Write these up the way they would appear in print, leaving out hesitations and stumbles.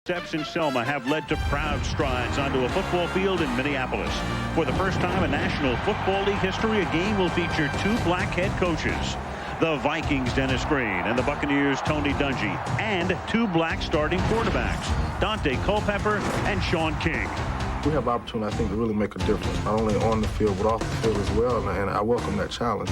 Steps in Selma have led to proud strides onto a football field in Minneapolis. For the first time in National Football League history, a game will feature two black head coaches. The Vikings, Dennis Green, and the Buccaneers, Tony Dungy, and two black starting quarterbacks, Dante Culpepper and Sean King. We have opportunity, I think, to really make a difference, not only on the field, but off the field as well, and I welcome that challenge.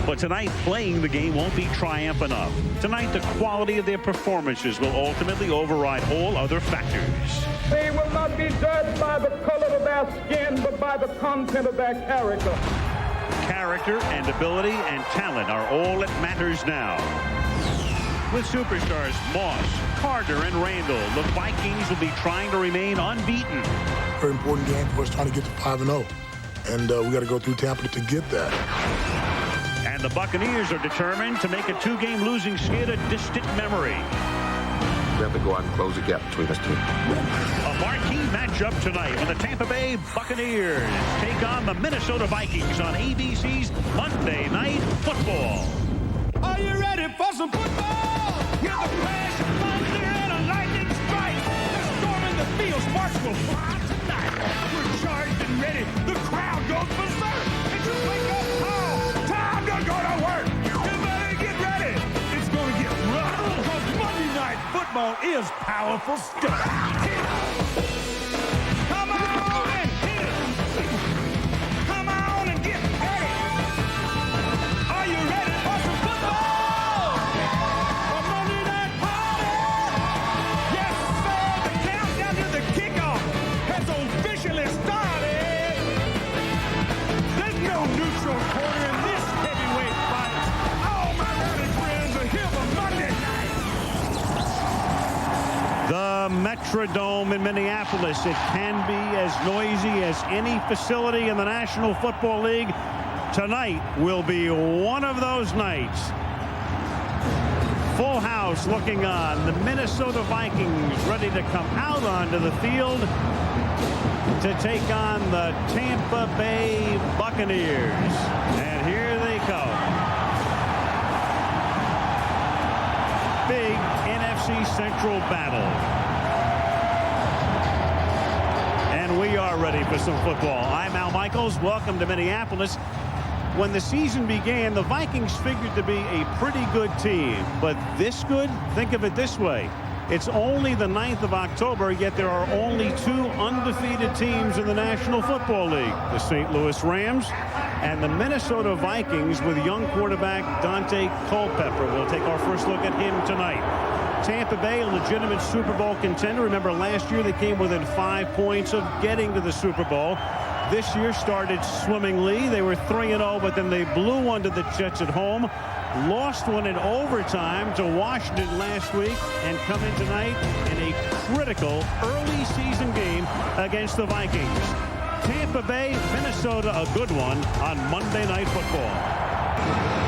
But tonight, playing the game won't be triumph enough. Tonight, the quality of their performances will ultimately override all other factors. They will not be judged by the color of their skin, but by the content of their character. Character and ability and talent are all that matters now. With superstars Moss, Carter, and Randall, the Vikings will be trying to remain unbeaten. Very important game for us, trying to get to 5-0. And we got to go through Tampa to get that. And the Buccaneers are determined to make a two-game losing skid a distant memory. We have to go out and close the gap between us two. A marquee matchup tonight when the Tampa Bay Buccaneers take on the Minnesota Vikings on ABC's Monday Night Football. Are you ready for some football? With a crash of thunder and a lightning strike, the storm in the field, sparks will fly tonight. We're charged and ready. The crowd goes berserk. It's a wake-up call. Time to go to work. You better get ready. It's going to get rough because Monday Night Football is powerful stuff. Come on and hit it. Come on and get ready. Are you ready for some football? A Monday Night Party? Yes, sir. The countdown to the kickoff has officially started. There's no neutral corner in this heavyweight fight. All my rowdy friends are here for Monday night. The Metrodome in Minneapolis. It can be as noisy as any facility in the National Football League. Tonight will be one of those nights. Full house looking on. The Minnesota Vikings ready to come out onto the field to take on the Tampa Bay Buccaneers. And here they come. Big NFC Central battle. And we are ready for some football. I'm Al Michaels. Welcome to Minneapolis. When the season began, the Vikings figured to be a pretty good team. But this good? Think of it this way. It's only the 9th of October, yet there are only two undefeated teams in the National Football League. The St. Louis Rams and the Minnesota Vikings with young quarterback Dante Culpepper. We'll take our first look at him tonight. Tampa Bay, a legitimate Super Bowl contender. Remember, last year they came within 5 points of getting to the Super Bowl. This year started swimmingly. They were 3-0, but then they blew one to the Jets at home. Lost one in overtime to Washington last week and come in tonight in a critical early season game against the Vikings. Tampa Bay, Minnesota, a good one on Monday Night Football.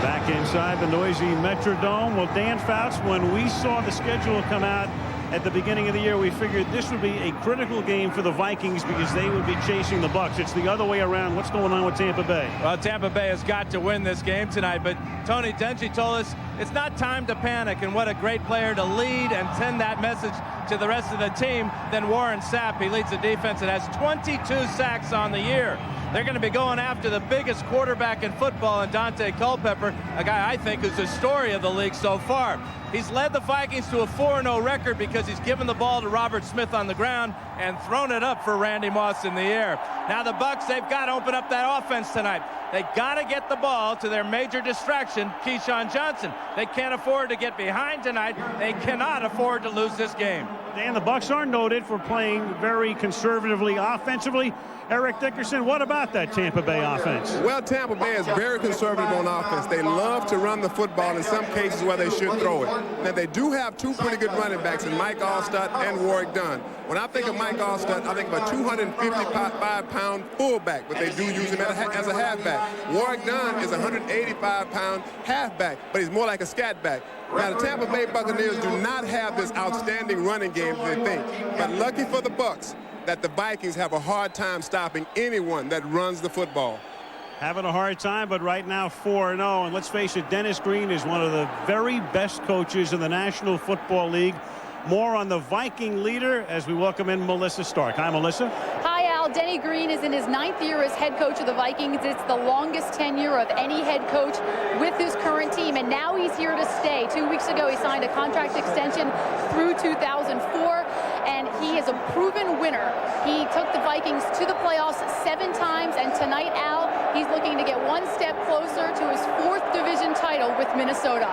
Back inside the noisy Metrodome. Well, Dan Fouts, when we saw the schedule come out at the beginning of the year, we figured this would be a critical game for the Vikings because they would be chasing the Bucs. It's the other way around. What's going on with Tampa Bay? Well, Tampa Bay has got to win this game tonight, but Tony Dungy told us it's not time to panic, and what a great player to lead and send that message to the rest of the team than Warren Sapp. He leads the defense that has 22 sacks on the year. They're going to be going after the biggest quarterback in football, and Dante Culpepper, a guy I think is the story of the league so far. He's led the Vikings to a 4-0 record because he's given the ball to Robert Smith on the ground and thrown it up for Randy Moss in the air. Now the Bucs, they've got to open up that offense tonight. They got to get the ball to their major distraction, Keyshawn Johnson. They can't afford to get behind tonight. They cannot afford to lose this game. Dan, the Bucs are noted for playing very conservatively offensively. Eric Dickerson, what about that Tampa Bay offense? Well, Tampa Bay is very conservative on offense. They love to run the football in some cases where they should throw it. Now, they do have two pretty good running backs in Mike Allstott and Warwick Dunn. When I think of Mike Allstott, I think of a 255-pound fullback, but they do use him as a halfback. Warwick Dunn is a 185-pound halfback, but he's more like a scat back. Now, the Tampa Bay Buccaneers do not have this outstanding running game as they think, but lucky for the Bucs that the Vikings have a hard time stopping anyone that runs the football. Having a hard time, but right now 4-0. And let's face it, Dennis Green is one of the very best coaches in the National Football League. More on the Viking leader as we welcome in Melissa Stark. Hi, Melissa. Hi, Al. Denny Green is in his 9th year as head coach of the Vikings. It's the longest tenure of any head coach with his current team, and now he's here to stay. 2 weeks ago, he signed a contract extension through 2004, and he is a proven winner. He took the Vikings to the playoffs 7 times, and tonight, Al, he's looking to get one step closer to his 4th division title with Minnesota.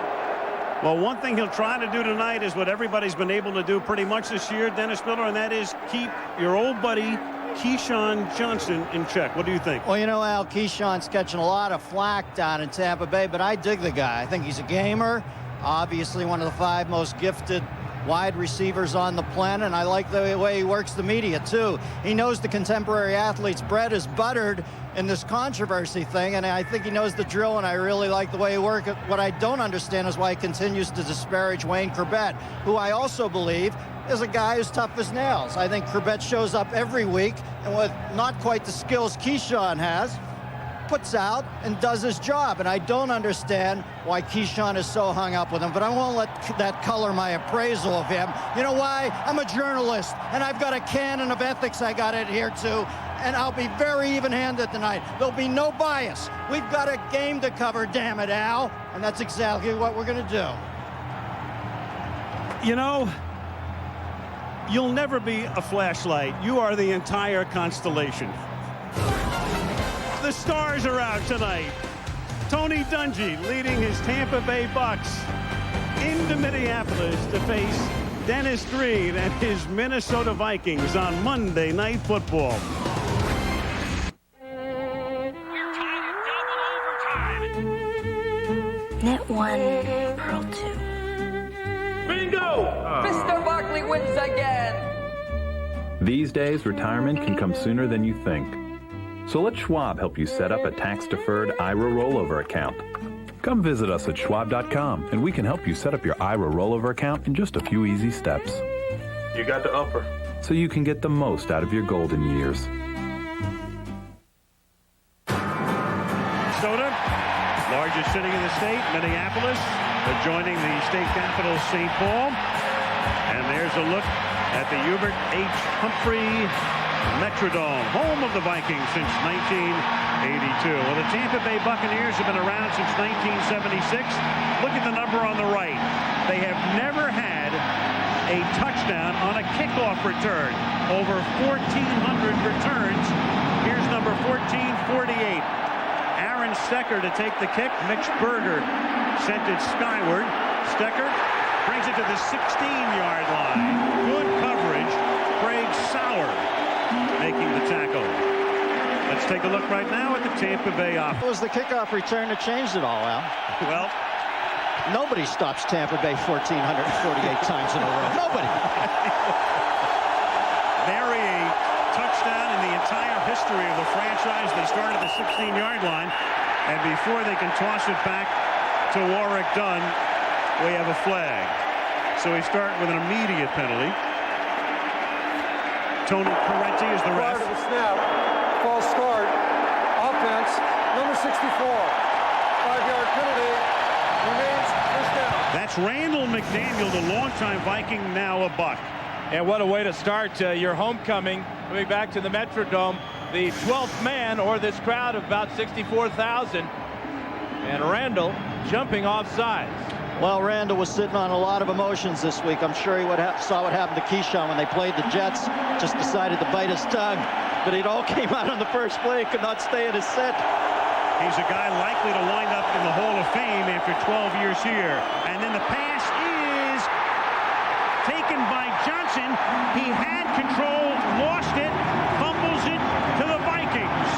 Well, one thing he'll try to do tonight is what everybody's been able to do pretty much this year, Dennis Miller, and that is keep your old buddy Keyshawn Johnson in check. What do you think? Well, you know, Al, Keyshawn's catching a lot of flack down in Tampa Bay, but I dig the guy. I think he's a gamer, obviously one of the 5 most gifted wide receivers on the planet, and I like the way he works the media, too. He knows the contemporary athlete's bread is buttered in this controversy thing, and I think he knows the drill, and I really like the way he works. What I don't understand is why he continues to disparage Wayne Corbett, who I also believe is a guy who's tough as nails. I think Corbett shows up every week, and with not quite the skills Keyshawn has, puts out and does his job, and I don't understand why Keyshawn is so hung up with him, but I won't let that color my appraisal of him. You know why? I'm a journalist, and I've got a canon of ethics I got to adhere to, and I'll be very even-handed tonight. There'll be no bias. We've got a game to cover, damn it, Al, and that's exactly what we're going to do. You know, you'll never be a flashlight. You are the entire constellation. The stars are out tonight. Tony Dungy leading his Tampa Bay Bucks into Minneapolis to face Dennis Green and his Minnesota Vikings on Monday Night Football. Net 1, Pearl 2. Bingo! Mr. Barkley wins again. These days, retirement can come sooner than you think. So let Schwab help you set up a tax-deferred IRA rollover account. Come visit us at schwab.com, and we can help you set up your IRA rollover account in just a few easy steps. You got the upper. So you can get the most out of your golden years. Minnesota, largest city in the state, Minneapolis, adjoining the state capital, St. Paul. And there's a look at the Hubert H. Humphrey Metrodome, home of the Vikings since 1982. Well, the Tampa Bay Buccaneers have been around since 1976. Look at the number on the right. They have never had a touchdown on a kickoff return. Over 1,400 returns. Here's number 1448. Aaron Stecker to take the kick. Mitch Berger sent it skyward. Stecker brings it to the 16-yard line. Good coverage. Craig Sauer making the tackle. Let's take a look right now at the Tampa Bay offense. It was the kickoff return that changed it all, Al. Well, nobody stops Tampa Bay 1,448 times in a row. Nobody. Nary a touchdown in the entire history of the franchise. They start at the 16-yard line, and before they can toss it back to Warwick Dunn, we have a flag. So we start with an immediate penalty. Tony Parenti is the ref. Prior to the snap, false start, offense, number 64. 5-yard penalty, remains first down. That's Randall McDaniel, the longtime Viking, now a Buck. And what a way to start your homecoming. Coming back to the Metrodome, the 12th man, or this crowd of about 64,000. And Randall jumping off sides. Well, Randall was sitting on a lot of emotions this week. I'm sure he saw what happened to Keyshawn when they played the Jets. Just decided to bite his tongue. But it all came out on the first play. Could not stay in his set. He's a guy likely to wind up in the Hall of Fame after 12 years here. And then the pass is taken by Johnson. He had control, lost it, fumbles it to the Vikings.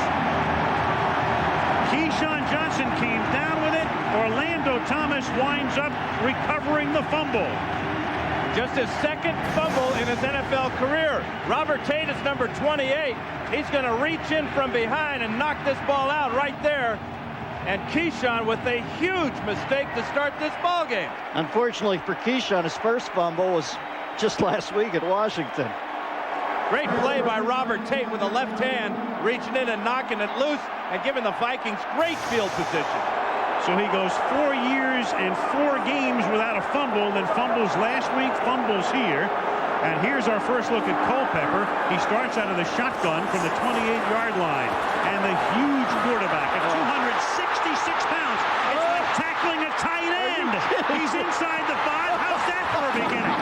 Keyshawn Johnson came down with it. Orlando Thomas winds up recovering the fumble. Just his second fumble in his NFL career. Robert Tate is number 28. He's going to reach in from behind and knock this ball out right there. And Keyshawn with a huge mistake to start this ball game. Unfortunately for Keyshawn, his first fumble was just last week at Washington. Great play by Robert Tate with the left hand, reaching in and knocking it loose and giving the Vikings great field position. So he goes 4 years and 4 games without a fumble, then fumbles last week, fumbles here. And here's our first look at Culpepper. He starts out of the shotgun from the 28-yard line. And the huge quarterback at 266 pounds. It's like tackling a tight end. He's inside the 5. How's that for a beginning?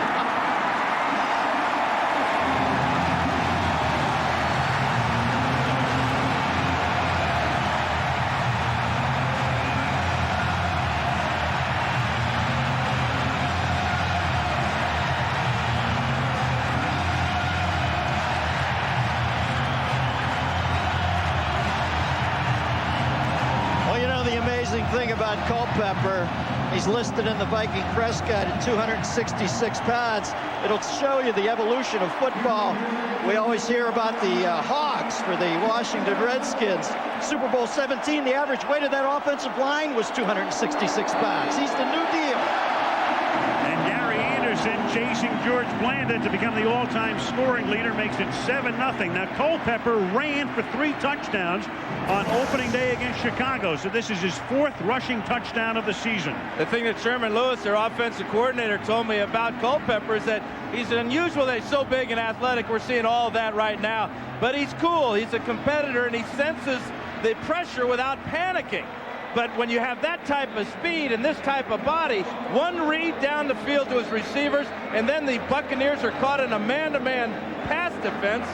Thing about Culpepper, he's listed in the Viking press guide at 266 pounds. It'll show you the evolution of football. We always hear about the Hogs for the Washington Redskins. Super Bowl 17, the average weight of that offensive line was 266 pounds. He's the new deal. And Gary Anderson chasing George Blanda to become the all-time scoring leader, makes it 7-0. Now Culpepper ran for 3 touchdowns on opening day against Chicago, so this is his 4th rushing touchdown of the season. The thing that Sherman Lewis, their offensive coordinator, told me about Culpepper is that he's unusual that he's so big and athletic. We're seeing all of that right now, but he's cool. He's a competitor, and he senses the pressure without panicking. But when you have that type of speed and this type of body, one read down the field to his receivers, and then the Buccaneers are caught in a man-to-man pass defense.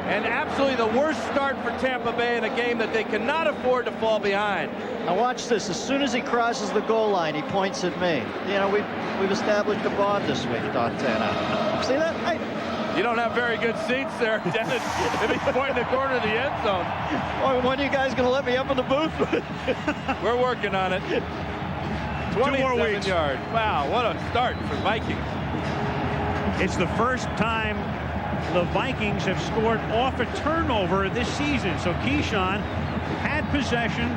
And absolutely the worst start for Tampa Bay in a game that they cannot afford to fall behind. Now watch this. As soon as he crosses the goal line, he points at me. You know, we've established a bond this week, Dantana. See that? You don't have very good seats there, Dennis, if he's pointing the corner of the end zone. Well, when are you guys going to let me up in the booth? We're working on it. 27 yards. Wow, what a start for Vikings. It's the first time the Vikings have scored off a turnover this season. So Keyshawn had possession,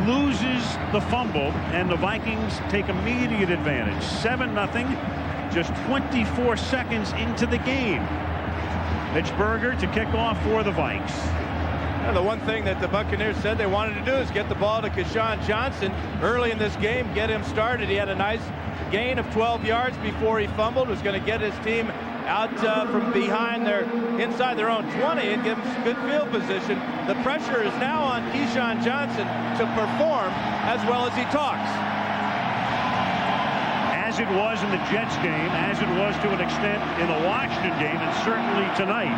loses the fumble, and the Vikings take immediate advantage. 7-0, just 24 seconds into the game. Pittsburgher to kick off for the Vikes. The one thing that the Buccaneers said they wanted to do is get the ball to Keyshawn Johnson early in this game, get him started. He had a nice gain of 12 yards before he fumbled, was going to get his team out from behind inside their own 20 and give them good field position. The pressure is now on Keyshawn Johnson to perform as well as he talks. As it was in the Jets game, as it was to an extent in the Washington game, and certainly tonight.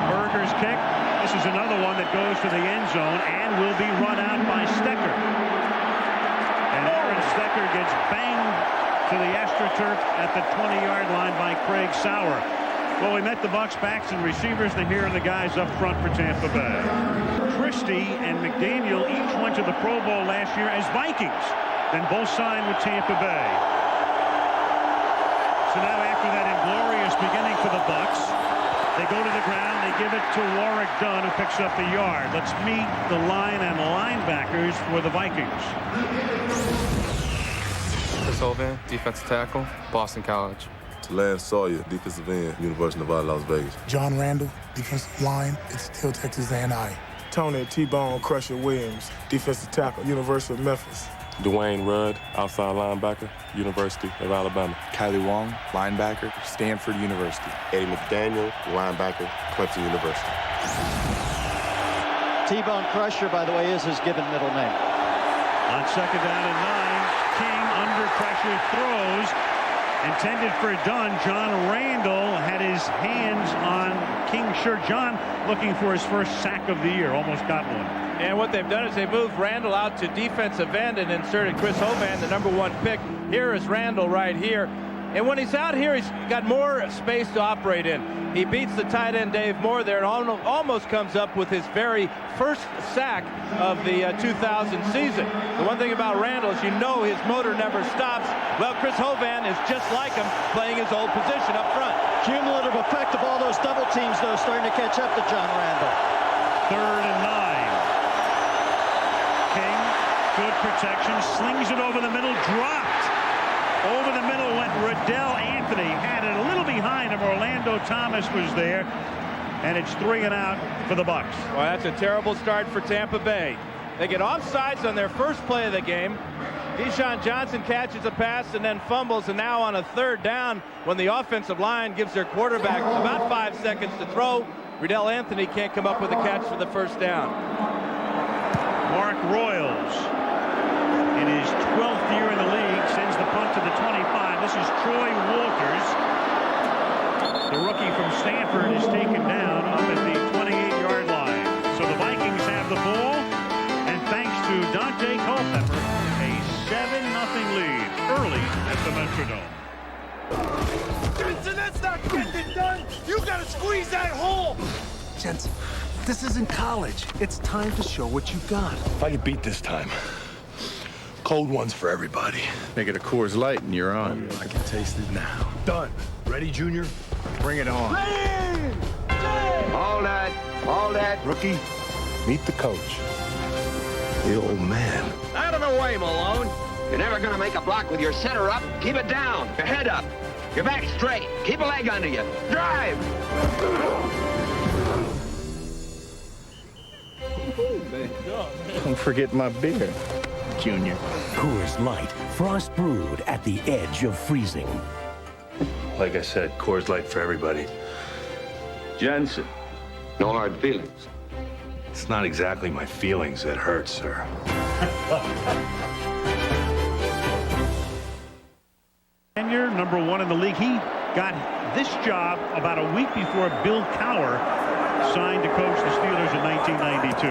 Berger's kick. This is another one that goes to the end zone and will be run out by Stecker. And Aaron Stecker gets banged to the AstroTurf at the 20-yard line by Craig Sauer. Well, we met the Bucs backs and receivers, and here are the guys up front for Tampa Bay. Christie and McDaniel each went to the Pro Bowl last year as Vikings, then both signed with Tampa Bay. So now after that inglorious beginning for the Bucs, they go to the ground, they give it to Warwick Dunn, who picks up the yard. Let's meet the line and linebackers for the Vikings. Chris Hovan, defensive tackle, Boston College. Lance Sawyer, defensive end, University of Nevada, Las Vegas. John Randall, defensive line, it's still Texas A&I. Tony T-Bone Crusher Williams, defensive tackle, University of Memphis. Dwayne Rudd, outside linebacker, University of Alabama. Kylie Wong, linebacker, Stanford University. Eddie McDaniel, linebacker, Clemson University. T-Bone Crusher, by the way, is his given middle name. On 2nd down and 9, King under pressure throws. Intended for Dunn. John Randall had his hands on King's shirt. John looking for his first sack of the year. Almost got one. And what they've done is they moved Randall out to defensive end and inserted Chris Hovan, the #1 pick. Here is Randall right here. And when he's out here, he's got more space to operate in. He beats the tight end Dave Moore there and almost comes up with his very first sack of the 2000 season. The one thing about Randall is you know his motor never stops. Well, Chris Hovan is just like him, playing his old position up front. Cumulative effect of all those double teams, though, starting to catch up to John Randall. 3rd and 9. King, good protection, slings it over the middle, dropped. Over the middle went Riddell Anthony. Had it a little behind him. Orlando Thomas was there. and it's 3 and out for the Bucs. Well, that's a terrible start for Tampa Bay. They get offsides on their first play of the game. Deshaun Johnson catches a pass and then fumbles, and now on a 3rd down, when the offensive line gives their quarterback about 5 seconds to throw, Riddell Anthony can't come up with a catch for the 1st down. Mark Royals, in his 12th year in the league, sends the punt to the 25. This is Troy Walters. The rookie from Stanford is taken down up at the 28-yard line. So the Vikings have the ball, and thanks to Dante Culpepper, a 7-0 lead early at the Metrodome. Jensen, that's not getting it done. You gotta squeeze that hole. Jensen, this isn't college. It's time to show what you got. If I get beat this time, cold ones for everybody. Make it a Coors Light and you're on. I can taste it now. Done. Ready, Junior? Bring it on. Ready! All that. Rookie, meet the coach. The old man. Out of the way, Malone. You're never gonna make a block with your center up. Keep it down. Your head up. Your back straight. Keep a leg under you. Drive! Don't forget my beer, Junior. Coors Light, frost brewed at the edge of freezing. Like I said, Coors Light for everybody. Jensen. No hard feelings. It's not exactly my feelings that hurt, sir. Tenure, number 1 in the league. He got this job about a week before Bill Cowher signed to coach the Steelers in 1992.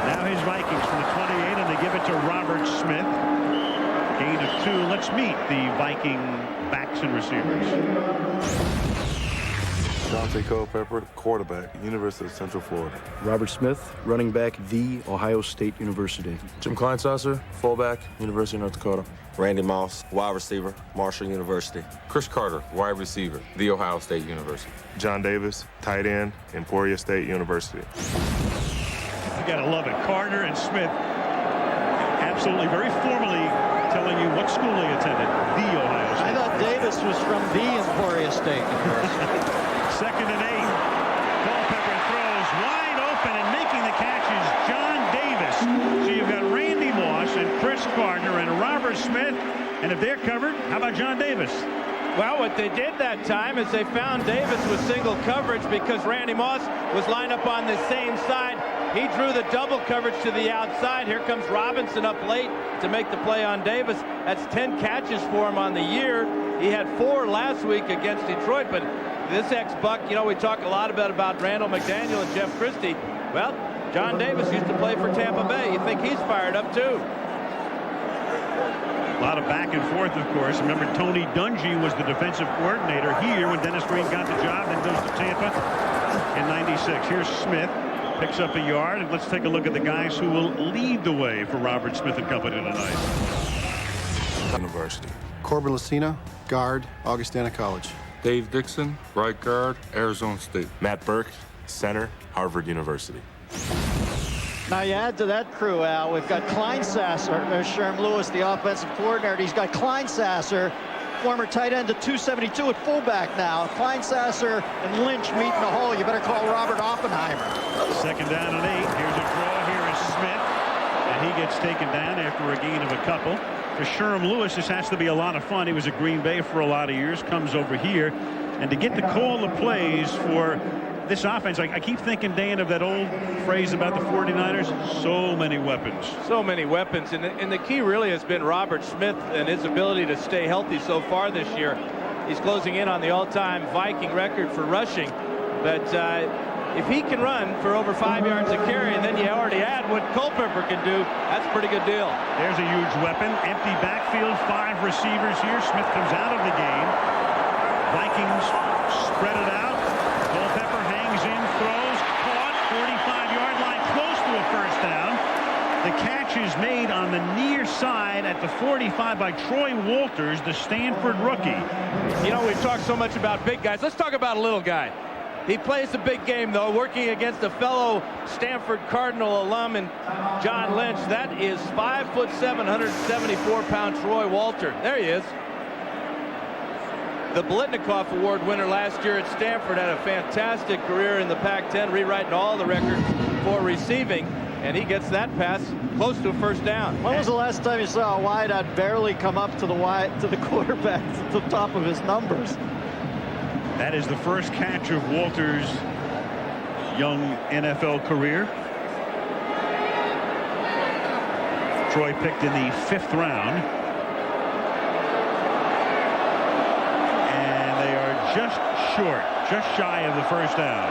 Now his Vikings from the 28, and they give it to Robert Smith. Gain of 2. Let's meet the Viking backs and receivers. Dante Culpepper, quarterback, University of Central Florida. Robert Smith, running back, The Ohio State University. Jim Kleinsasser, fullback, University of North Dakota. Randy Moss, wide receiver, Marshall University. Chris Carter, wide receiver, The Ohio State University. John Davis, tight end, Emporia State University. You gotta love it. Carter and Smith absolutely very formally telling you what school they attended. The Ohio State. I thought Davis was from the Emporia State University. 2nd and 8. Culpepper throws wide open, and making the catch is John Davis. So you've got Randy Moss and Chris Carter and Robert Smith. And if they're covered, how about John Davis? Well, what they did that time is they found Davis with single coverage because Randy Moss was lined up on the same side. He drew the double coverage to the outside. Here comes Robinson up late to make the play on Davis. That's 10 catches for him on the year. He had 4 last week against Detroit, but this ex-Buck, you know, we talk a lot about Randall McDaniel and Jeff Christie. Well, John Davis used to play for Tampa Bay. You think he's fired up, too. A lot of back and forth, of course. Remember, Tony Dungy was the defensive coordinator here when Dennis Green got the job, then goes to Tampa in '96. Here's Smith, picks up a yard, and let's take a look at the guys who will lead the way for Robert Smith and company tonight. University. Corbin Lucina, guard, Augustana College. Dave Dixon, right guard, Arizona State. Matt Burke, center, Harvard University. Now you add to that crew, Al, we've got Kleinsasser, there's Sherm Lewis, the offensive coordinator. He's got Kleinsasser, former tight end at 272 at fullback now. Kleinsasser and Lynch meet in the hole. You better call Robert Oppenheimer. 2nd down and 8. Here's a draw. Here is Smith, and he gets taken down after a gain of a couple. For Sherm Lewis, this has to be a lot of fun. He was at Green Bay for a lot of years, comes over here, and to get to call the plays for this offense, I keep thinking, Dan, of that old phrase about the 49ers, so many weapons. So many weapons, and the key really has been Robert Smith and his ability to stay healthy so far this year. He's closing in on the all-time Viking record for rushing, but if he can run for over 5 yards a carry, and then you already add what Culpepper can do, that's a pretty good deal. There's a huge weapon. Empty backfield, 5 receivers here. Smith comes out of the game. Vikings spread it out. Culpepper hangs in, throws, caught, 45-yard line, close to a 1st down. The catch is made on the near side at the 45 by Troy Walters, the Stanford rookie. You know, we've talked so much about big guys. Let's talk about a little guy. He plays the big game, though, working against a fellow Stanford Cardinal alum in John Lynch. That is 5'7", 174-pound Troy Walter. There he is. the Blitnikoff Award winner last year at Stanford, had a fantastic career in the Pac-10, rewriting all the records for receiving, and he gets that pass close to a first down. When was the last time you saw a wideout barely come up to the quarterback at the top of his numbers? That is the first catch of Walter's young NFL career. Troy picked in the 5th round. And they are just short, just shy of the first down.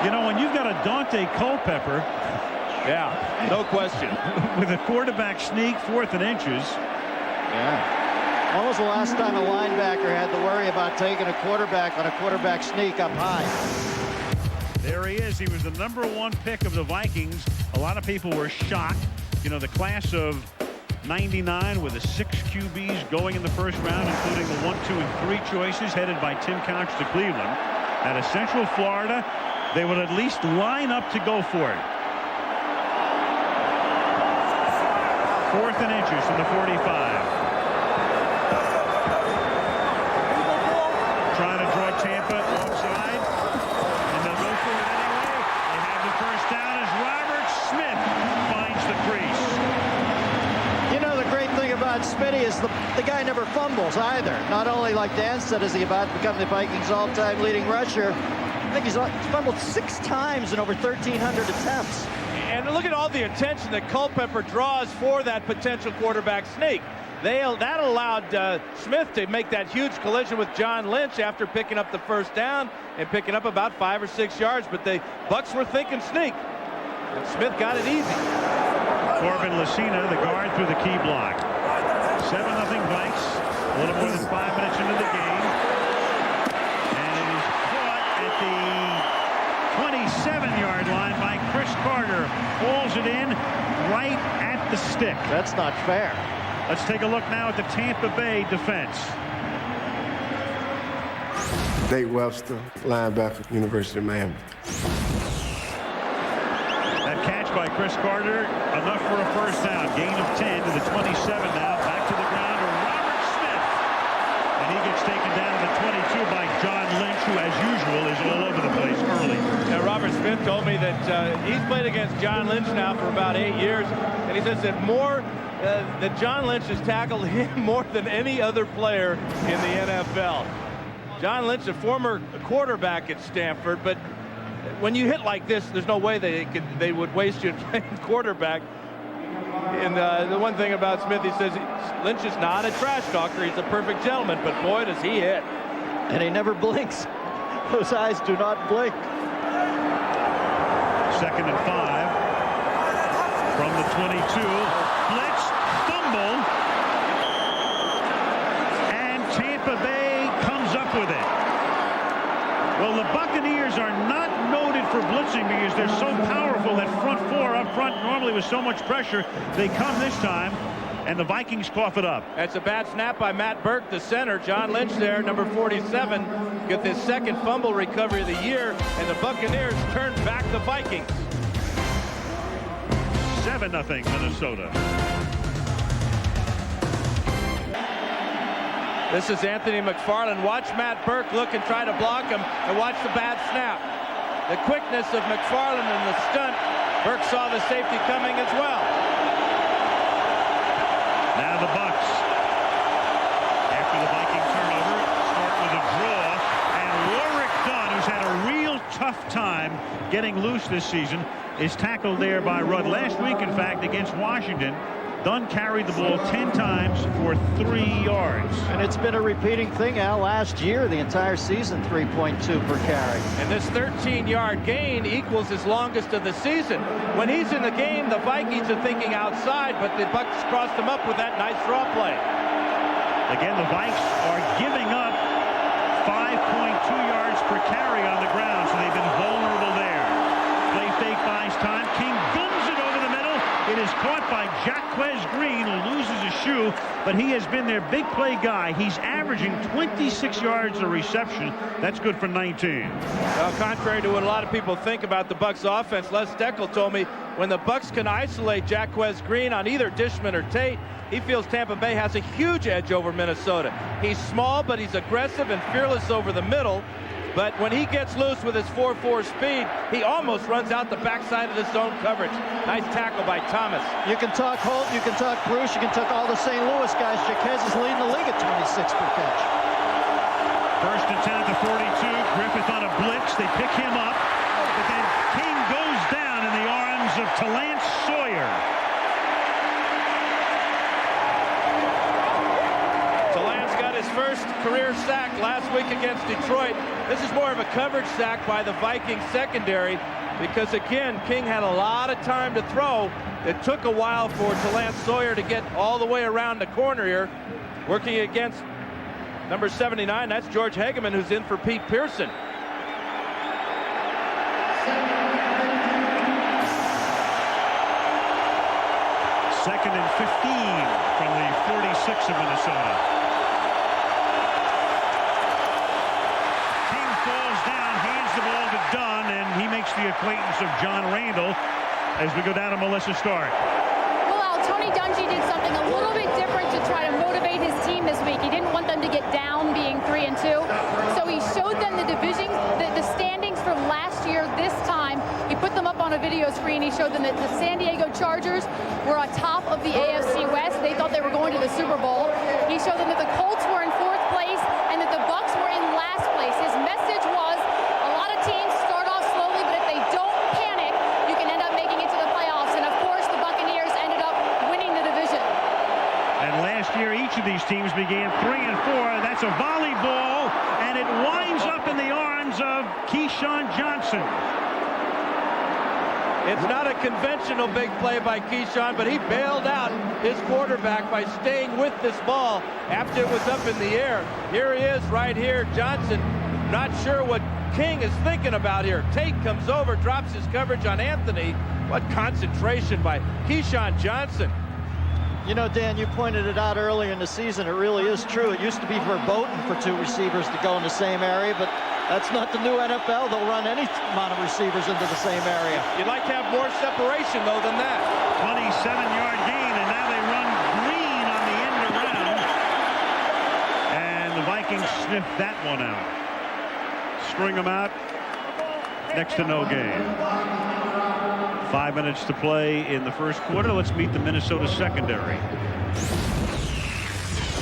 You know, when you've got a Dante Culpepper, yeah, no question, with a quarterback sneak, 4th and inches. Yeah. When was the last time a linebacker had to worry about taking a quarterback on a quarterback sneak up high? There he is. He was the #1 pick of the Vikings. A lot of people were shocked. You know, the class of '99 with the 6 QBs going in the first round, including the 1, 2, and 3 choices headed by Tim Couch to Cleveland. Out of Central Florida, they would at least line up to go for it. 4th and inches from the 45. Trying to draw Tampa outside, and they'll go for it anyway. They have the first down as Robert Smith finds the crease. You know, the great thing about Smitty is the guy never fumbles either. Not only, like Dan said, is he about to become the Vikings' all-time leading rusher, I think he's fumbled 6 times in over 1,300 attempts. And look at all the attention that Culpepper draws for that potential quarterback sneak. That allowed Smith to make that huge collision with John Lynch after picking up the first down and picking up about 5 or 6 yards. But the Bucs were thinking sneak, and Smith got it easy. Corbin Lucina, the guard, through the key block. 7-0 Vikes. A little more than 5 minutes into the game, and it is caught at the 27-yard line by Chris Carter. Pulls it in right at the stick. That's not fair. Let's take a look now at the Tampa Bay defense. Nate Webster, linebacker, University of Miami. That catch by Chris Carter, enough for a first down. Gain of 10 to the 27 now. Back to the ground to Robert Smith. And he gets taken down to the 22 by John Lynch, who, as usual, is all over the place early. Now, Robert Smith told me that he's played against John Lynch now for about 8 years, and he says that that John Lynch has tackled him more than any other player in the NFL. John Lynch, a former quarterback at Stanford, but when you hit like this, there's no way they would waste you playing quarterback. And the one thing about Smith, he says Lynch is not a trash talker. He's a perfect gentleman, but boy, does he hit. And he never blinks. Those eyes do not blink. 2nd and 5 from the 22. Blitz, fumble, and Tampa Bay comes up with it. Well, the Buccaneers are not noted for blitzing because they're so powerful. That front 4 up front, normally with so much pressure, they come this time, and the Vikings cough it up. That's a bad snap by Matt Burke, the center. John Lynch there, number 47, get this 2nd fumble recovery of the year, and the Buccaneers turn back the Vikings. 7-0 Minnesota. This is Anthony McFarland. Watch Matt Burke look and try to block him, and watch the bad snap. The quickness of McFarland and the stunt. Burke saw the safety coming as well. Now the Bucs, after the Viking turnover, start with a draw, and Warrick Dunn, who's had a real tough time getting loose this season, is tackled there by Rudd. Last week, in fact, against Washington, Dunn carried the ball 10 times for 3 yards. And it's been a repeating thing, Al. Last year, the entire season, 3.2 per carry. And this 13-yard gain equals his longest of the season. When he's in the game, the Vikings are thinking outside, but the Bucs crossed him up with that nice draw play. Again, the Vikes are giving up 5.2 yards per carry on the ground, so they've been vulnerable there. Play fake buys time. King guns it over the middle. It is caught by Jaquez Green, who loses a shoe, but he has been their big play guy. He's averaging 26 yards a reception. That's good for 19. Well, contrary to what a lot of people think about the Bucs offense, Les Steckel told me when the Bucs can isolate Jaquez Green on either Dishman or Tate, he feels Tampa Bay has a huge edge over Minnesota. He's small, but he's aggressive and fearless over the middle. But when he gets loose with his 4.4 speed, he almost runs out the backside of the zone coverage. Nice tackle by Thomas. You can talk Holt, you can talk Bruce, you can talk all the St. Louis guys. Jaquez is leading the league at 26 per catch. First and 10 at the 42. Griffith on a blitz. They pick him up. But then King goes down in the arms of Talance Sawyer. Talance got his first career sack last week against Detroit. This is more of a coverage sack by the Vikings secondary because, again, King had a lot of time to throw. It took a while for Talance Sawyer to get all the way around the corner here, working against number 79. That's George Hageman, who's in for Pete Pearson. Second and 15 from the 46 of Minnesota. King falls down, hands the ball to Dunn, and he makes the acquaintance of John Randall as we go down to Melissa Stark. Well, Tony Dungy did something a little bit different to try to motivate his team this week. He didn't want them to get down being 3-2. So he showed them the division, the standings from last year this time. He put them up on a video screen. He showed them that the San Diego Chargers were on top of the AFC West. They thought they were going to the Super Bowl. He showed them that the Colts were in 4th place and that the Bucs were in last place. His message was a lot of teams start off slowly, but if they don't panic, you can end up making it to the playoffs. And of course, the Buccaneers ended up winning the division. And last year, each of these teams began 3-4. That's a volleyball, and it winds up in the arms of Keyshawn Johnson. It's not a conventional big play by Keyshawn, but he bailed out his quarterback by staying with this ball after it was up in the air. Here he is right here. Johnson, not sure what King is thinking about here. Tate comes over, drops his coverage on Anthony. What concentration by Keyshawn Johnson. You know, Dan, you pointed it out earlier in the season. It really is true. It used to be verboten for 2 receivers to go in the same area, but that's not the new NFL. They'll run any amount of receivers into the same area. You'd like to have more separation, though, than that. 27-yard gain, and now they run green on the end around. And the Vikings sniff that one out. String them out. Next to no gain. 5 minutes to play in the first quarter. Let's meet the Minnesota secondary.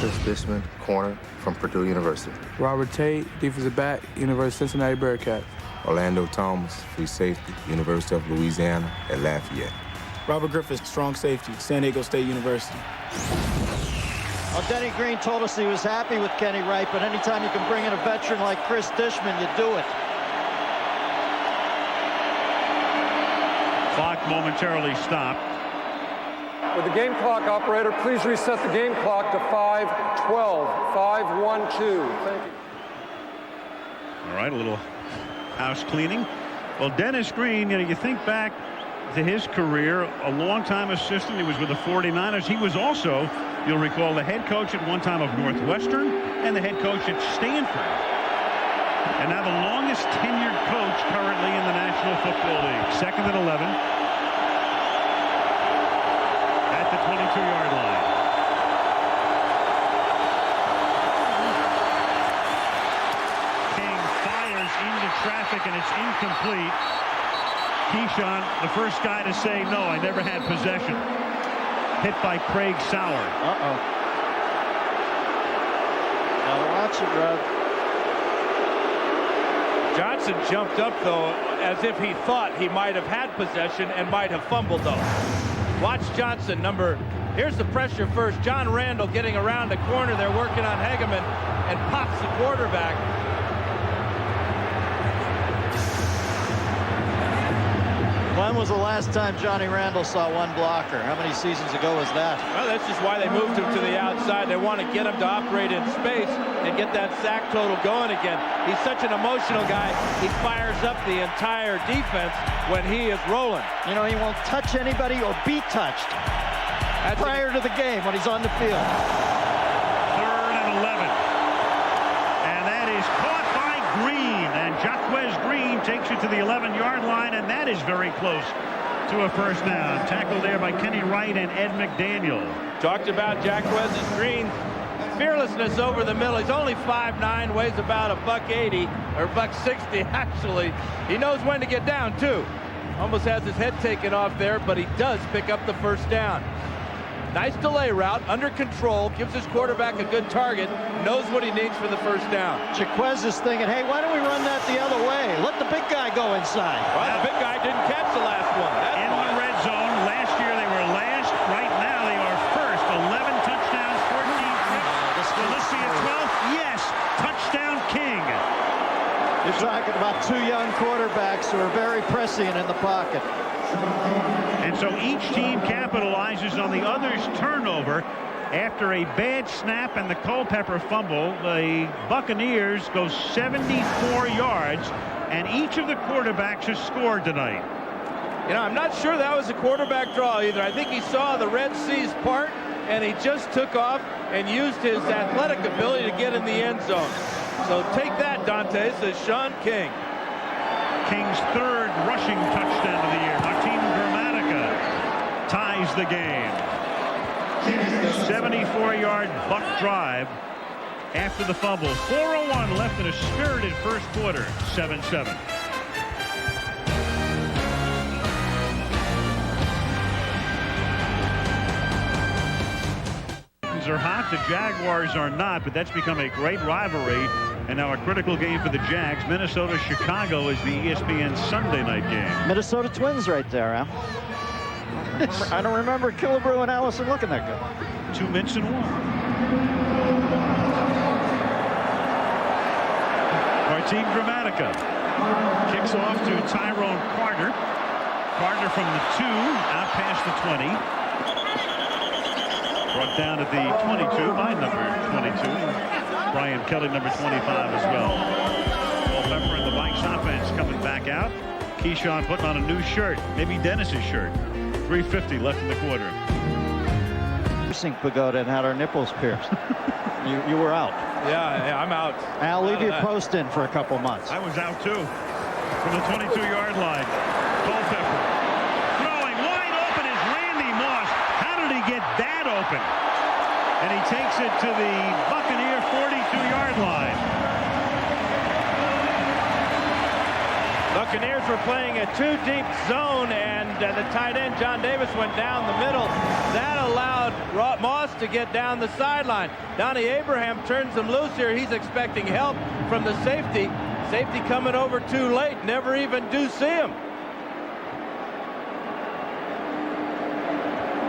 Chris Dishman, corner from Purdue University. Robert Tate, defensive back, University of Cincinnati Bearcats. Orlando Thomas, free safety, University of Louisiana at Lafayette. Robert Griffith, strong safety, San Diego State University. Well, Denny Green told us he was happy with Kenny Wright, but anytime you can bring in a veteran like Chris Dishman, you do it. Clock momentarily stopped. With the game clock operator, please reset the game clock to 5:12. 5:12. Thank you. All right, a little house cleaning. Well, Dennis Green, you think back to his career, a long-time assistant. He was with the 49ers. He was also, you'll recall, the head coach at one time of Northwestern and the head coach at Stanford. And now the longest tenured coach currently in the National Football League. 2nd and 11. At the 22-yard line. King fires into traffic, and it's incomplete. Keyshawn, the first guy to say, no, I never had possession. Hit by Craig Sauer. Uh-oh. Gotta watch it, Rob. Johnson jumped up, though, as if he thought he might have had possession and might have fumbled, though. Watch Johnson, here's the pressure first. John Randall getting around the corner. They're working on Hageman and pops the quarterback. When was the last time Johnny Randall saw one blocker? How many seasons ago was that? Well, that's just why they moved him to the outside. They want to get him to operate in space and get that sack total going again. He's such an emotional guy. He fires up the entire defense when he is rolling. You know, he won't touch anybody or be touched prior to the game when he's on the field. 3rd and 11. And that is caught by Green. And Jaquez Green takes it to the 11-yard line, and that is very close to a first down. Tackled there by Kenny Wright and Ed McDaniel. Talked about Jacquez's Green fearlessness over the middle. He's only 5'9", weighs about $180 or $160 actually. He knows when to get down too. Almost has his head taken off there, but he does pick up the first down. Nice delay route, under control, gives his quarterback a good target, knows what he needs for the first down. Jaquez is thinking, hey, why don't we run that the other way? Let the big guy go inside. Well, the big guy didn't catch the last one. That's in the red zone. Last year they were last. Right now they are first. 11 touchdowns, 14 trips. Will this be a 12th? Yes. Touchdown King. You're talking about two young quarterbacks who are very prescient in the pocket. And so each team capitalizes on the other's turnover. After a bad snap and the Culpepper fumble, the Buccaneers go 74 yards, and each of the quarterbacks has scored tonight. You know, I'm not sure that was a quarterback draw either. I think he saw the Red Seas part, and he just took off and used his athletic ability to get in the end zone. So take that, Dante, says Sean King. King's third rushing touchdown of the year. Martin Gramatica ties the game. 74-yard Buck drive after the fumble. 4:01 left in a spirited first quarter. 7-7. Are hot. The Jaguars are not, but that's become a great rivalry and now a critical game for the Jags. Minnesota-Chicago is the ESPN Sunday night game. Minnesota Twins right there, Al. I don't remember Killebrew and Allison looking that good. 2 minutes and 1. Martin Gramatica kicks off to Tyrone Carter. Carter from the 2 out past the 20. Brought down at the 22 by number 22. Brian Kelly, number 25 as well. Culpepper and the Vikes offense coming back out. Keyshawn putting on a new shirt. Maybe Dennis's shirt. 3:50 left in the quarter. Piercing pagoda and had our nipples pierced. you were out. Yeah, I'm out. I'll leave you post in for a couple months. I was out too. From the 22-yard line. Culpepper throwing wide open is Randy Moss. How did he get that open? And he takes it to the Buccaneer 42-yard line. Buccaneers were playing a 2-deep zone, and the tight end John Davis went down the middle. That allowed Moss to get down the sideline. Donnie Abraham turns him loose here. He's expecting help from the safety. Safety coming over too late. Never even do see him.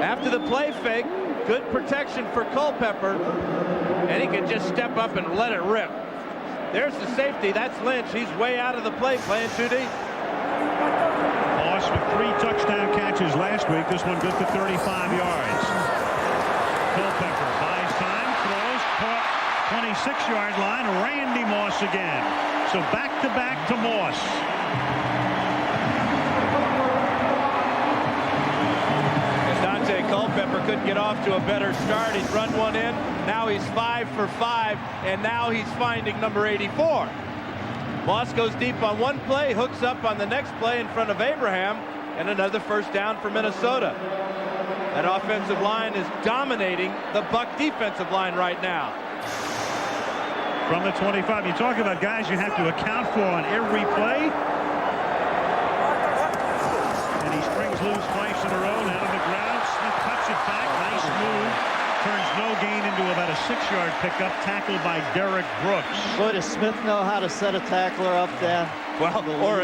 After the play fake, good protection for Culpepper, and he can just step up and let it rip. There's the safety. That's Lynch. He's way out of the play, playing too deep. Moss with 3 touchdown catches last week. This one good for 35 yards. Culpepper buys time, throws, caught 26-yard line. Randy Moss again. So back-to-back to Moss. Culpepper couldn't get off to a better start. He's run one in. Now he's 5 for 5, and now he's finding number 84. Moss goes deep on one play, hooks up on the next play in front of Abraham, and another first down for Minnesota. That offensive line is dominating the Buck defensive line right now. From the 25, you talk about guys you have to account for on every play. And he springs loose twice in a row down to the ground. Cuts it back, nice move, turns no gain into about a 6-yard pickup, tackled by Derek Brooks. Boy, does Smith know how to set a tackler up, Dan? Well, or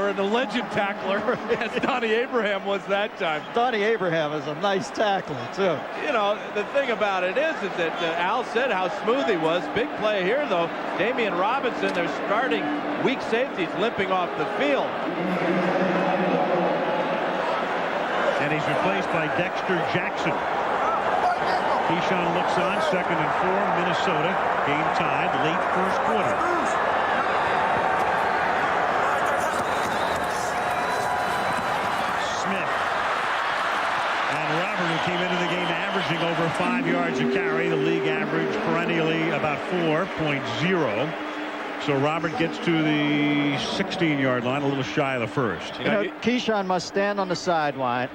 an alleged tackler, as Donnie Abraham was that time. Donnie Abraham is a nice tackler, too. You know, the thing about it is that Al said how smooth he was. Big play here, though. Damian Robinson, their starting weak safeties, limping off the field. And he's replaced by Dexter Jackson. Keyshawn looks on, 2nd and 4, Minnesota. Game tied, late first quarter. Smith. And Robert, who came into the game averaging over 5 yards a carry. The league average perennially about 4.0. So Robert gets to the 16-yard line, a little shy of the first. You know, Keyshawn must stand on the sidelines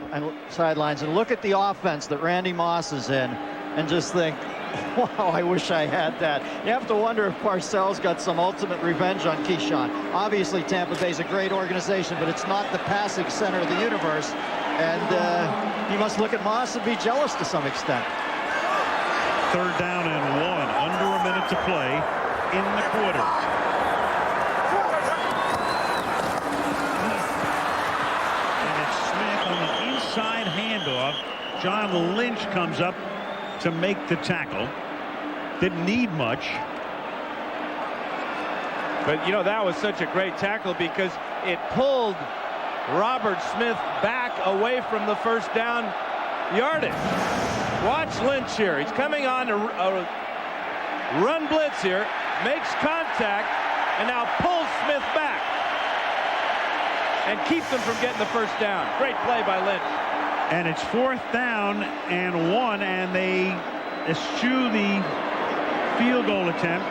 and look at the offense that Randy Moss is in and just think, wow, I wish I had that. You have to wonder if Parcells got some ultimate revenge on Keyshawn. Obviously, Tampa Bay's a great organization, but it's not the passing center of the universe. And he must look at Moss and be jealous to some extent. 3rd down and 1. Under a minute to play in the quarter. And it's Smith on the inside handoff. John Lynch comes up to make the tackle. Didn't need much. But, you know, that was such a great tackle because it pulled Robert Smith back away from the first down yardage. Watch Lynch here. He's coming on a run blitz here, makes contact, and now pulls Smith back and keeps him from getting the first down. Great play by Lynch. And it's 4th down and 1, and they eschew the field goal attempt,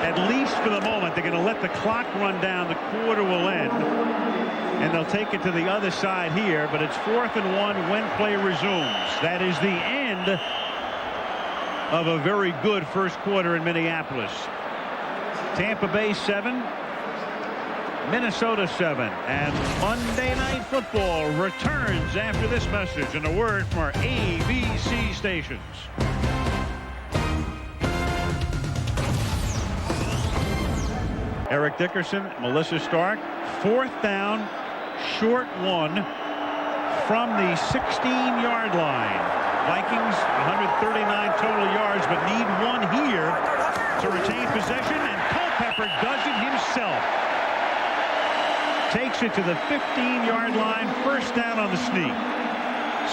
at least for the moment. They're going to let the clock run down. The quarter will end, and they'll take it to the other side here, but it's 4th and 1 when play resumes. That is the end of a very good first quarter in Minneapolis. Tampa Bay 7, Minnesota 7, and Monday Night Football returns after this message and a word from our ABC stations. Eric Dickerson, Melissa Stark, 4th down, short 1 from the 16-yard line. Vikings 139 total yards, but need 1 here to retain possession, and Culpepper does it himself. Takes it to the 15-yard line, 1st down on the sneak.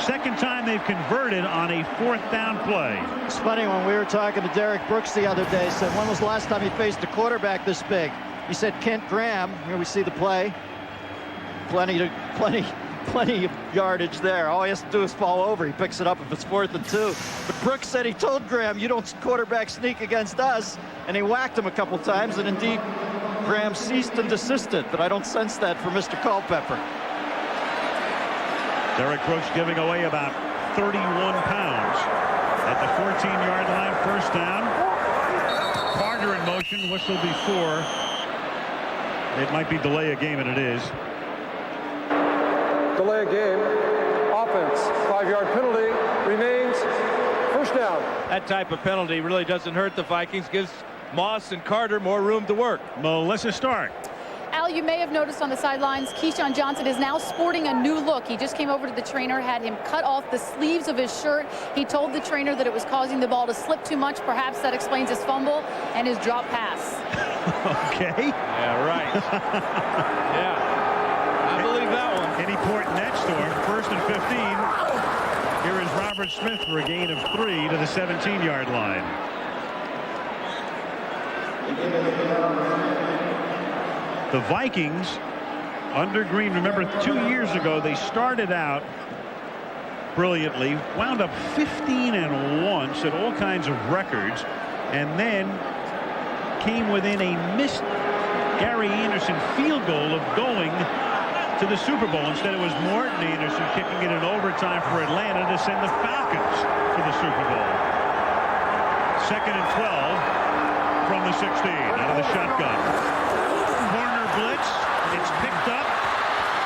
2nd time they've converted on a 4th down play. It's funny, when we were talking to Derek Brooks the other day, said, when was the last time he faced a quarterback this big? He said Kent Graham. Here we see the play. Plenty of yardage there. All he has to do is fall over. He picks it up if it's 4th and 2. But Brooks said he told Graham, you don't quarterback sneak against us. And he whacked him a couple times, and indeed Graham ceased and desisted. But I don't sense that for Mr. Culpepper. Derek Brooks giving away about 31 pounds at the 14-yard line, 1st down. Carter in motion, whistle before. It might be delay a game, and it is. Delay a game. Offense. 5-yard penalty. Remains 1st down. That type of penalty really doesn't hurt the Vikings. Gives Moss and Carter more room to work. Melissa Stark. Al, you may have noticed on the sidelines, Keyshawn Johnson is now sporting a new look. He just came over to the trainer, had him cut off the sleeves of his shirt. He told the trainer that it was causing the ball to slip too much. Perhaps that explains his fumble and his drop pass. Okay. Yeah, right. Yeah. I believe that one. Any port in that storm. 1st and 15. Here is Robert Smith for a gain of 3 to the 17-yard line. The Vikings under Green, remember 2 years ago they started out brilliantly, wound up 15 and 1, set all kinds of records, and then came within a missed Gary Anderson field goal of going to the Super Bowl. Instead it was Morton Anderson kicking it in overtime for Atlanta to send the Falcons to the Super Bowl. 2nd and 12 from the 16 out of the shotgun. Corner blitz. It's picked up.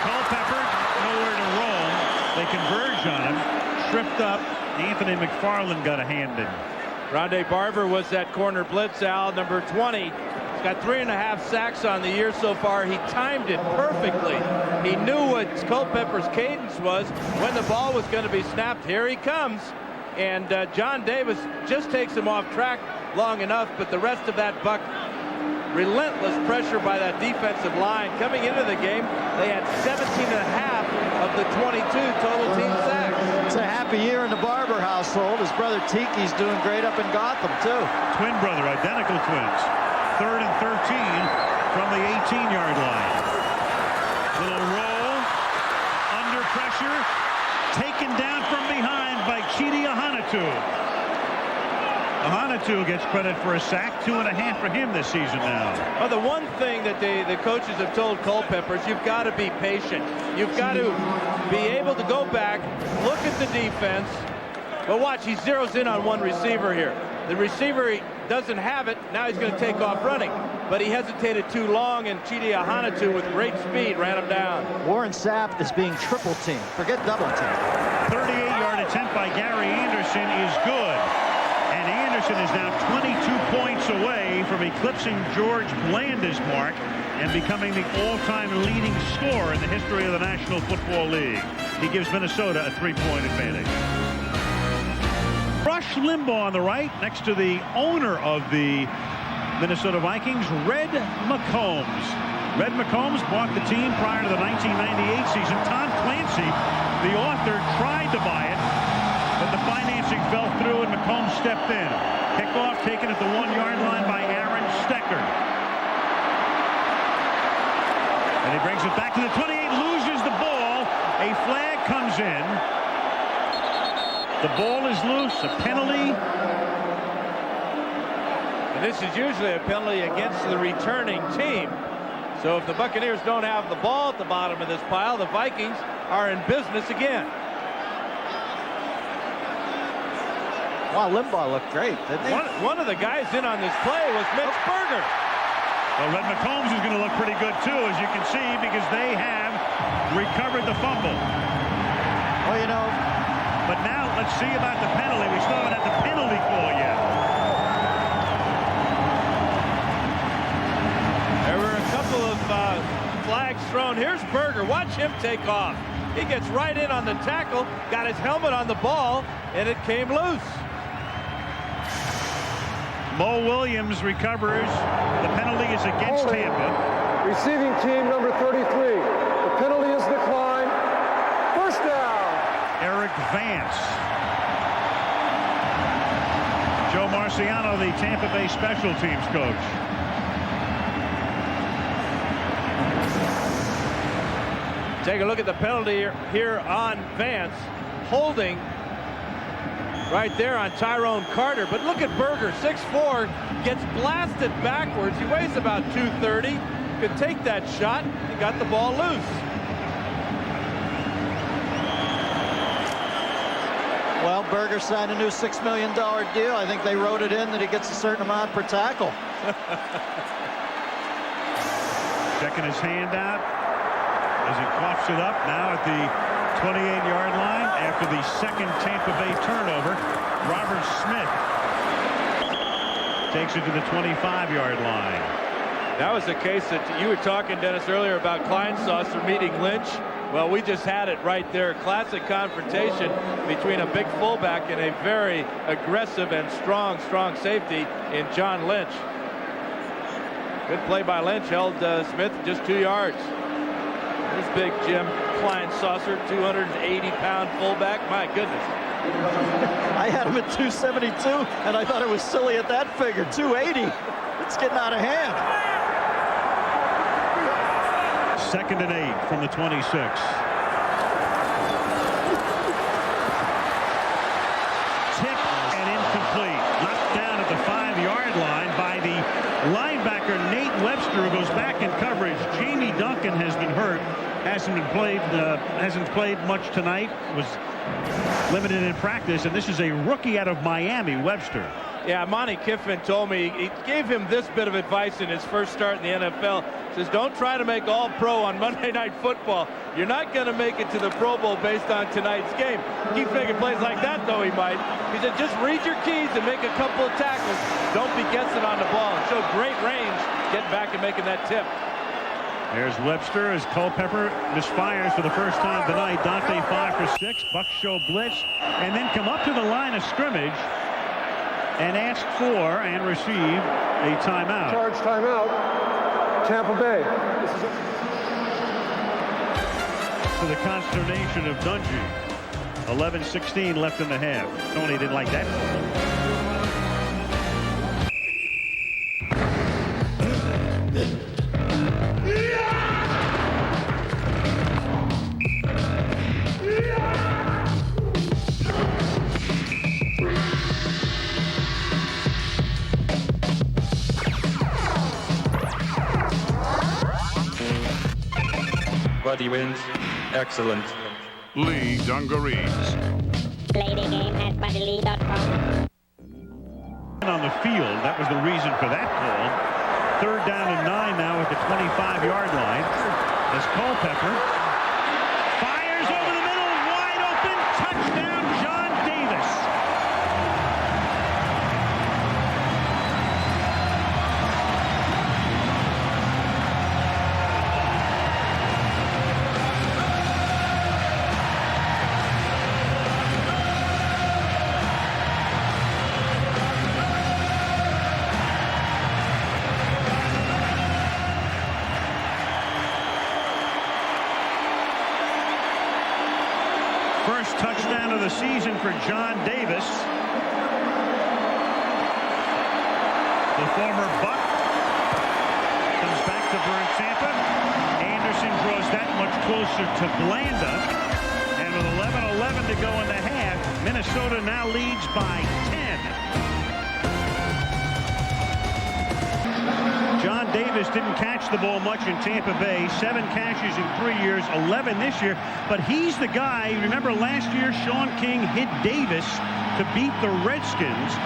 Culpepper nowhere to roam. They converge on him. Tripped up. Anthony McFarland got a hand in. Rondé Barber was that corner blitz, Al, number 20. He's got 3.5 sacks on the year so far. He timed it perfectly. He knew what Culpepper's cadence was when the ball was going to be snapped. Here he comes. And John Davis just takes him off track long enough, but the rest of that Buck, relentless pressure by that defensive line. Coming into the game, they had 17.5 of the 22 total team sacks. It's a happy year in the Barber household. His brother Tiki's doing great up in Gotham, too. Twin brother, identical twins. 3rd and 13 from the 18-yard line. Little roll, under pressure, taken down from behind by Chidi Ahanatu. Ahanotu gets credit for a sack, 2.5 for him this season now. Well, the one thing that the coaches have told Culpepper is you've got to be patient. You've got to be able to go back, look at the defense. But watch, he zeroes in on one receiver here. The receiver he doesn't have it. Now he's going to take off running. But he hesitated too long, and Chidi Ahanotu with great speed ran him down. Warren Sapp is being triple teamed. Forget double teamed. 38-yard attempt by Gary Anderson is good. And Anderson is now 22 points away from eclipsing George Blanda's mark and becoming the all-time leading scorer in the history of the National Football League. He gives Minnesota a 3-point advantage. Rush Limbaugh on the right, next to the owner of the Minnesota Vikings, Red McCombs. Red McCombs bought the team prior to the 1998 season. Tom Clancy, the author, tried to buy it, but the financing fell through and McCombs stepped in. Kickoff taken at the 1-yard line by Aaron Stecker. And he brings it back to the 28, loses the ball. A flag comes in. The ball is loose, a penalty. And this is usually a penalty against the returning team. So if the Buccaneers don't have the ball at the bottom of this pile, the Vikings are in business again. Wow, Limbaugh looked great, didn't he? One of the guys in on this play was Mitch Berger. Well, Red McCombs is going to look pretty good, too, as you can see, because they have recovered the fumble. Well, you know. But now let's see about the penalty. We still haven't had the penalty call yet. There were a couple of flags thrown. Here's Berger. Watch him take off. He gets right in on the tackle, got his helmet on the ball, and it came loose. Mo Williams recovers. The penalty is against Tampa. Receiving team number 33. The penalty is declined. First down. Eric Vance. Joe Marciano, the Tampa Bay special teams coach. Take a look at the penalty here on Vance. Holding right there on Tyrone Carter. But look at Berger, 6'4", gets blasted backwards. He weighs about 230. Could take that shot. He got the ball loose. Well, Berger signed a new $6 million deal. I think they wrote it in that he gets a certain amount per tackle. Checking his hand out as he coughs it up now at the 28-yard line after the second Tampa Bay turnover. Robert Smith takes it to the 25-yard line. That was the case that you were talking, Dennis, earlier about Kleinsasser meeting Lynch. Well, we just had it right there. Classic confrontation between a big fullback and a very aggressive and strong safety in John Lynch. Good play by Lynch. Held Smith just 2 yards. There's big Jim Kleinsasser, 280-pound fullback. My goodness. I had him at 272, and I thought it was silly at that figure. 280. It's getting out of hand. 2nd and 8 from the 26. Tipped and incomplete. Knocked down at the 5-yard line by the linebacker Nate Webster, who goes back in coverage. Jamie Duncan has been hurt. Hasn't played much tonight. Was limited in practice, and this is a rookie out of Miami, Webster. Yeah, Monty Kiffin told me, he gave him this bit of advice in his first start in the NFL. Says, don't try to make All-Pro on Monday Night Football. You're not going to make it to the Pro Bowl based on tonight's game. Keep making plays like that, though, he might. He said, just read your keys and make a couple of tackles. Don't be guessing on the ball. Show great range getting back and making that tip. There's Webster as Culpepper misfires for the first time tonight. Dante 5 for 6. Bucks show blitz and then come up to the line of scrimmage and ask for and receive a timeout. Charge timeout. Tampa Bay. To the consternation of Dungy. 11:16 left in the half. Tony didn't like that. Buddy wins. Excellent. Lee Dungarees. Play the game at buddylee.com. On the field, that was the reason for that call. 3rd down and 9 now at the 25-yard line. As Culpepper fires over the middle, wide open, touchdown, John Davis. First touchdown of the season for John Davis. The former Buck comes back to burn Tampa. Anderson draws that much closer to Blanda. And with 11:11 to go in the half, Minnesota now leads by 10. John Davis didn't catch the ball much in Tampa Bay. 7 catches in 3 years, 11 this year. But he's the guy. Remember last year, Sean King hit Davis to beat the Redskins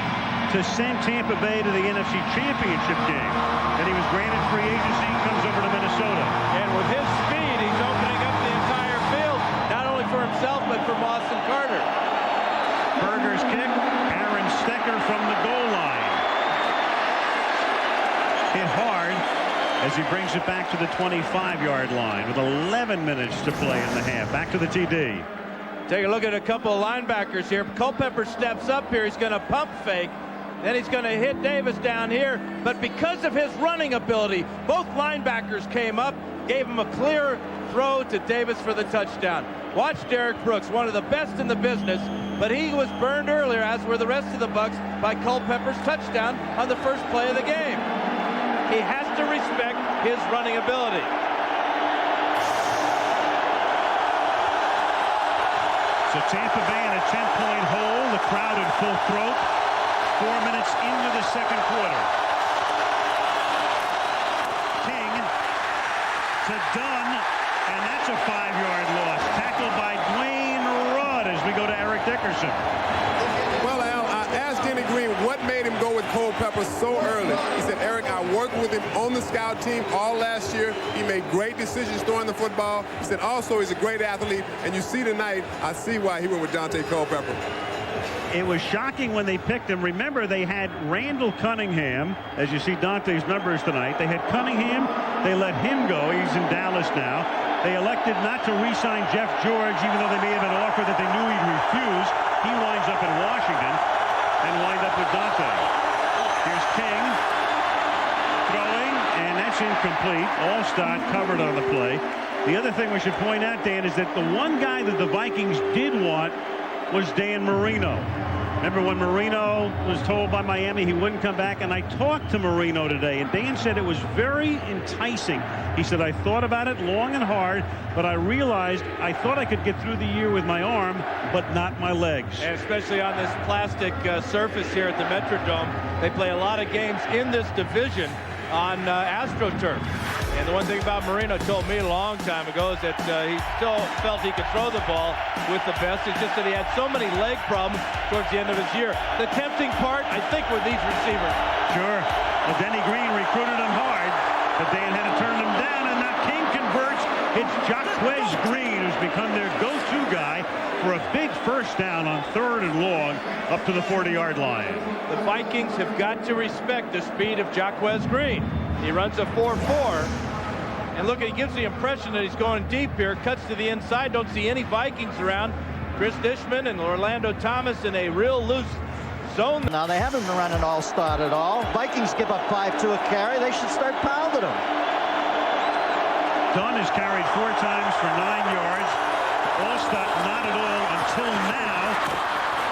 to send Tampa Bay to the NFC Championship game. And he was granted free agency, comes over to Minnesota. And with his speed, he's opening up the entire field, not only for himself, but for Boston Carter. Berger's kick, Aaron Stecker from the goal line. Hit hard as he brings it back to the 25-yard line with 11 minutes to play in the half. Back to the TD. Take a look at a couple of linebackers here. Culpepper steps up here. He's going to pump fake. Then he's going to hit Davis down here. But because of his running ability, both linebackers came up, gave him a clear throw to Davis for the touchdown. Watch Derek Brooks, one of the best in the business, but he was burned earlier, as were the rest of the Bucs, by Culpepper's touchdown on the first play of the game. He has to respect his running ability. So Tampa Bay in a 10-point hole, the crowd in full throat. 4 minutes into the second quarter. King to Dunn, and that's a 5-yard loss. Tackled by Dwayne Rudd as we go to Eric Dickerson. Well, Al, I asked Denny Green what made him go with Culpepper so early. He said, Eric, I worked with him on the scout team all last year. He made great decisions throwing the football. He said also he's a great athlete, and you see tonight, I see why he went with Dante Culpepper. It was shocking when they picked him. Remember, they had Randall Cunningham, as you see Dante's numbers tonight. They had Cunningham. They let him go. He's in Dallas now. They elected not to re-sign Jeff George, even though they made him an offer that they knew he'd refuse. He winds up in Washington and wind up with Dante. Here's King throwing, and that's incomplete. Allstott covered on the play. The other thing we should point out, Dan, is that the one guy that the Vikings did want was Dan Marino. Remember when Marino was told by Miami he wouldn't come back? And I talked to Marino today, and Dan said it was very enticing. He said, I thought about it long and hard, but I realized I thought I could get through the year with my arm, but not my legs. And especially on this plastic surface here at the Metrodome. They play a lot of games in this division on AstroTurf. And the one thing about Marino told me a long time ago is that he still felt he could throw the ball with the best. It's just that he had so many leg problems towards the end of his year. The tempting part, I think, were these receivers. Sure. Well, Denny Green recruited him hard, but Dan had to turn him down, and now King converts. It's Jaquez Green who's become their go-to guy for a big first down on 3rd and long up to the 40-yard line. The Vikings have got to respect the speed of Jaquez Green. He runs a 4-4. And look, he gives the impression that he's going deep here. Cuts to the inside. Don't see any Vikings around. Chris Dishman and Orlando Thomas in a real loose zone. Now, they haven't been running Allstott at all. Vikings give up 5 to a carry. They should start pounding them. Dunn has carried 4 times for 9 yards. Allstott not at all until now.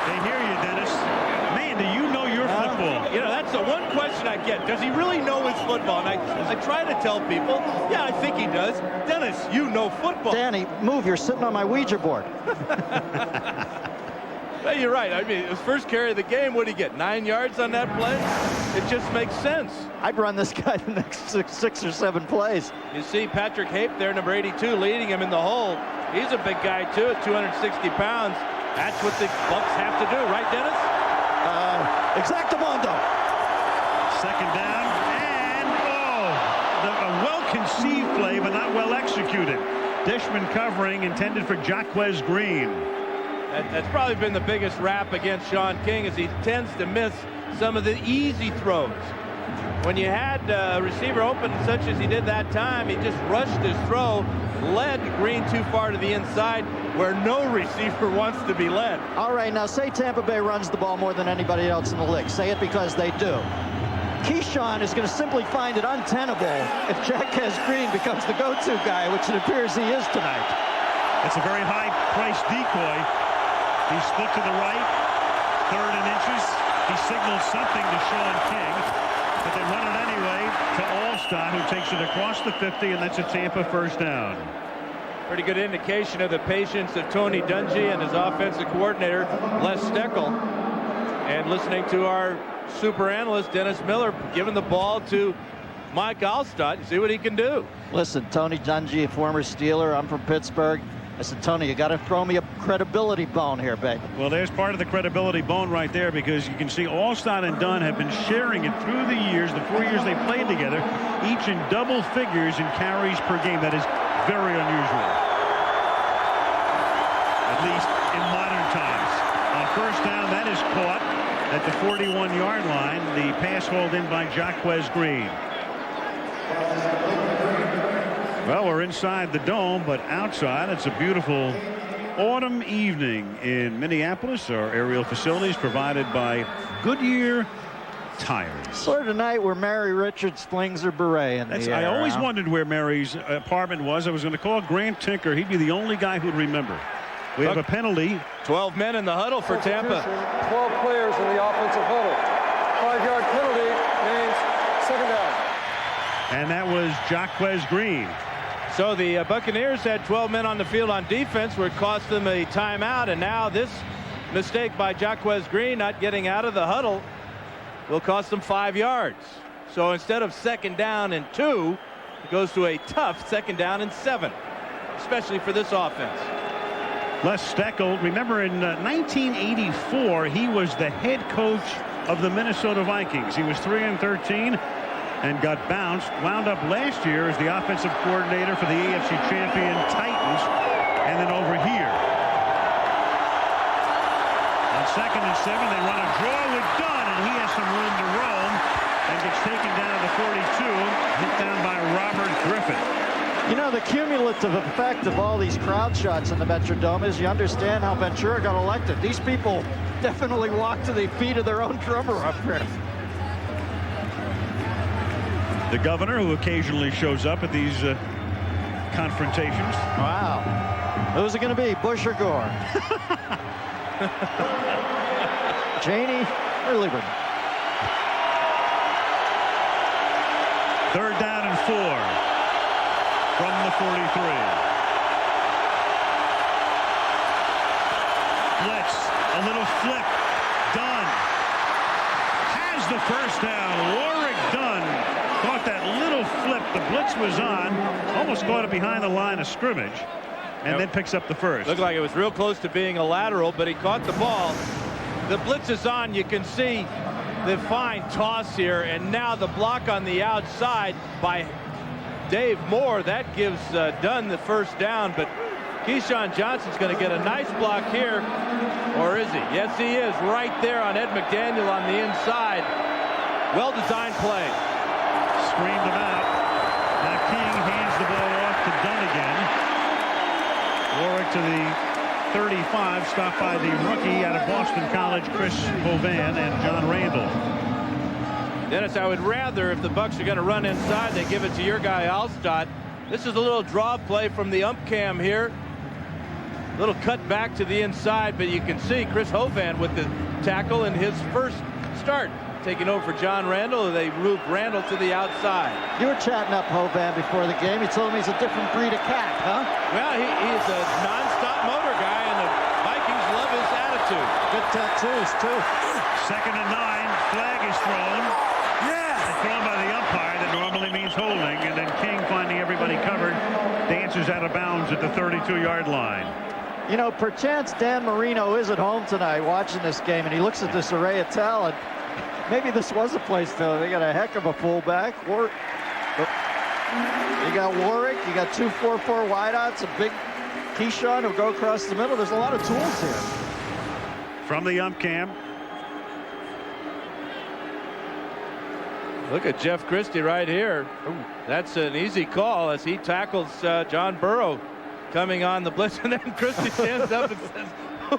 They hear you, Dennis. Man, do you know your football? You know, that's the one question I get. Does he really know his football? And I try to tell people, yeah, I think he does. Dennis, you know football. Danny, move. You're sitting on my Ouija board. Well, you're right. I mean, his first carry of the game, what did he get? 9 yards on that play? It just makes sense. I'd run this guy the next six or seven plays. You see Patrick Hape there, number 82, leading him in the hole. He's a big guy, too, at 260 pounds. That's what the Bucs have to do, right, Dennis? Exactamundo. Second down, and a well-conceived play, but not well executed. Dishman covering, intended for Jaquez Green. That's probably been the biggest rap against Sean King, as he tends to miss some of the easy throws. When you had a receiver open such as he did that time, he just rushed his throw, led Green too far to the inside, where no receiver wants to be led. All right, now say Tampa Bay runs the ball more than anybody else in the league. Say it because they do. Keyshawn is going to simply find it untenable if Jaquez Green becomes the go-to guy, which it appears he is tonight. It's a very high-priced decoy. He split to the right, 3rd and inches. He signals something to Sean King, but they run it anyway to Alstott, who takes it across the 50, and that's a Tampa first down. Pretty good indication of the patience of Tony Dungy and his offensive coordinator, Les Steckel. And listening to our super analyst, Dennis Miller, giving the ball to Mike Alstott. See what he can do. Listen, Tony Dungy, a former Steeler. I'm from Pittsburgh. I said, Tony, you got to throw me a credibility bone here, baby. Well, there's part of the credibility bone right there, because you can see Alstott and Dunn have been sharing it through the years, the 4 years they played together, each in double figures in carries per game. That is very unusual, at least in modern times. On first down, that is caught at the 41-yard line. The pass hauled in by Jaquez Green. Well, we're inside the dome, but outside it's a beautiful autumn evening in Minneapolis. Our aerial facilities provided by Goodyear Tires. Sort of night where Mary Richards flings her beret in the air. I always wondered where Mary's apartment was. I was going to call Grant Tinker. He'd be the only guy who'd remember. We have a penalty. 12 men in the huddle for Tampa. 12 players in the offensive huddle. 5-yard penalty means second down. And that was Jaquez Green. So the Buccaneers had 12 men on the field on defense, where it cost them a timeout. And now this mistake by Jaquez Green, not getting out of the huddle, will cost them 5 yards. So instead of second down and 2, it goes to a tough second down and 7, especially for this offense. Les Steckel, remember in 1984, he was the head coach of the Minnesota Vikings. He was 3-13 and got bounced. Wound up last year as the offensive coordinator for the AFC champion Titans, and then over here. On 2nd and 7, they run a draw with Dunn, and he has some room to roam and gets taken down to the 42, hit down by Robert Griffin. You know, the cumulative effect of all these crowd shots in the Metrodome is you understand how Ventura got elected. These people definitely walk to the feet of their own drummer up here. The governor, who occasionally shows up at these confrontations. Wow. Who's it going to be, Bush or Gore? Cheney or Lieberman? 3rd down and 4 from the 43. Blitz, a little flip. Dunn has the first down. Warwick Dunn caught that little flip. The blitz was on, almost caught it behind the line of scrimmage, and then picks up the first. Looked like it was real close to being a lateral, but he caught the ball. The blitz is on. You can see the fine toss here, and now the block on the outside by Dave Moore. That gives Dunn the first down, but Keyshawn Johnson's going to get a nice block here, or is he? Yes, he is, right there on Ed McDaniel on the inside. Well-designed play. Screamed him out. Now King hands the ball off to Dunn again. Warwick to the 35, stopped by the rookie out of Boston College, Chris Hovan, and John Randall. Dennis, I would rather, if the Bucs are going to run inside, they give it to your guy Alstott. This is a little draw play from the ump cam here. Little cut back to the inside, but you can see Chris Hovan with the tackle in his first start. Taking over for John Randall. They moved Randall to the outside. You were chatting up Hovan before the game. You told me he's a different breed of cat, huh? Well, he's a non-stop motor guy, and the Vikings love his attitude. Good tattoos, too. 2nd and 9. Flag is thrown. It's thrown by the umpire. That normally means holding. And then King, finding everybody covered, dances out of bounds at the 32-yard line. You know, perchance Dan Marino is at home tonight watching this game, and he looks at this array of talent. Maybe this was a place, though. They got a heck of a fullback. You got Warwick. You got 2-4-4 wideouts. A big Keyshawn who'll go across the middle. There's a lot of tools here. From the ump cam. Look at Jeff Christie right here. Ooh, that's an easy call as he tackles John Burrow coming on the blitz, and then Christie stands up and says,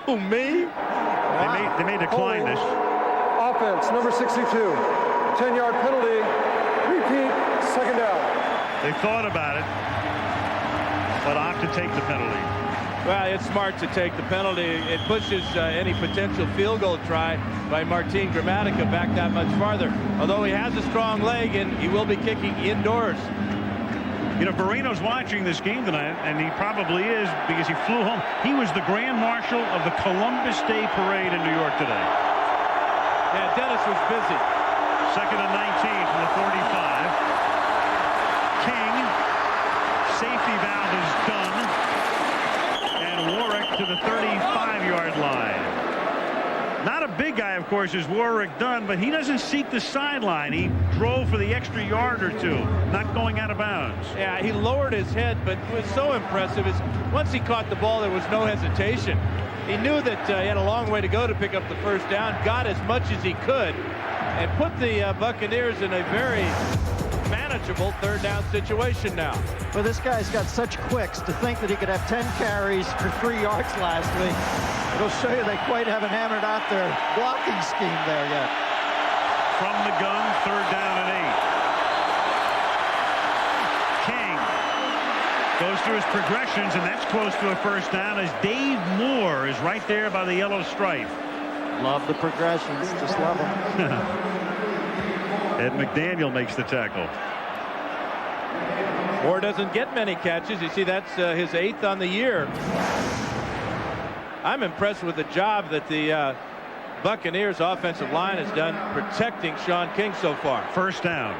"Oh, me?" Wow. They may decline this. Offense, number 62. 10-yard penalty. Repeat, 2nd down. They thought about it, but opt to take the penalty. Well, it's smart to take the penalty. It pushes any potential field goal try by Martin Gramatica back that much farther. Although he has a strong leg and he will be kicking indoors. You know, Barrino's watching this game tonight, and he probably is because he flew home. He was the Grand Marshal of the Columbus Day Parade in New York today. Yeah, Dennis was busy. 2nd and 19 from the 45. King, safety valve is done. Warwick to the 35-yard line. Not a big guy, of course, is Warwick Dunn, but he doesn't seek the sideline. He drove for the extra yard or two, not going out of bounds. Yeah, he lowered his head, but what was so impressive is once he caught the ball, there was no hesitation. He knew that he had a long way to go to pick up the 1st down, got as much as he could, and put the Buccaneers in a very manageable 3rd down situation now. Well, this guy's got such quicks. To think that he could have 10 carries for 3 yards last week, it'll show you they quite haven't hammered out their blocking scheme there yet. From the gun, 3rd down and 8. King goes through his progressions, and that's close to a 1st down as Dave Moore is right there by the yellow stripe. Love the progressions. Just love them. Ed McDaniel makes the tackle. Moore doesn't get many catches. You see, that's his 8th on the year. I'm impressed with the job that the Buccaneers offensive line has done protecting Sean King so far. 1st down.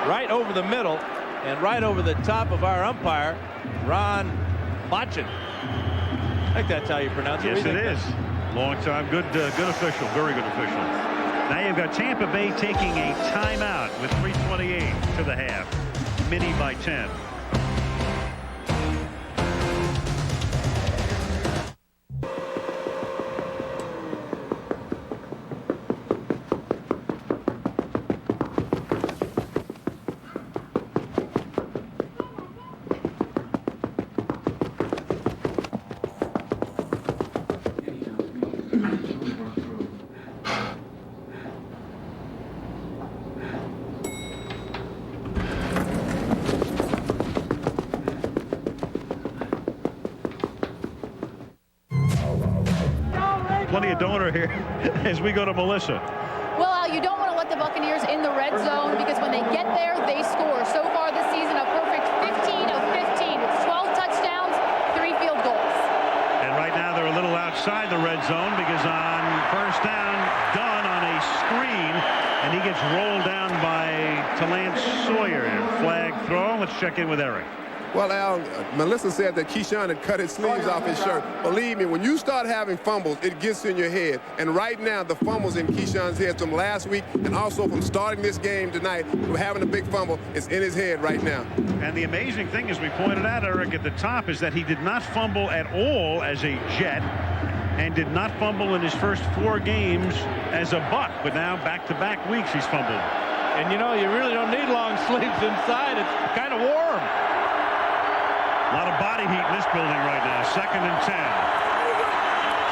Right over the middle and right over the top of our umpire, Ron Botchin. I think that's how you pronounce it. Yes, it is. Long time. Good official. Very good official. Now you've got Tampa Bay taking a timeout with 3:28 to the half. Mini by 10. Plenty of donor here as we go to Melissa. Well, Al, you don't want to let the Buccaneers in the red zone because when they get there, they score. So far this season, a perfect 15 of 15. It's 12 touchdowns, 3 field goals. And right now they're a little outside the red zone because on 1st down, Dunn on a screen, and he gets rolled down by Talance Sawyer. Flag throw. Let's check in with Eric. Well, Al, Melissa said that Keyshawn had cut his sleeves off his shirt. Believe me, when you start having fumbles, it gets in your head. And right now, the fumbles in Keyshawn's head from last week and also from starting this game tonight, from having a big fumble, is in his head right now. And the amazing thing, as we pointed out, Eric, at the top, is that he did not fumble at all as a Jet and did not fumble in his first 4 games as a Buck. But now, back-to-back weeks, he's fumbled. And, you know, you really don't need long sleeves inside. It's kind of warm. A lot of body heat in this building right now. 2nd and 10.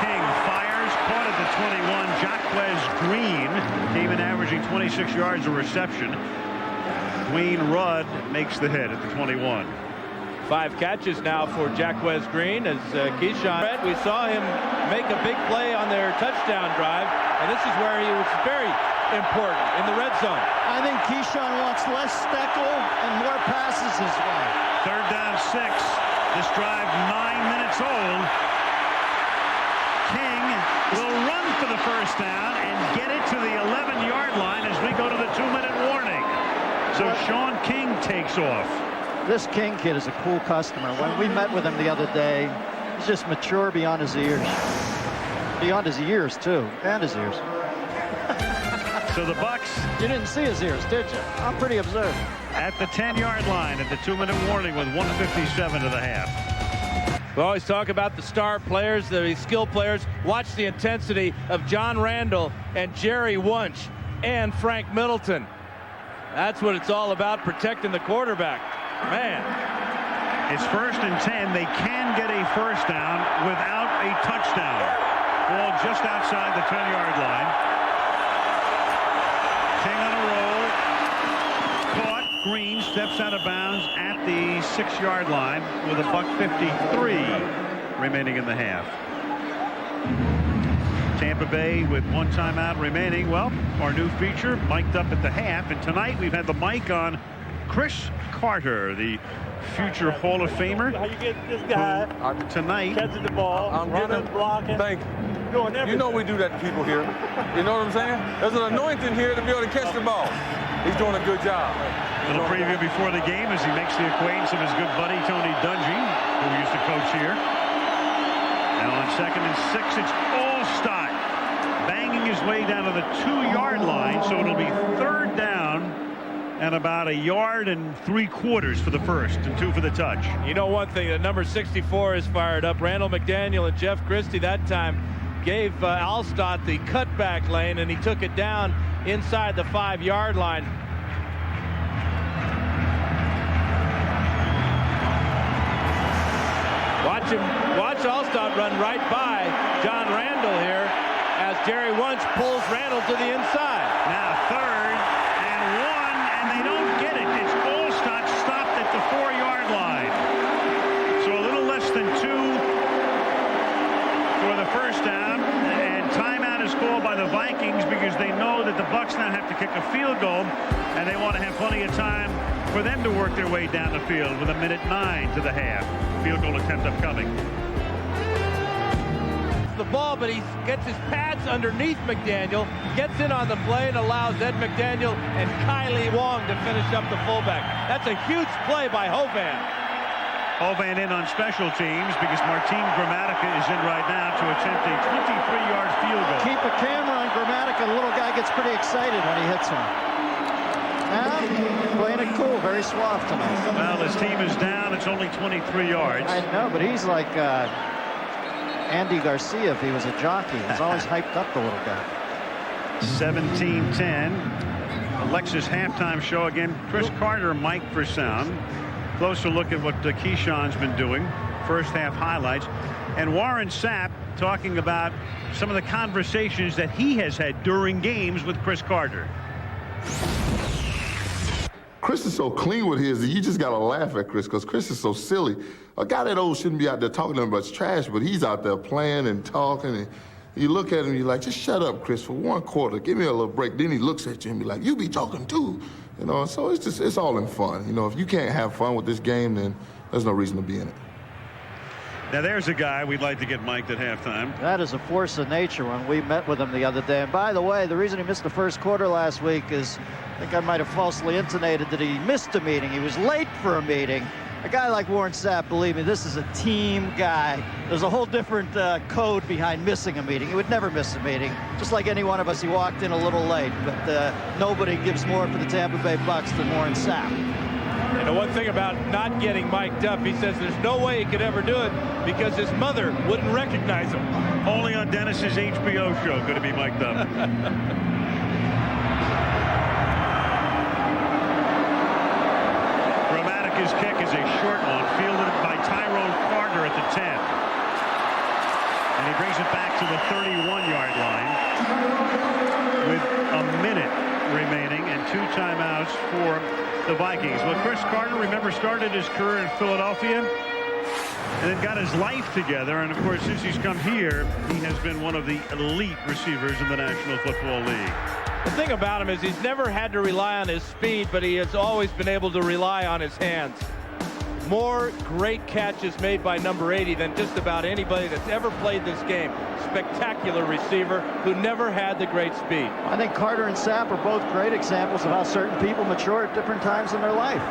King fires, caught at the 21. Jaquez Green came in averaging 26 yards a reception. Dwayne Rudd makes the hit at the 21. 5 catches now for Jaquez Green as Keyshawn. We saw him make a big play on their touchdown drive, and this is where he was very important in the red zone. I think Keyshawn wants less Steckel and more passes his way. 3rd down 6. This drive 9 minutes old. will run for the first down and get it to the 11-yard line as we go to the 2-minute warning. So Sean King takes off. This King kid is a cool customer. When we met with him the other day, he's just mature beyond his ears. Beyond his ears, too. And his ears. So the Bucks. You didn't see his ears, did you? I'm pretty observant. At the 10-yard line at the 2-minute warning with 1:57 to the half. We always talk about the star players, the skill players. Watch the intensity of John Randall and Jerry Wunsch and Frank Middleton. That's what it's all about, protecting the quarterback. Man. It's 1st and 10. They can get a first down without a touchdown. Ball just outside the 10-yard line. King on a roll. Caught. Green steps out of bounds at the 6-yard line with a $1:53 remaining in the half. Tampa Bay with 1 timeout remaining. Well, our new feature, mic'd up at the half, and tonight we've had the mic on Chris Carter, the future Hall of Famer. How you get this guy tonight catching the ball, I'm running, blocking. Thank you. Doing everything. You know we do that to people here. You know what I'm saying? There's an anointing here to be able to catch the ball. He's doing a good job. A little preview before the game as he makes the acquaintance of his good buddy Tony Dungy, who used to coach here. Now on 2nd and 6, it's Allstott banging his way down to the 2-yard line, so it'll be 3rd down and about 1.75 yards for the first and 2 for the touch. You know one thing, that number 64 is fired up. Randall McDaniel and Jeff Christie that time gave Allstott the cutback lane, and he took it down inside the 5-yard line. Watch Allstott run right by John Randall here as Jerry Wunsch pulls Randall to the inside. Now 3rd and 1, and they don't get it. It's Allstott stopped at the 4-yard line. So a little less than 2 for the first down, and timeout is called by the Vikings because they know that the Bucks now have to kick a field goal, and they want to have plenty of time for them to work their way down the field with 1:09 to the half. Field goal attempt upcoming. The ball, but he gets his pads underneath McDaniel, gets in on the play, and allows Ed McDaniel and Kylie Wong to finish up the fullback. That's a huge play by Hovan. Hovan in on special teams because Martin Gramatica is in right now to attempt a 23-yard field goal. Keep a camera on Gramatica. The little guy gets pretty excited when he hits one. Now, playing it cool, very suave tonight. Well, his team is down. It's only 23 yards. I know, but he's like Andy Garcia if he was a jockey. He's always hyped up, the little guy. 17-10. Alexa's halftime show again. Chris Carter, mic for sound. Closer look at what Keyshawn's been doing. First half highlights. And Warren Sapp talking about some of the conversations that he has had during games with Chris Carter. Chris is so clean with his that you just got to laugh at Chris because Chris is so silly. A guy that old shouldn't be out there talking to him about trash, but he's out there playing and talking. And you look at him, you're like, just shut up, Chris, for 1 quarter. Give me a little break. Then he looks at you and be like, you be talking too. You know, so it's all in fun. You know, if you can't have fun with this game, then there's no reason to be in it. Now there's a guy we'd like to get mic'd at halftime. That is a force of nature when we met with him the other day. And by the way, the reason he missed the first quarter last week is I think I might have falsely intonated that he missed a meeting. He was late for a meeting. A guy like Warren Sapp, believe me, this is a team guy. There's a whole different code behind missing a meeting. He would never miss a meeting. Just like any one of us, he walked in a little late. But nobody gives more for the Tampa Bay Bucks than Warren Sapp. And the one thing about not getting mic'd up, he says there's no way he could ever do it because his mother wouldn't recognize him. Only on Dennis's HBO show could it be mic'd up. His kick is a short one, fielded by Tyrone Carter at the 10. And he brings it back to the 31-yard line with a minute remaining and 2 timeouts for the Vikings. Well, Chris Carter, remember, started his career in Philadelphia and then got his life together. And, of course, since he's come here, he has been one of the elite receivers in the National Football League. The thing about him is he's never had to rely on his speed, but he has always been able to rely on his hands. more great catches made by number 80 than just about anybody that's ever played this game. Spectacular receiver who never had the great speed. I think Carter and Sapp are both great examples of how certain people mature at different times in their life.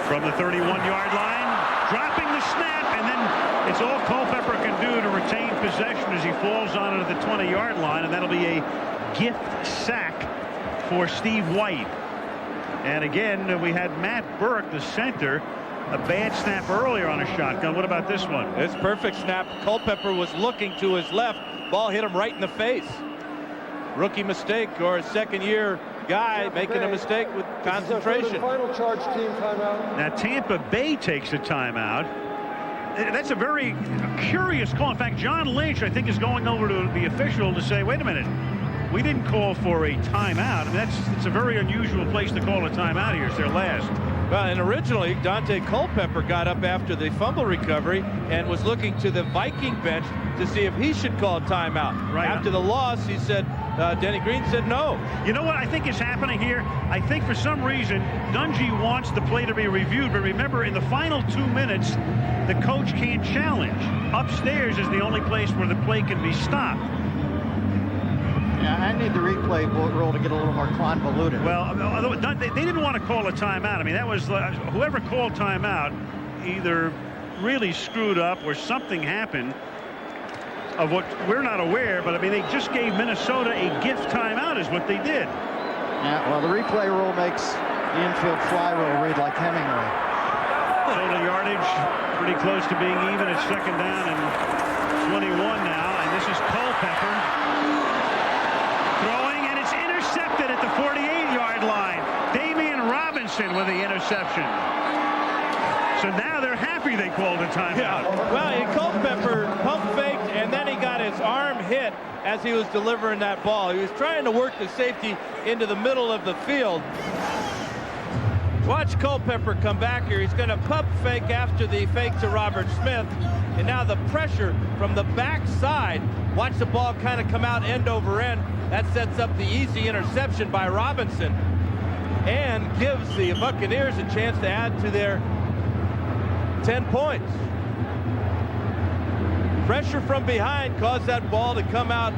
From the 31-yard line, dropping the snap, and then it's all Culpepper can do to retain possession as he falls on it at the 20-yard line, and that'll be a gift sack for Steve White. And again, we had Matt Burke, the center, a bad snap earlier on a shotgun. What about this one? It's perfect snap. Culpepper was looking to his left. Ball hit him right in the face. Rookie mistake, or a second-year guy making a mistake with concentration. Final charge team timeout. Now Tampa Bay takes a timeout. That's a very curious call. In fact, John Lynch, I think, is going over to the official to say, wait a minute, we didn't call for a timeout. I mean, it's a very unusual place to call a timeout here. It's their last. Well, and originally, Dante Culpepper got up after the fumble recovery and was looking to the Viking bench to see if he should call timeout. Right. After the loss, he said, Denny Green said no. You know what I think is happening here? I think for some reason, Dungy wants the play to be reviewed, but remember, in the final 2 minutes, the coach can't challenge. Upstairs is the only place where the play can be stopped. Yeah, I need the replay rule to get a little more convoluted. Well, they didn't want to call a timeout. I mean, that was whoever called timeout either really screwed up or something happened of what we're not aware. But I mean, they just gave Minnesota a gift timeout is what they did. Yeah, well, the replay rule makes the infield fly rule read like Hemingway. Total yardage pretty close to being even. It's second down and 21 now, and this is Culpepper throwing, and it's intercepted at the 48-yard line. Damian Robinson with the interception. So now they're happy they called a timeout. Yeah. Well, Culpepper pump faked, and then he got his arm hit as he was delivering that ball. He was trying to work the safety into the middle of the field. Watch Culpepper come back here. He's going to pump fake after the fake to Robert Smith. And now the pressure from the backside. Watch the ball kind of come out end over end. That sets up the easy interception by Robinson and gives the Buccaneers a chance to add to their 10 points. Pressure from behind caused that ball to come out,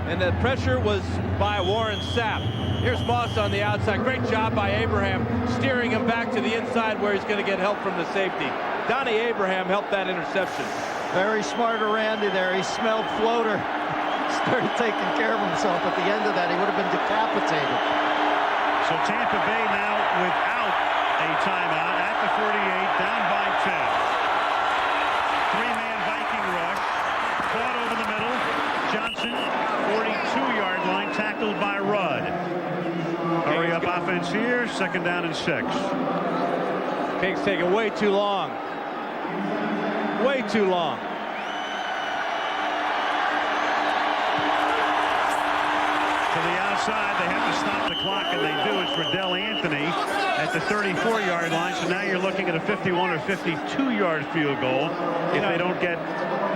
and the pressure was by Warren Sapp. Here's Moss on the outside. Great job by Abraham, steering him back to the inside where he's going to get help from the safety. Donnie Abraham helped that interception. Very smart of Randy there. He smelled floater. Started taking care of himself. At the end of that, he would have been decapitated. So Tampa Bay now without a timeout at the 48, down by 10. Three-man Viking rush. Caught over the middle. Johnson, 42-yard line, tackled by Rudd. Hurry up offense here. Second down and 6. Kings taking way too long. Way too long. To the outside, they have to stop the clock, and they do. It's Riddell Anthony at the 34-yard line. So now you're looking at a 51 or 52-yard field goal if they don't get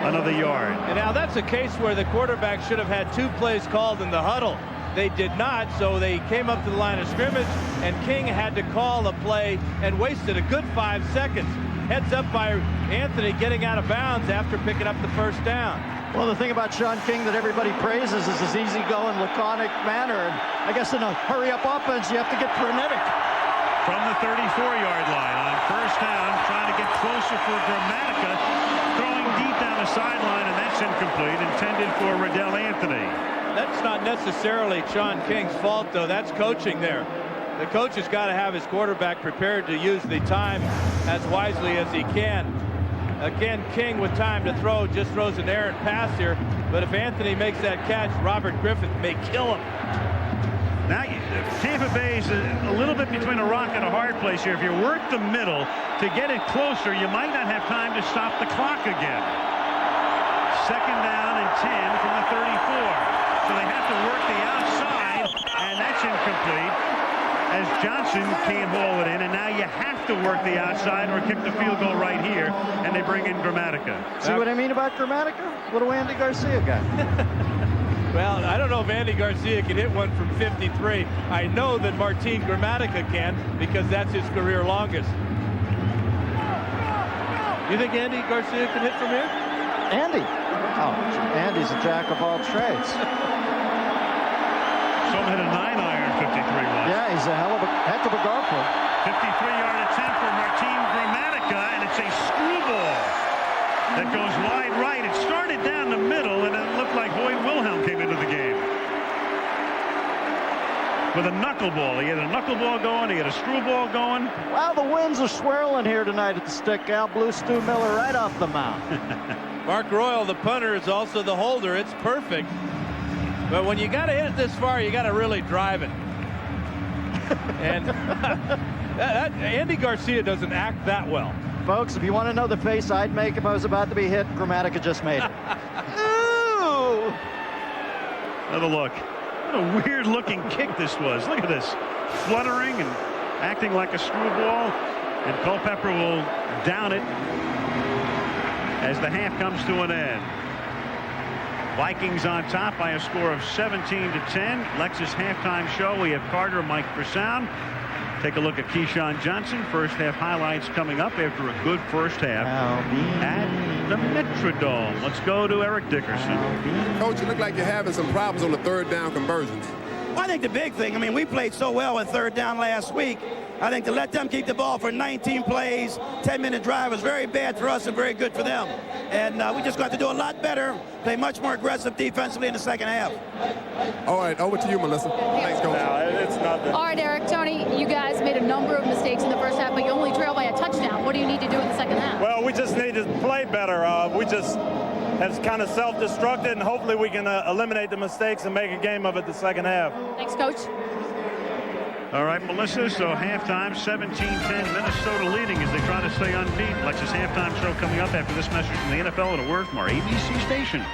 another yard. And now that's a case where the quarterback should have had 2 plays called in the huddle. They did not, so they came up to the line of scrimmage, and King had to call a play and wasted a good 5 seconds. Heads up by Anthony getting out of bounds after picking up the first down. Well, the thing about Sean King that everybody praises is his easygoing, laconic manner. And I guess in a hurry-up offense, you have to get frenetic. From the 34-yard line on first down, trying to get closer for Gramatica, throwing deep down the sideline, and that's incomplete, intended for Riddell Anthony. That's not necessarily Sean King's fault, though. That's coaching there. The coach has got to have his quarterback prepared to use the time as wisely as he can. Again, King with time to throw just throws an errant pass here. But if Anthony makes that catch, Robert Griffith may kill him. Now, Tampa Bay is a little bit between a rock and a hard place here. If you work the middle to get it closer, you might not have time to stop the clock again. Second down and 10 from the 34. So they have to work the outside, and that's incomplete as Johnson can't haul it in, and now you have to work the outside or kick the field goal right here, and they bring in Gramatica. See what I mean about Gramatica? Little Andy Garcia guy. Well, I don't know if Andy Garcia can hit one from 53. I know that Martin Gramatica can, because that's his career longest. You think Andy Garcia can hit from here? Andy? Oh, Andy's a jack of all trades. Some hit a 9-iron 53 once. Yeah, he's a heck of a golfer. 53-yard attempt for Martin Gramatica, and it's a screwball that goes wide right. It started down the middle, and it looked like Boyd Wilhelm came into the game with a knuckleball. He had a knuckleball going. He had a screwball going. Well, the winds are swirling here tonight at the stick. Al blew Stu Miller right off the mound. Mark Royal, the punter, is also the holder. It's perfect. But when you got to hit it this far, you got to really drive it. And Andy Garcia doesn't act that well. Folks, if you want to know the face I'd make if I was about to be hit, Gramatica just made it. Ooh! Another look. What a weird-looking kick this was. Look at this. Fluttering and acting like a screwball. And Culpepper will down it as the half comes to an end. Vikings on top by a score of 17-10. Lexus halftime show. We have Carter, Mike for sound. Take a look at Keyshawn Johnson. First half highlights coming up after a good first half at the Metrodome. Let's go to Eric Dickerson. Coach, you look like you're having some problems on the third down conversions. Well, I think the big thing, I mean, we played so well in third down last week. I think to let them keep the ball for 19 plays, 10-minute drive was very bad for us and very good for them. And we just got to do a lot better, play much more aggressive defensively in the second half. All right, over to you, Melissa. Thanks, Coach. No, it's nothing. All right, Eric, Tony, you guys made a number of mistakes in the first half, but you only trailed by a touchdown. What do you need to do in the second half? Well, we just need to play better. We just have kind of self-destructed, and hopefully we can eliminate the mistakes and make a game of it the second half. Thanks, Coach. All right, Melissa, so halftime, 17-10, Minnesota leading as they try to stay unbeaten. Lexus halftime show coming up after this message from the NFL and a word from our ABC stations.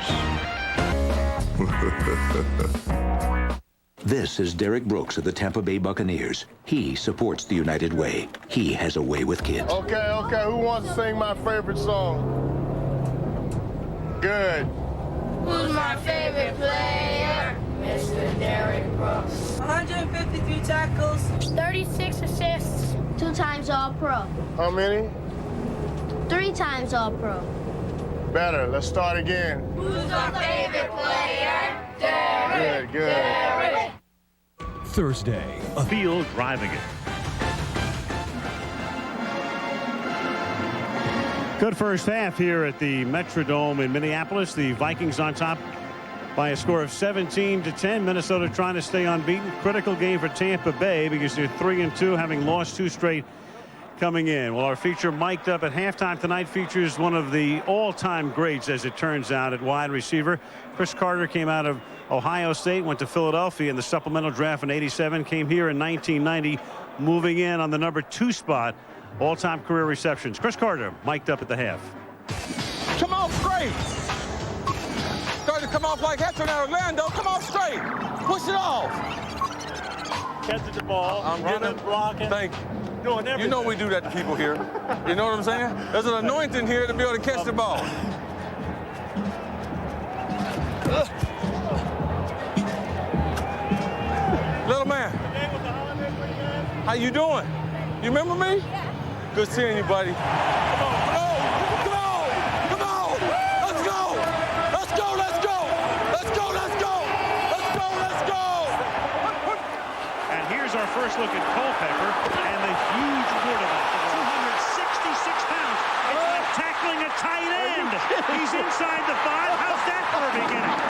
This is Derek Brooks of the Tampa Bay Buccaneers. He supports the United Way. He has a way with kids. Okay, who wants to sing my favorite song? Good. Who's my favorite player? Mr. Derek Brooks. 153 tackles. 36 assists. 2 times All-Pro. How many? 3 times All-Pro. Better. Let's start again. Who's our favorite player? Derek. Good. Derek. Thursday, a field driving it. Good first half here at the Metrodome in Minneapolis. The Vikings on top by a score of 17-10. Minnesota trying to stay unbeaten. Critical game for Tampa Bay because they're 3-2, having lost 2 straight coming in. Well, our feature mic'd up at halftime tonight features one of the all-time greats, as it turns out, at wide receiver. Chris Carter came out of Ohio State, went to Philadelphia in the supplemental draft in '87, came here in 1990, moving in on the number 2 spot. All-time career receptions. Chris Carter mic'd up at the half. Come on straight. Start to come off like Hector in Orlando. Come on straight. Push it off. Catching the ball. I'm running. Blocking. Thank you. Doing everything. You know we do that to people here. You know what I'm saying? There's an anointing here to be able to catch the ball. Little man. How you doing? You remember me? Yeah. Good seeing you, buddy. Come on, come on, come on, come on. Let's go. Let's go, let's go. Let's go, let's go. Let's go, let's go. And here's our first look at Culpepper and the huge quarterback, 266 pounds. It's like tackling a tight end. He's inside the 5. How's that for a beginning?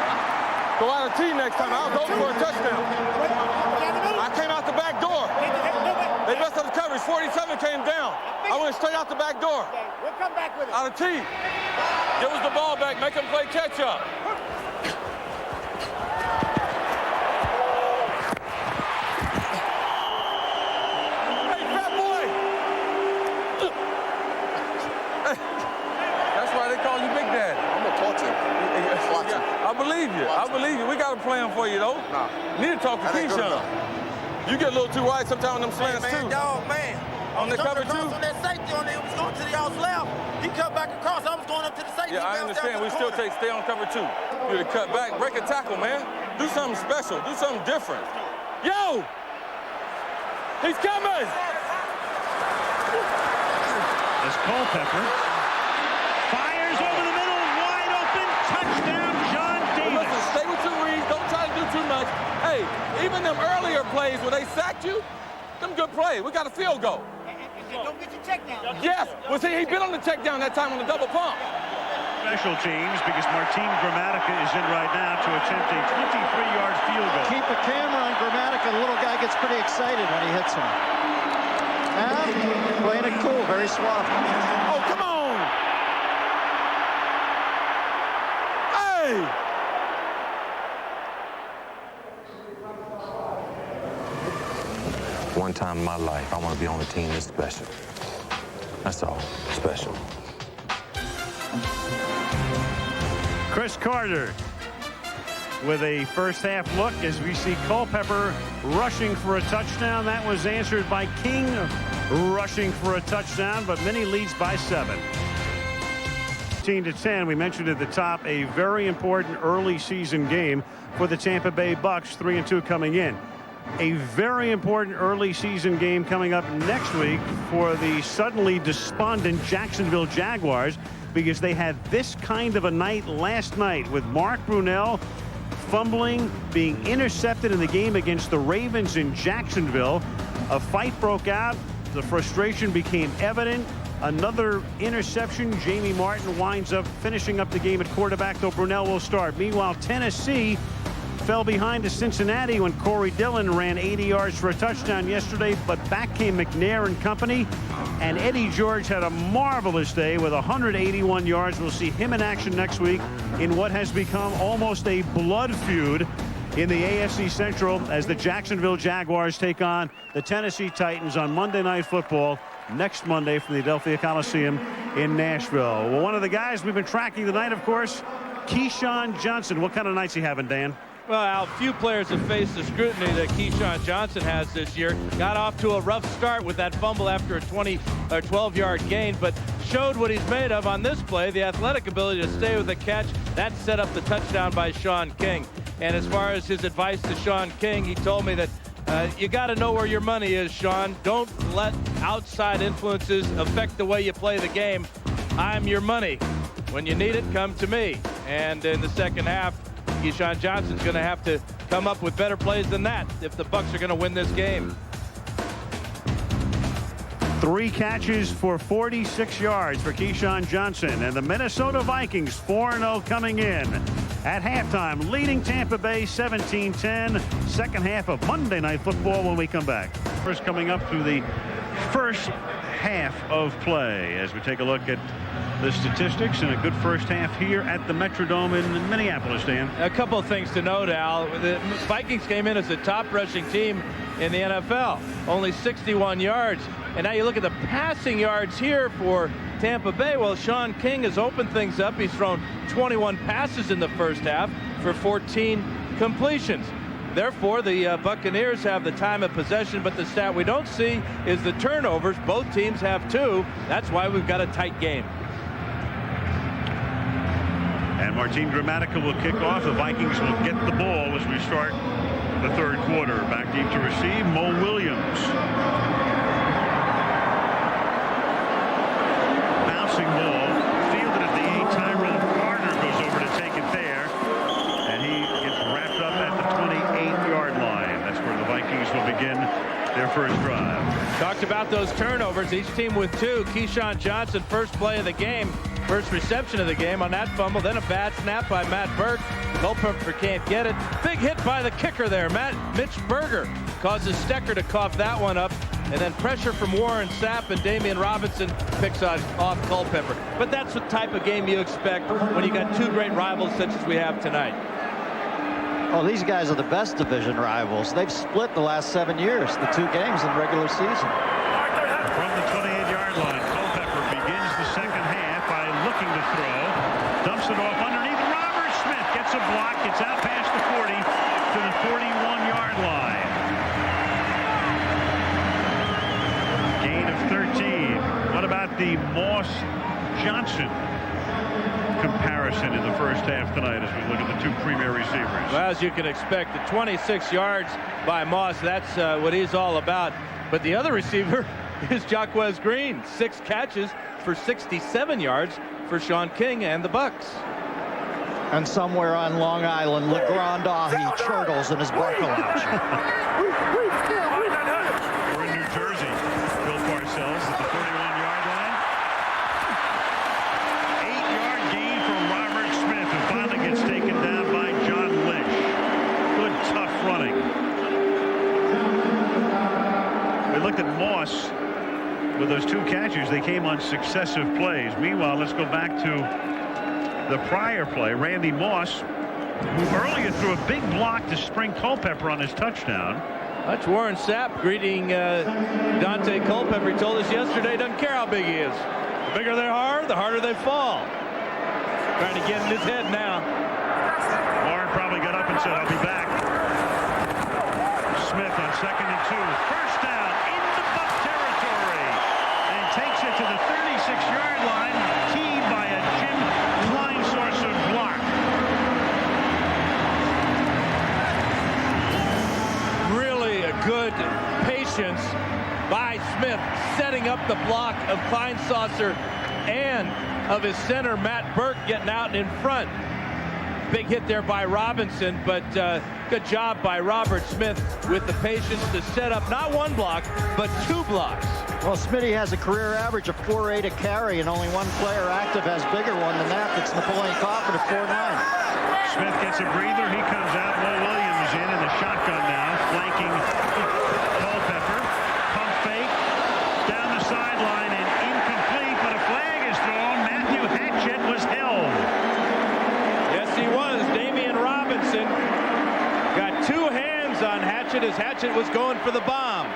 Go out of T next time. I'll go for a touchdown. I came out the back door. They messed up the coverage. 47 came down. I went straight out the back door. We'll come back with it. Out of T. Give us the ball back. Make them play catch up. Hey, fat boy. That's why they call you Big Daddy. I'm gonna talk to him. I believe you. I believe you. We got a plan for you, though. Nah. You need to talk to Keyshawn. You get a little too wide sometimes on them slants, too. Man. On the cover, too? On that safety, on it was going to the y'all's left. He cut back across. I was going up to the safety. Yeah, I understand. We still stay on cover 2. You to cut back, break a tackle, man. Do something special. Do something different. Yo! He's coming! As Culpepper too much. Hey, even them earlier plays where they sacked you, them good plays. We got a field goal. Don't get your check down. Yes. Well, see, he been on the check down that time on the double pump. Special teams, because Martin Gramatica is in right now to attempt a 23-yard field goal. Keep a camera on Gramatica. The little guy gets pretty excited when he hits him. And playing it cool, very suave. Oh, come on. Hey. One time in my life, I want to be on a team that's special. That's all. Special. Chris Carter with a first half look as we see Culpepper rushing for a touchdown. That was answered by King rushing for a touchdown, but Mini leads by 7. 10. We mentioned at the top a very important early season game for the Tampa Bay Bucks, 3-2 coming in. A very important early season game coming up next week for the suddenly despondent Jacksonville Jaguars, because they had this kind of a night last night with Mark Brunell fumbling, being intercepted in the game against the Ravens in Jacksonville. A fight broke out. The frustration became evident. Another interception. Jamie Martin winds up finishing up the game at quarterback, though Brunell will start. Meanwhile, Tennessee fell behind to Cincinnati when Corey Dillon ran 80 yards for a touchdown yesterday, but back came McNair and company, and Eddie George had a marvelous day with 181 yards. We'll see him in action next week in what has become almost a blood feud in the AFC Central as the Jacksonville Jaguars take on the Tennessee Titans on Monday Night Football next Monday from the Adelphia Coliseum in Nashville. Well, one of the guys we've been tracking tonight, of course, Keyshawn Johnson. What kind of nights he having, Dan? Well, Al, few players have faced the scrutiny that Keyshawn Johnson has this year. Got off to a rough start with that fumble after a 12-yard gain, but showed what he's made of on this play, the athletic ability to stay with the catch. That set up the touchdown by Sean King. And as far as his advice to Sean King, he told me that you got to know where your money is, Sean. Don't let outside influences affect the way you play the game. I'm your money. When you need it, come to me. And in the second half, Keyshawn Johnson's going to have to come up with better plays than that if the Bucs are going to win this game. 3 catches for 46 yards for Keyshawn Johnson, and the Minnesota Vikings 4-0 coming in at halftime, leading Tampa Bay 17-10. Second half of Monday Night Football when we come back. First, coming up to the first half of play as we take a look at the statistics and a good first half here at the Metrodome in Minneapolis, Dan. A couple of things to note, Al. The Vikings came in as the top rushing team in the NFL, only 61 yards. And now you look at the passing yards here for Tampa Bay. Well, Sean King has opened things up. He's thrown 21 passes in the first half for 14 completions. Therefore, the Buccaneers have the time of possession, but the stat we don't see is the turnovers. Both teams have 2. That's why we've got a tight game. And Martin Gramatica will kick off. The Vikings will get the ball as we start the third quarter. Back deep to receive, Mo Williams. Bouncing ball, fielded at the 8. Tyrell Carter goes over to take it there. And he gets wrapped up at the 28-yard line. That's where the Vikings will begin their first drive. Talked about those turnovers, each team with 2. Keyshawn Johnson, first play of the game. First reception of the game on that fumble, then a bad snap by Matt Burke. Culpepper can't get it. Big hit by the kicker there. Mitch Berger causes Stecker to cough that one up. And then pressure from Warren Sapp, and Damian Robinson picks off Culpepper. But that's the type of game you expect when you got 2 great rivals such as we have tonight. Oh, these guys are the best division rivals. They've split the last 7 years, the 2 games in regular season. From the 28-yard line, Culpepper begins the second half by looking to throw. Dumps it off underneath. Robert Smith gets a block. Gets out past the 40 to the 41-yard line. Gain of 13. What about the Moss-Johnson comparison in the first half tonight as we look at the 2 premier receivers? Well, as you can expect, the 26 yards by Moss, that's what he's all about. But the other receiver is Jaquez Green. 6 catches for 67 yards for Sean King and the Bucs. And somewhere on Long Island, LeGrand Ahi chortles in his Barcalouch. We're in New Jersey. Bill Parcells at the 41-yard line. 8-yard gain for Robert Smith, who finally gets taken down by John Lynch. Good, tough running. We looked at Moss with those 2 catches. They came on successive plays. Meanwhile, let's go back to the prior play. Randy Moss, who earlier threw a big block to Spring Culpepper on his touchdown. That's Warren Sapp greeting Dante Culpepper. He told us yesterday, doesn't care how big he is. The bigger they are, the harder they fall. Trying to get in his head now. Warren probably got up and said, I'll be back. Smith on 2nd and 2. First down into Buck territory. And takes it to the 36-yard line. Keyed by a Jim Kleinsorser block. Really a good patience by Smith, setting up the block of Kleinsorser and of his center, Matt Burke, getting out in front. Big hit there by Robinson, but good job by Robert Smith with the patience to set up not 1 block, but 2 blocks. Well, Smitty has a career average of 4.8 a carry, and only 1 player active has bigger one than that. That's Napoleon Coffin at 4.9. Smith gets a breather. He comes out. Will Williams in the shotgun now, flanking Culpepper. Pump fake down the sideline and incomplete, but a flag is thrown. Matthew Hatchett was held. Yes, he was. Damian Robinson got 2 hands on Hatchett as Hatchett was going for the bomb.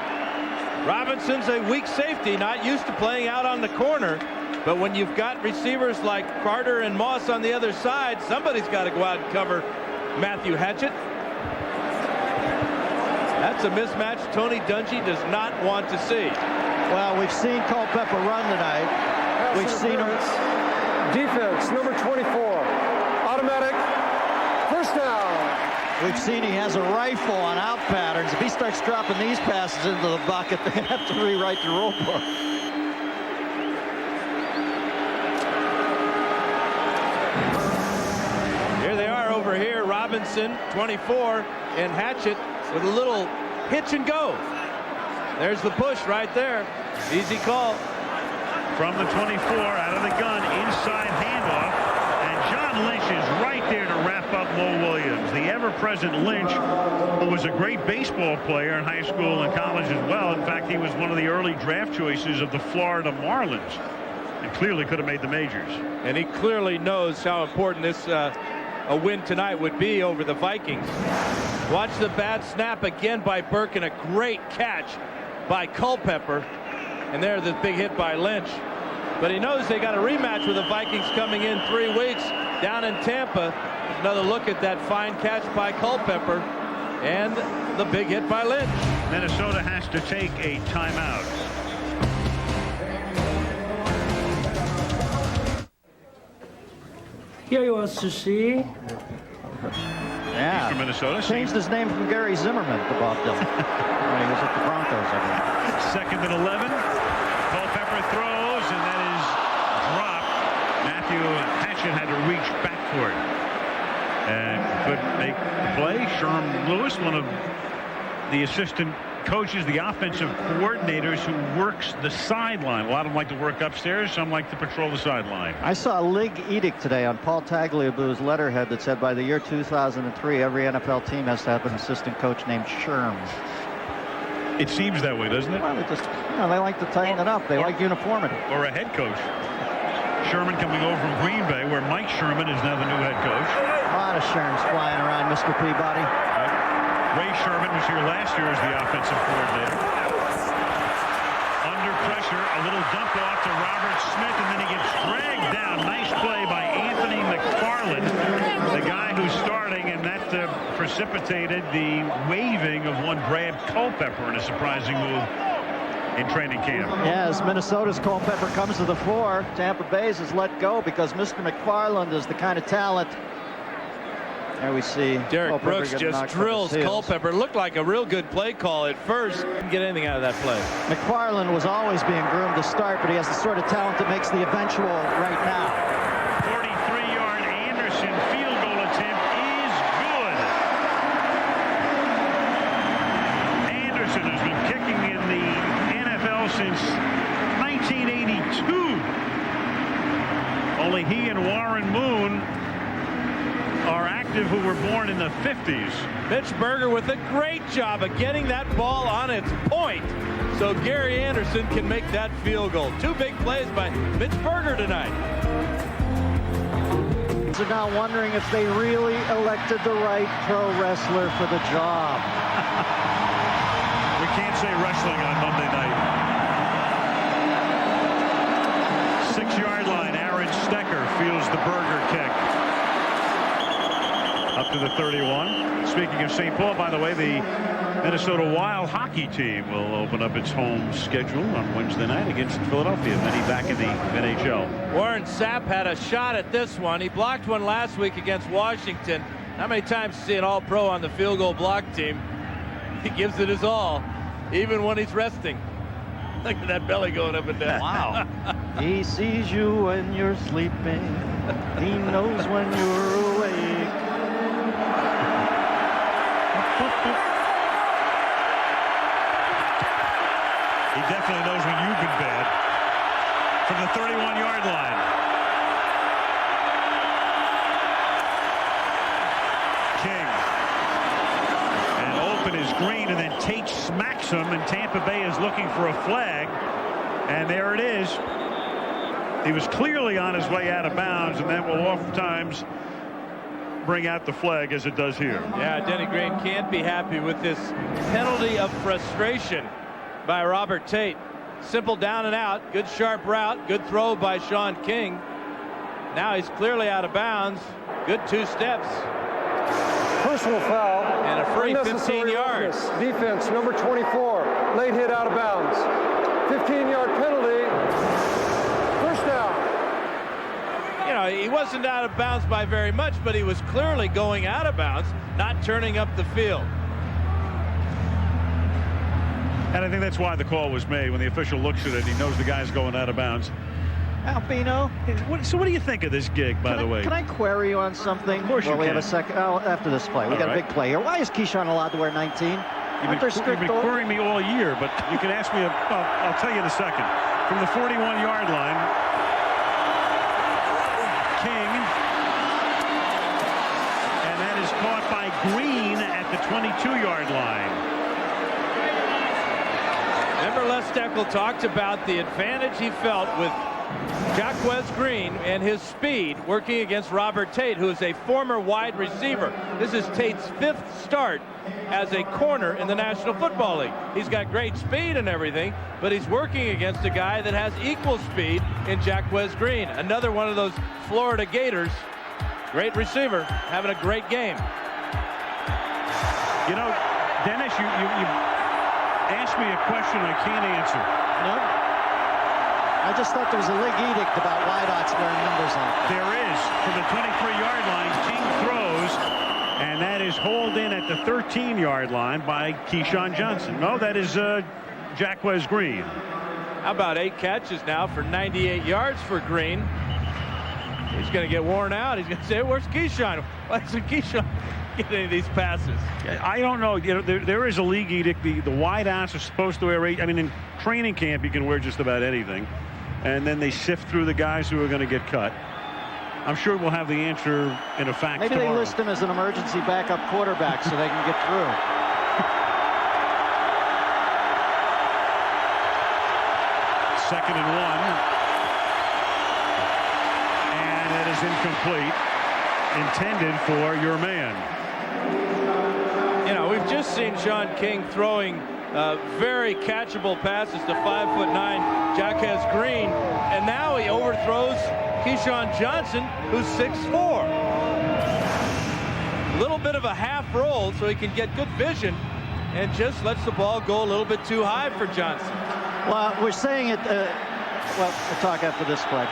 Robinson's a weak safety, not used to playing out on the corner. But when you've got receivers like Carter and Moss on the other side, somebody's got to go out and cover Matthew Hatchett. That's a mismatch Tony Dungy does not want to see. Well, we've seen Culpepper run tonight. We've seen him. Defense, number 24. Automatic. First down. We've seen he has a rifle on out patterns. If he starts dropping these passes into the bucket, they're going to have to rewrite the rule book. Here they are over here. Robinson, 24, and Hatchett with a little hitch and go. There's the push right there. Easy call. From the 24, out of the gun, inside handoff. John Lynch is right there to wrap up Mo Williams, the ever-present Lynch, who was a great baseball player in high school and college as well. In fact, he was one of the early draft choices of the Florida Marlins and clearly could have made the majors. And he clearly knows how important this a win tonight would be over the Vikings. Watch the bad snap again by Burke and a great catch by Culpepper. And there's the big hit by Lynch. But he knows they got a rematch with the Vikings coming in 3 weeks down in Tampa. Another look at that fine catch by Culpepper and the big hit by Lynch. Minnesota has to take a timeout. Here he wants to see. Yeah. From Minnesota. Changed his name from Gary Zimmerman to Bob Dylan when he was at the Broncos, I think. 2nd and 11. Culpepper throws, and that is dropped. Matthew Hatchett had to reach back for it. And could make the play. Sherm Lewis, one of the assistant coaches, the offensive coordinators who works the sideline. A lot of them like to work upstairs. Some like to patrol the sideline. I saw a league edict today on Paul Tagliabue's letterhead that said by the year 2003, every NFL team has to have an assistant coach named Sherm. It seems that way, doesn't it? Well, they just, they like to tighten it up. They like uniformity. Or a head coach. Sherman coming over from Green Bay, where Mike Sherman is now the new head coach. A lot of Sherms flying around, Mr. Peabody. Ray Sherman was here last year as the offensive coordinator. Under pressure, a little dump off to Robert Smith, and then he gets dragged down. Nice play by Anthony McFarland, the guy who's starting, and that precipitated the waiving of one Brad Culpepper in a surprising move in training camp. Yeah, as Minnesota's Culpepper comes to the floor, Tampa Bay's is let go because Mr. McFarland is the kind of talent. There we see Derek Culpepper Brooks just drills Culpepper. Looked like a real good play call at first. Didn't get anything out of that play. McFarland was always being groomed to start, but he has the sort of talent that makes the eventual right now. 43-yard Anderson field perspective who were born in the 50s. Mitch Berger with a great job of getting that ball on its point so Gary Anderson can make that field goal. 2 big plays by Mitch Berger tonight. They're now wondering if they really elected the right pro wrestler for the job. We can't say wrestling on Monday night. 6-yard line. Aaron Stecker fields the Berger kick. Up to the 31. Speaking of St. Paul, by the way, the Minnesota Wild hockey team will open up its home schedule on Wednesday night against Philadelphia. Many back in the NHL. Warren Sapp had a shot at this one. He blocked one last week against Washington. How many times you see an all-pro on the field goal block team? He gives it his all, even when he's resting. Look at that belly going up and down. Wow. He sees you when you're sleeping. He knows when you're awake. He definitely knows when you've been bad. From the 31-yard line. King. And open is Green, and then Tate smacks him, and Tampa Bay is looking for a flag. And there it is. He was clearly on his way out of bounds, and that will oftentimes bring out the flag, as it does here. Yeah, Denny Green can't be happy with this penalty of frustration by Robert Tate. Simple down and out. Good sharp route. Good throw by Sean King. Now he's clearly out of bounds. Good 2 steps. Personal foul. And a free 15 Unnecessary yards. roughness. Defense, number 24. Late hit out of bounds. 15-yard penalty. First down. You know, he wasn't out of bounds by very much, but he was clearly going out of bounds, not turning up the field. And I think that's why the call was made. When the official looks at it, he knows the guy's going out of bounds. Albino. So what do you think of this gig, by the way? Can I query you on something? Of course you we can. have a second. Oh, after this play. We got a big play here. Why is Keyshawn allowed to wear 19? You've been querying me all year, but you can ask me. I'll tell you in a second. From the 41-yard line, King. And that is caught by Green at the 22-yard line. Remember, Les Steckel talked about the advantage he felt with Jacquez Green and his speed working against Robert Tate, who is a former wide receiver. This is Tate's 5th start as a corner in the National Football League. He's got great speed and everything, but he's working against a guy that has equal speed in Jacquez Green. Another one of those Florida Gators. Great receiver, having a great game. You know, Dennis, you asked me a question I can't answer. No. I just thought there was a league edict about wideouts wearing numbers on it. There is. From the 23-yard line, King throws, and that is hauled in at the 13-yard line by Keyshawn Johnson. No, that is Jacquez Green. How about 8 catches now for 98 yards for Green? He's going to get worn out. He's going to say, where's Keyshawn? Why doesn't Keyshawn get any of these passes? I don't know. You know, there is a league edict. The wideouts are supposed to wear 8. I mean, in training camp, you can wear just about anything. And then they sift through the guys who are going to get cut. I'm sure we'll have the answer in a fax Maybe tomorrow. they list him as an emergency backup quarterback so they can get through. Second and 1. And it is incomplete. Intended for your man. You know, we've just seen Sean King throwing very catchable passes to 5'9" Jacquez Green, and now he overthrows Keyshawn Johnson, who's 6'4". Little bit of a half roll so he can get good vision, and just lets the ball go a little bit too high for Johnson. Well, we're saying it. Well, we'll talk after this play.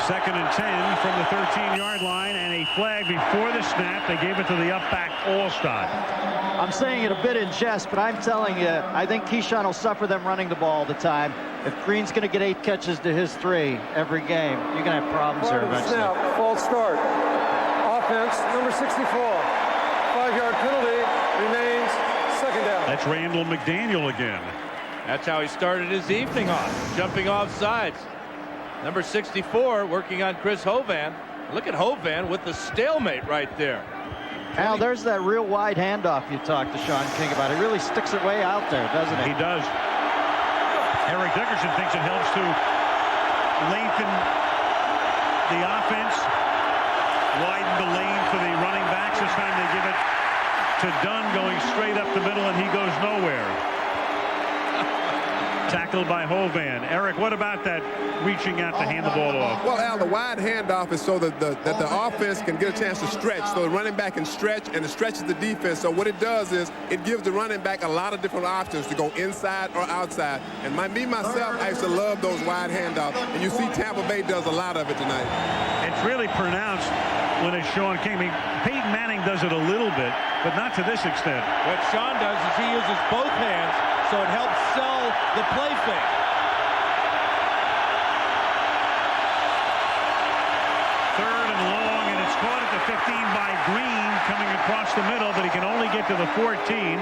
Second and 10 from the 13-yard line, and a flag before the snap. They gave it to the up-back Allstott. I'm saying it a bit in jest, but I'm telling you, I think Keyshawn will suffer them running the ball all the time. If Green's going to get 8 catches to his 3 every game, you're going to have problems here eventually. Snap, false start. Offense, number 64. 5-yard penalty, remains second down. That's Randall McDaniel again. That's how he started his evening off, jumping off sides. Number 64 working on Chris Hovan. Look at Hovan with the stalemate right there. Al, there's that real wide handoff you talked to Sean King about. He really sticks it way out there, doesn't he? He does. Eric Dickerson thinks it helps to lengthen the offense, widen the lane for the running backs. This time they give it to Dunn going straight up the middle, and he goes nowhere. Tackled by Hovan. Eric, what about that reaching out to hand the ball off? Well, Al, the wide handoff is so that the offense can get a chance to stretch. So the running back can stretch, and it stretches the defense. So what it does is it gives the running back a lot of different options to go inside or outside. And me, myself, I used to love those wide handoffs. And you see Tampa Bay does a lot of it tonight. It's really pronounced when it's Sean King. I mean, Peyton Manning does it a little bit, but not to this extent. What Sean does is he uses both hands, so it helps sell the play fake. Third and long, and it's caught at the 15 by Green, coming across the middle, but he can only get to the 14,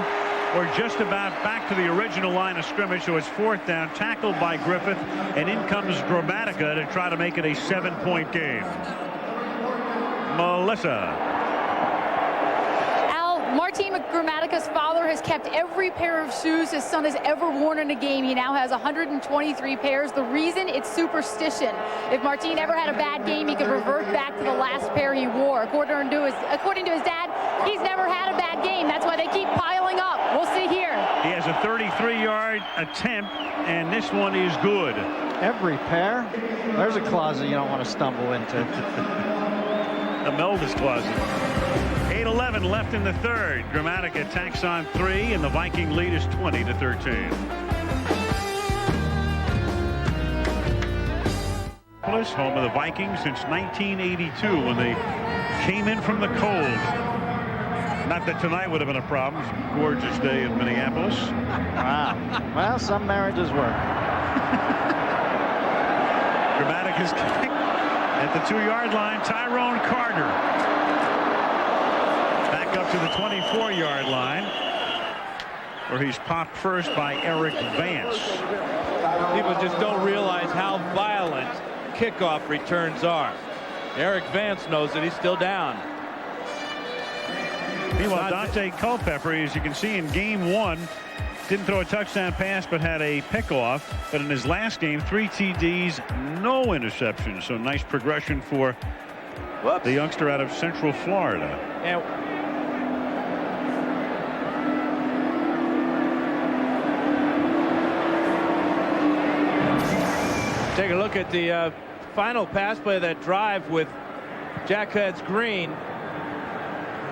or just about back to the original line of scrimmage. So it's fourth down, tackled by Griffith, and in comes Gramatica to try to make it a 7-point game. Melissa. Martin Gramatica's father has kept every pair of shoes his son has ever worn in a game. He now has 123 pairs. The reason, it's superstition. If Martin ever had a bad game, he could revert back to the last pair he wore. According to his dad, he's never had a bad game. That's why they keep piling up. We'll see here. He has a 33-yard attempt, and this one is good. Every pair? There's a closet you don't want to stumble into. Imelda's closet. 8:11 left in the third. Gramatica tacks on 3, and the Viking lead is 20-13. Home of the Vikings since 1982, when they came in from the cold. Not that tonight would have been a problem. It's a gorgeous day in Minneapolis. Wow. Well, some marriages work. Gramatica's kick at the 2-yard line. Tyrone Carter. Back up to the 24-yard line, where he's popped first by Eric Vance. People just don't realize how violent kickoff returns are. Eric Vance knows that he's still down. Meanwhile, Dante Culpepper, as you can see in game 1, didn't throw a touchdown pass but had a pickoff. But in his last game, 3 TDs, no interceptions. So nice progression for the youngster out of Central Florida. And take a look at the final pass play of that drive with Jackheads Green.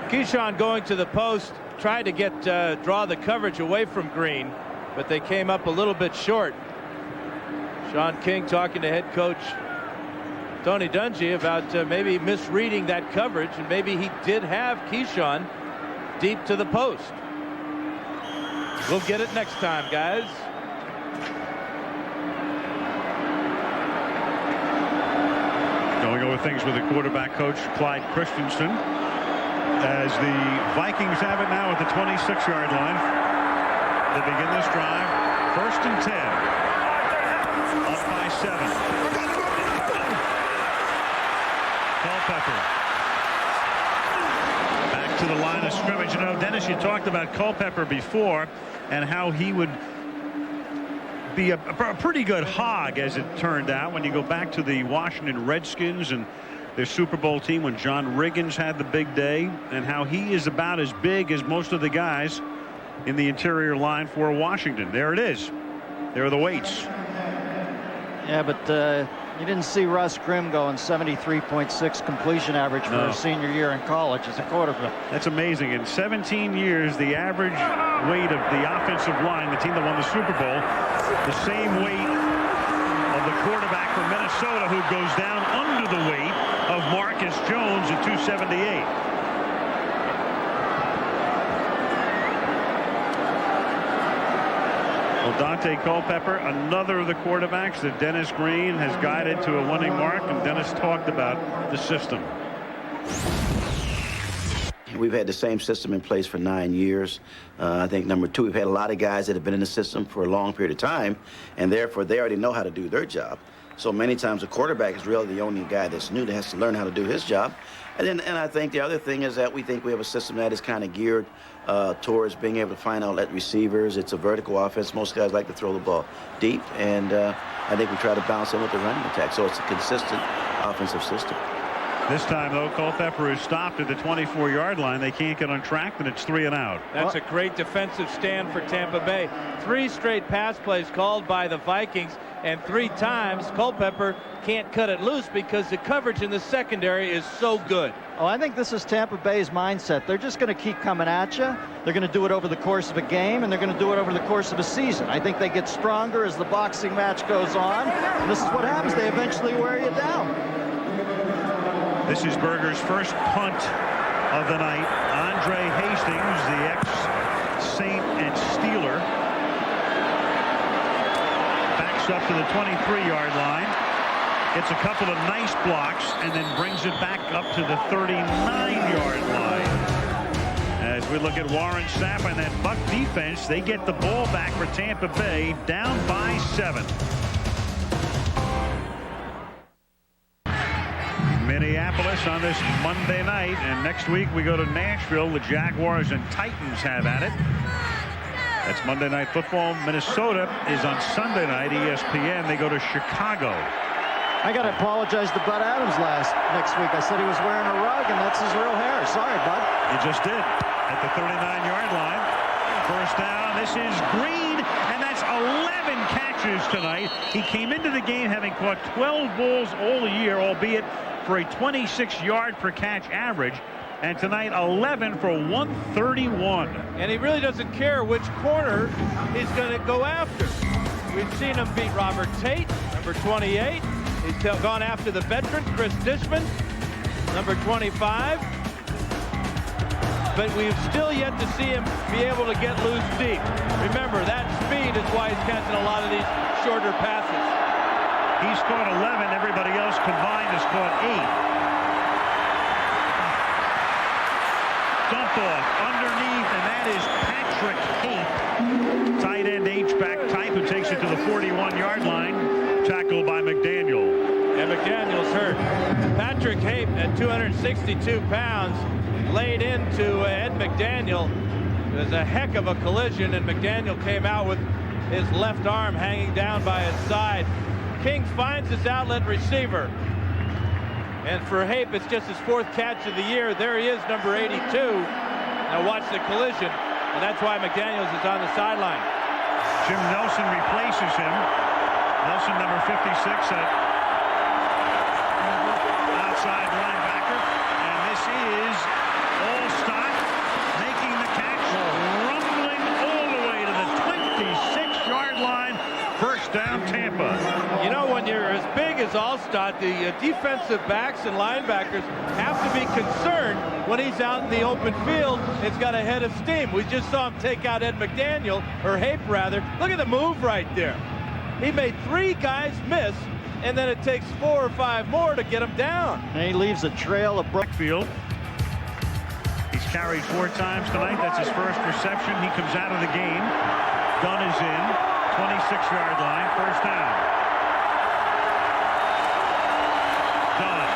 Keyshawn going to the post, tried to get draw the coverage away from Green, but they came up a little bit short. Sean King talking to head coach Tony Dungy about maybe misreading that coverage, and maybe he did have Keyshawn deep to the post. We'll get it next time, guys. Going over things with the quarterback coach, Clyde Christensen, as the Vikings have it now at the 26-yard line. They begin this drive. 1st and 10. Up by 7. Culpepper. Back to the line of scrimmage. You know, Dennis, you talked about Culpepper before and how he would be a pretty good hog, as it turned out, when you go back to the Washington Redskins and their Super Bowl team when John Riggins had the big day, and how he is about as big as most of the guys in the interior line for Washington. There it is. There are the weights. Yeah, but you didn't see Russ Grimm going 73.6 completion average for his senior year in college as a quarterback. That's amazing. In 17 years, the average weight of the offensive line, the team that won the Super Bowl, the same weight of the quarterback from Minnesota, who goes down under the weight of Marcus Jones at 278. Well, Dante Culpepper, another of the quarterbacks that Dennis Green has guided to a winning mark, and Dennis talked about the system. We've had the same system in place for 9 years. I think number 2, we've had a lot of guys that have been in the system for a long period of time, and therefore they already know how to do their job. So many times the quarterback is really the only guy that's new that has to learn how to do his job. And I think the other thing is that we think we have a system that is kind of geared towards being able to find outlet receivers. It's a vertical offense. Most guys like to throw the ball deep, and I think we try to balance in with the running attack. So it's a consistent offensive system. This time, though, Culpepper is stopped at the 24-yard line. They can't get on track, and it's 3 and out. That's a great defensive stand for Tampa Bay. 3 straight pass plays called by the Vikings, and 3 times Culpepper can't cut it loose because the coverage in the secondary is so good. Oh, I think this is Tampa Bay's mindset. They're just going to keep coming at you. They're going to do it over the course of a game, and they're going to do it over the course of a season. I think they get stronger as the boxing match goes on. And this is what happens. They eventually wear you down. This is Berger's first punt of the night. Andre Hastings, the ex-Saint and Steeler, backs up to the 23-yard line. Gets a couple of nice blocks and then brings it back up to the 39-yard line. As we look at Warren Sapp and that Buck defense, they get the ball back for Tampa Bay, down by 7. Minneapolis on this Monday night, and next week we go to Nashville. The Jaguars and Titans have at it. That's Monday Night Football. Minnesota is on Sunday night, ESPN. They go to Chicago. I got to apologize to Bud Adams next week. I said he was wearing a rug, and that's his real hair. Sorry, Bud. You just did at the 39-yard line. First down. This is Green, and that's 11 catches tonight. He came into the game having caught 12 balls all year, albeit for a 26-yard per catch average, and tonight 11 for 131. And he really doesn't care which corner he's going to go after. We've seen him beat Robert Tate, number 28. He's gone after the veteran Chris Dishman, number 25. But we've still yet to see him be able to get loose deep. Remember, that speed is why he's catching a lot of these shorter passes. He's caught 11. Everybody else combined has caught 8. Dump off underneath, and that is Patrick Hape, tight end H-back type, who takes it to the 41-yard line, tackled by McDaniel. And McDaniel's hurt. Patrick Hape at 262 pounds laid into Ed McDaniel. It was a heck of a collision, and McDaniel came out with his left arm hanging down by his side. King finds his outlet receiver, and for Hape, it's just his 4th catch of the year. There he is, number 82. Now watch the collision, and that's why McDaniels is on the sideline. Jim Nelson replaces him. Nelson, number 56, at outside linebacker, and this is Allstott making the catch, rumbling all the way to the 26-yard line. First down, Tampa. You know, when you're as big as Allstott, the defensive backs and linebackers have to be concerned when he's out in the open field. It's got a head of steam. We just saw him take out Ed McDaniel, or Hape rather. Look at the move right there. He made 3 guys miss, and then it takes 4 or 5 more to get him down. And he leaves a trail of Brookfield. He's carried 4 times tonight. That's his first reception. He comes out of the game. Gunn is in. 26-yard line, first down. Done.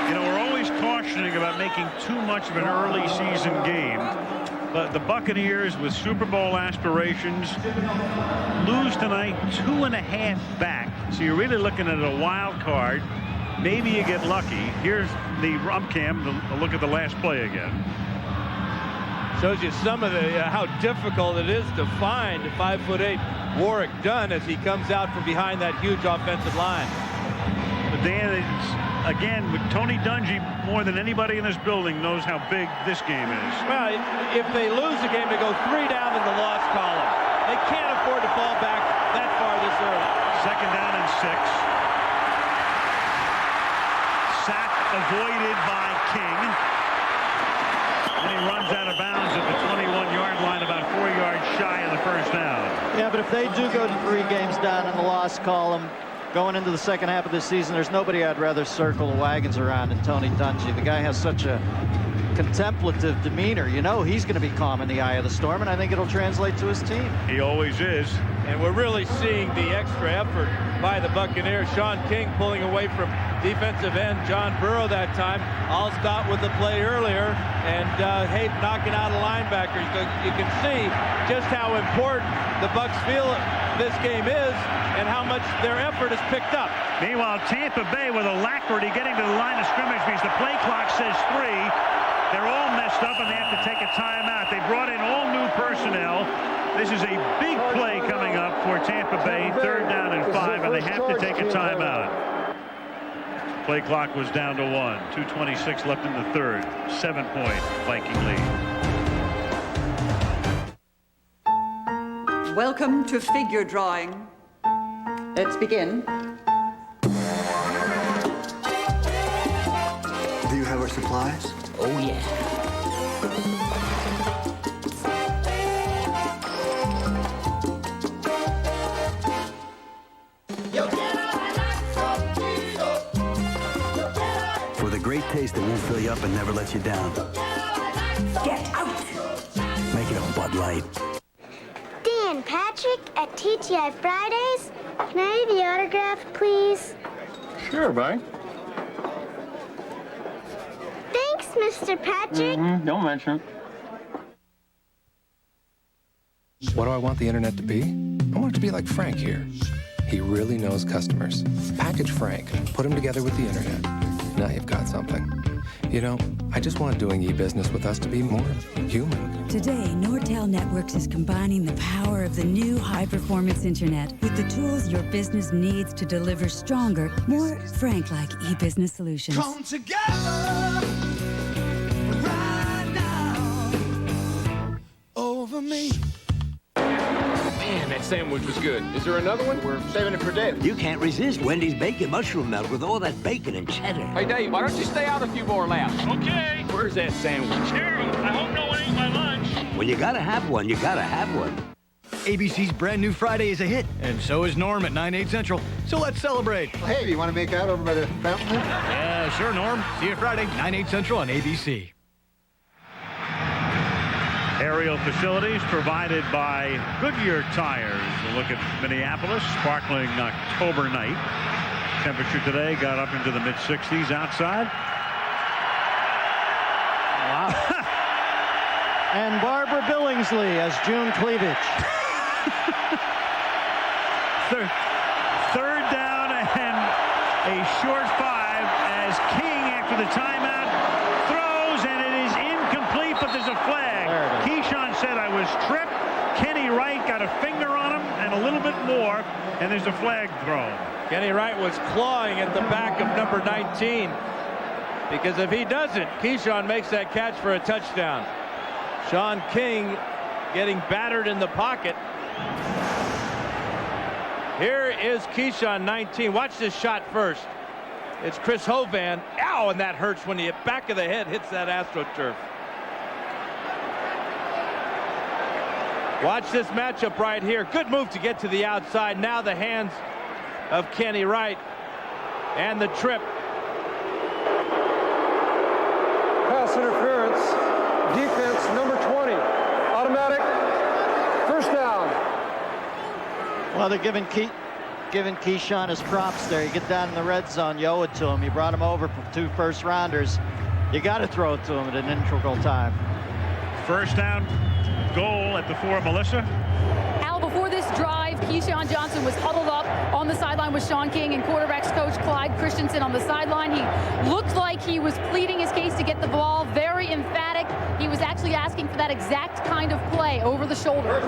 You know, we're always cautioning about making too much of an early season game, but the Buccaneers, with Super Bowl aspirations, lose tonight 2.5 back. So you're really looking at a wild card. Maybe you get lucky. Here's the Rumcam, a look at the last play again. Shows you some of the how difficult it is to find 5'8" Warrick Dunn as he comes out from behind that huge offensive line. But Dan, again, with Tony Dungy, more than anybody in this building knows how big this game is. Well, if they lose the game, they go 3 down in the loss column. They can't afford to fall back that far this early. Second down and 6. Sack avoided by King. And he runs out of bounds at the 21-yard line, about 4 yards shy of the first down. Yeah, but if they do go to 3 games down in the loss column, going into the second half of this season, there's nobody I'd rather circle the wagons around than Tony Dungy. The guy has such a contemplative demeanor. You know he's going to be calm in the eye of the storm, and I think it'll translate to his team. He always is. And we're really seeing the extra effort by the Buccaneers. Sean King pulling away from defensive end John Burrow that time. Allstott with the play earlier, and Hayden knocking out a linebacker. You can see just how important the Bucs feel this game is and how much their effort is picked up. Meanwhile, Tampa Bay with alacrity getting to the line of scrimmage because the play clock says 3. They're all messed up and they have to take a timeout. They brought in all new personnel. This is a big play coming up for Tampa Bay, 3rd down and 5, and they have to take a timeout. Play clock was down to 1. 2:26 left in the 3rd. 7-point Viking lead. Welcome to figure drawing. Let's begin. Do you have our supplies? Oh, yeah. For the great taste that won't fill you up and never let you down. Get out! Make it a Bud Light. Dan Patrick at TGI Fridays. Can I have the autograph, please? Sure, bud. Thanks, Mr. Patrick. Don't mention it. What do I want the internet to be? I want it to be like Frank here. He really knows customers. Package Frank. Put him together with the internet. Now you've got something. You know, I just want doing e-business with us to be more human. Today, Nortel Networks is combining the power of the new high-performance internet with the tools your business needs to deliver stronger, more Frank-like e-business solutions. Come together right now over me. Man, that sandwich was good. Is there another one? We're saving it for Dave. You can't resist Wendy's bacon mushroom melt with all that bacon and cheddar. Hey, Dave, why don't you stay out a few more laps? Okay. Where's that sandwich? Here, I hope no one ate my lunch. When you gotta have one, you gotta have one. ABC's brand new Friday is a hit, and so is Norm at 9/8 Central. So let's celebrate. Hey, you want to make out over by the fountain? Yeah, sure, Norm. See you Friday, 9/8 Central on ABC. Aerial facilities provided by Goodyear Tires. A look at Minneapolis, sparkling October night. Temperature today got up into the mid-60s outside. Wow. And Barbara Billingsley as June Cleavage. Third down and a short 5 as King, after the timeout, throws, and it is incomplete, but there's a flag. Keyshawn said, I was tripped. Kenny Wright got a finger on him and a little bit more, and there's a flag thrown. Kenny Wright was clawing at the back of number 19, because if he doesn't, Keyshawn makes that catch for a touchdown. Sean King getting battered in the pocket. Here is Keyshawn, 19. Watch this shot first. It's Chris Hovan. Ow, and that hurts when the back of the head hits that AstroTurf. Watch this matchup right here. Good move to get to the outside. Now the hands of Kenny Wright and the trip. Pass interference. Defense number 20. Automatic. First down. Well, they're giving Keyshawn his props there. You get down in the red zone, you owe it to him. You brought him over for 2 first-rounders. You got to throw it to him at an integral time. First down, goal at the 4, Melissa. Al, before this drive, Keyshawn Johnson was huddled up on the sideline with Sean King and quarterbacks coach Clyde Christensen on the sideline. He looked like he was pleading his case to get the ball, very emphatic. He was actually asking for that exact kind of play over the shoulder.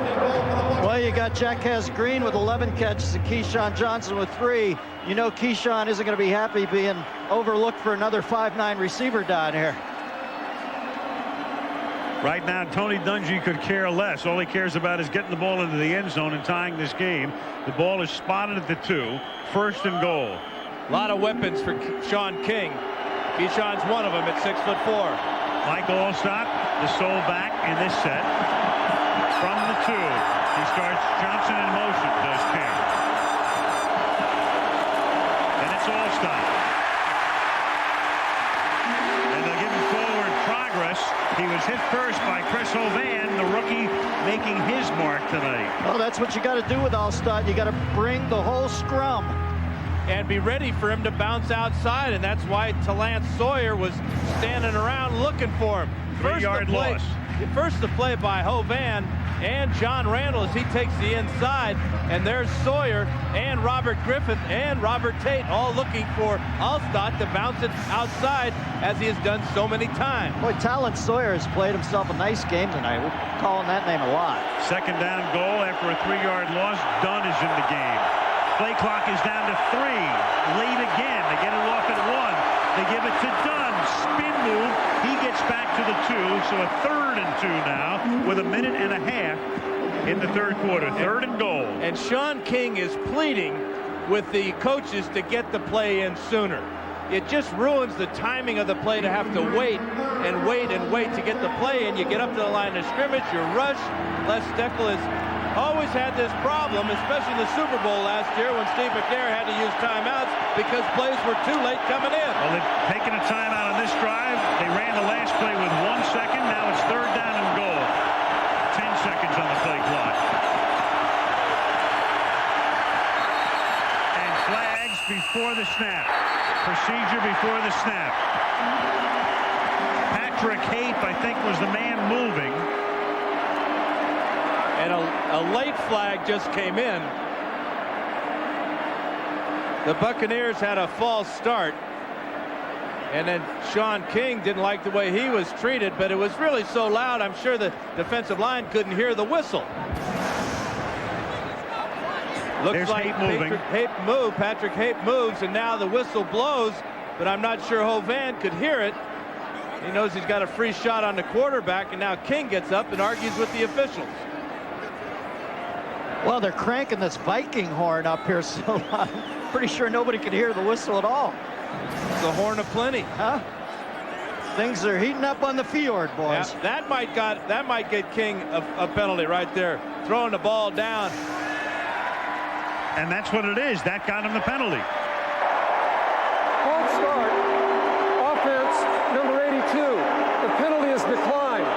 Well, you got Jaquez Green with 11 catches and Keyshawn Johnson with 3. You know Keyshawn isn't going to be happy being overlooked for another 5'9" receiver down here. Right now, Tony Dungy could care less. All he cares about is getting the ball into the end zone and tying this game. The ball is spotted at the 2. First and goal. A lot of weapons for Sean King. Keyshawn's one of them at 6'4". Mike Allstott, the sole back in this set. From the 2. He starts Johnson in motion, does King. And it's Allstott. And they'll give him forward progress. making his mark tonight. Well, that's what you got to do with Allstott. You got to bring the whole scrum. And be ready for him to bounce outside, and that's why Talance Sawyer was standing around looking for him. Three-yard loss. First the play by Hovan and John Randall as he takes the inside, and there's Sawyer and Robert Griffith and Robert Tate all looking for Allstott to bounce it outside as he has done so many times. Boy, Talance Sawyer has played himself a nice game tonight. We're calling that name a lot. Second down goal after a 3-yard loss. Dunn is in the game. Play clock is down to 3. Lead again. They get it off at 1. They give it to Dunn. Spin move. He gets back to the 2. So a 3rd and 2 now with a minute and a half in the third quarter. 3rd and goal. And Sean King is pleading with the coaches to get the play in sooner. It just ruins the timing of the play to have to wait and wait and wait to get the play in. You get up to the line of scrimmage, you rush. Les Steckel has always had this problem, especially in the Super Bowl last year when Steve McNair had to use timeouts because plays were too late coming in. Well, they've taken a timeout on this drive. They ran the last play with 1 second. Now it's 3rd down and goal. 10 seconds on the play clock. And flags before the snap. Procedure before the snap. Patrick Hape, I think, was the man moving. And a late flag just came in. The Buccaneers had a false start. And then Sean King didn't like the way he was treated, but it was really so loud, I'm sure the defensive line couldn't hear the whistle. Looks There's like Hape moving. Patrick Hape moves, and now the whistle blows, but I'm not sure Hovan could hear it. He knows he's got a free shot on the quarterback, and now King gets up and argues with the officials. Well, they're cranking this Viking horn up here, so I'm pretty sure nobody could hear the whistle at all. The horn of plenty. Huh? Things are heating up on the field, boys. Yeah, that might get King a penalty right there, throwing the ball down. And that's what it is. That got him the penalty. False start. Offense, number 82. The penalty is declined.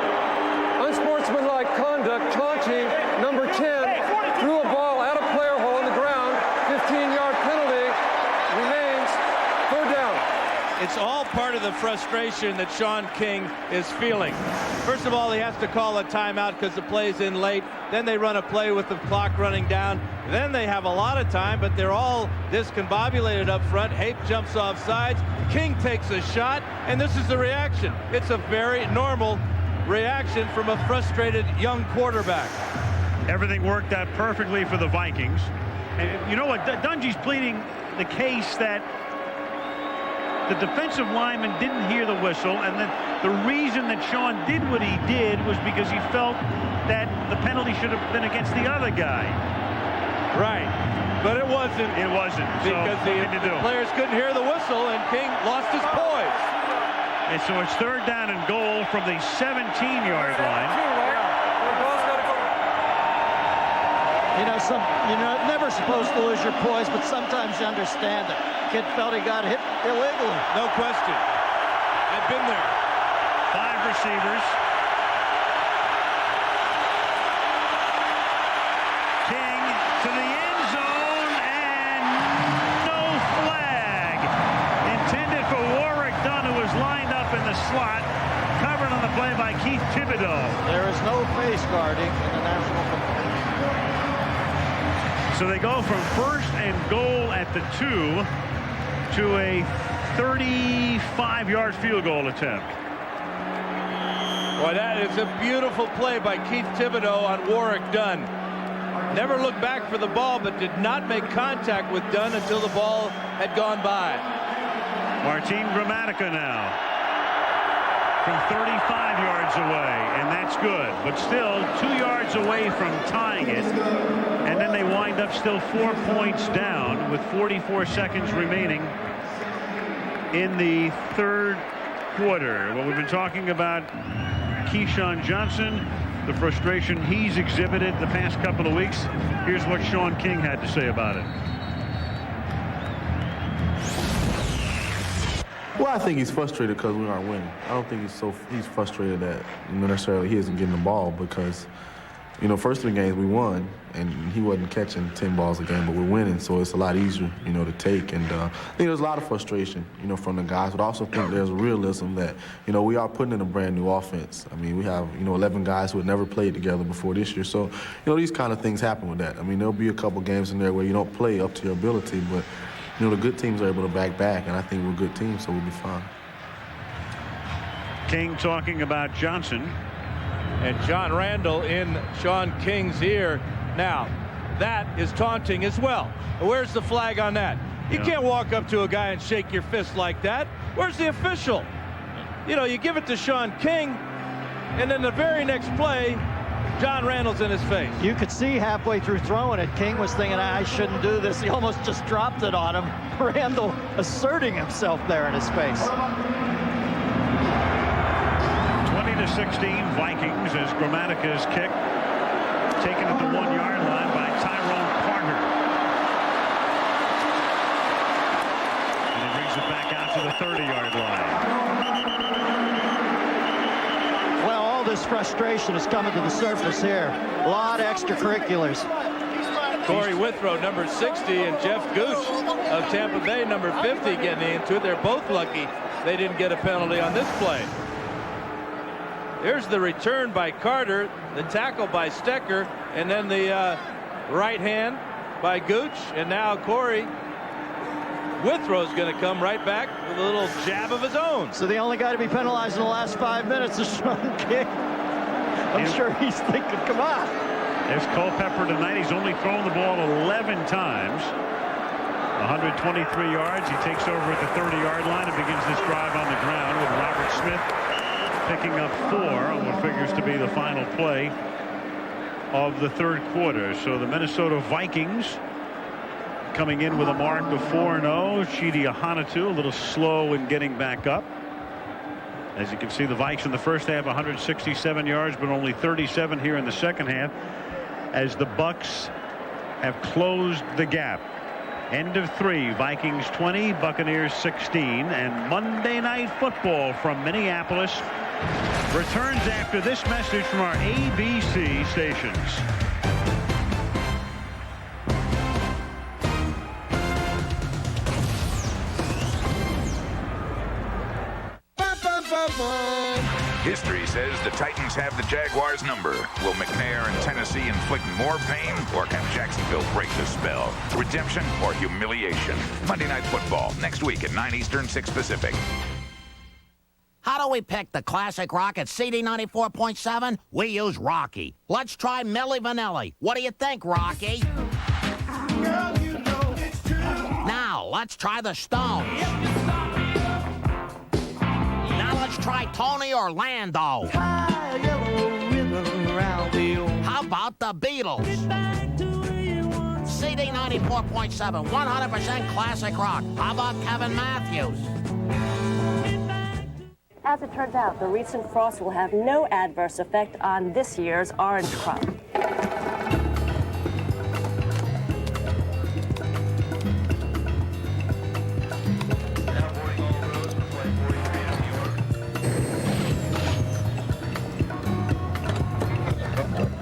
Unsportsmanlike conduct, taunting, number 10. Threw a ball out of player hole on the ground. 15-yard penalty. Remains 3rd down. It's all part of the frustration that Sean King is feeling. First of all, he has to call a timeout because the play's in late. Then they run a play with the clock running down. Then they have a lot of time, but they're all discombobulated up front. Hape jumps off sides. King takes a shot, and this is the reaction. It's a very normal reaction from a frustrated young quarterback. Everything worked out perfectly for the Vikings. And you know what? Dungy's pleading the case that the defensive lineman didn't hear the whistle, and that the reason that Sean did what he did was because he felt that the penalty should have been against the other guy. Right. But it wasn't. It wasn't. Because so the players couldn't hear the whistle, and King lost his poise. And so it's 3rd down and goal from the 17-yard line. You're never supposed to lose your poise, but sometimes you understand it. Kid felt he got hit illegally. No question. I've been there. 5 receivers. King to the end zone, and no flag. Intended for Warwick Dunn, who was lined up in the slot. Covered on the play by Keith Thibodeau. There is no face guarding in the National Football League. So they go from 1st and goal at the 2 to a 35-yard field goal attempt. Boy, that is a beautiful play by Keith Thibodeau on Warwick Dunn. Never looked back for the ball, but did not make contact with Dunn until the ball had gone by. Martin Gramatica now from 35 yards away, and that's good. But still 2 yards away from tying it. And then they wind up still 4 points down with 44 seconds remaining in the third quarter. Well, we've been talking about Keyshawn Johnson, the frustration he's exhibited the past couple of weeks. Here's what Sean King had to say about it. Well, I think he's frustrated because we aren't winning. I don't think he's frustrated that necessarily he isn't getting the ball, because You know, first 3 games we won, and he wasn't catching 10 balls a game, but we're winning, so it's a lot easier, you know, to take. And I think there's a lot of frustration, you know, from the guys, but I also think there's realism that, you know, we are putting in a brand new offense. I mean, we have, you know, 11 guys who had never played together before this year. So, you know, these kind of things happen with that. I mean, there'll be a couple games in there where you don't play up to your ability, but, you know, the good teams are able to back, and I think we're a good team, so we'll be fine. King talking about Johnson. And John Randall in Sean King's ear. Now, that is taunting as well. Where's the flag on that? You can't walk up to a guy and shake your fist like that. Where's the official? You know, you give it to Sean King, and then the very next play, John Randall's in his face. You could see halfway through throwing it, King was thinking, I shouldn't do this. He almost just dropped it on him. Randall asserting himself there in his face. 20-16 Vikings as Grammatica's kick taken at the 1-yard line by Tyrone Carter. And he brings it back out to the 30-yard line. Well, all this frustration is coming to the surface here. A lot of extracurriculars. Corey Withrow, number 60, and Jeff Gooch of Tampa Bay, number 50, getting into it. They're both lucky they didn't get a penalty on this play. Here's the return by Carter, the tackle by Stecker, and then the right hand by Gooch, and now Corey Withrow's going to come right back with a little jab of his own. So the only guy to be penalized in the last 5 minutes is Sean King. I'm sure he's thinking, come on. There's Culpepper tonight. He's only thrown the ball 11 times. 123 yards. He takes over at the 30-yard line and begins this drive on the ground with Robert Smith picking up 4 on what figures to be the final play of the third quarter. So the Minnesota Vikings coming in with a mark of 4-0. Chidi Ahanatu a little slow in getting back up. As you can see, the Vikes in the first half 167 yards, but only 37 here in the second half, as the Bucs have closed the gap. End of 3, Vikings 20, Buccaneers 16, and Monday Night Football from Minneapolis returns after this message from our ABC stations. History says the Titans have the Jaguars' number. Will McNair and Tennessee inflict more pain, or can Jacksonville break the spell? Redemption or humiliation? Monday Night Football, next week at 9 Eastern, 6 Pacific. How do we pick the classic rock at CD 94.7? We use Rocky. Let's try Milli Vanilli. What do you think, Rocky? Girl, you know it's true. Now, let's try the Stones. Now let's try Tony Orlando. How about the Beatles? CD 94.7, 100% classic rock. How about Kevin Matthews? As it turns out, the recent frost will have no adverse effect on this year's orange crop.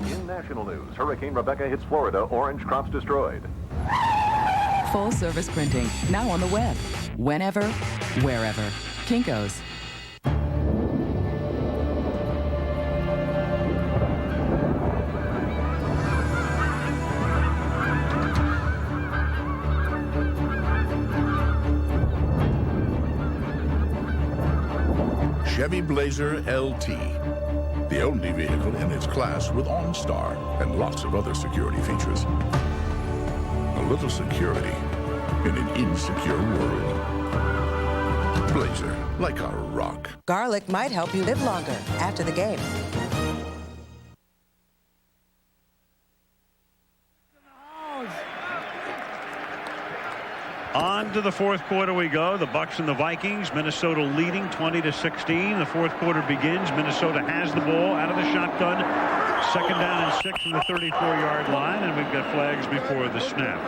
In national news, Hurricane Rebecca hits Florida, orange crops destroyed. Full service printing, now on the web. Whenever, wherever. Kinko's. Chevy Blazer LT, the only vehicle in its class with OnStar and lots of other security features. A little security in an insecure world. Blazer, like a rock. Garlic might help you live longer after the game. On to the fourth quarter we go. The Bucs and the Vikings. Minnesota leading 20-16. The fourth quarter begins. Minnesota has the ball out of the shotgun. Second down and 6 from the 34-yard line, and we've got flags before the snap.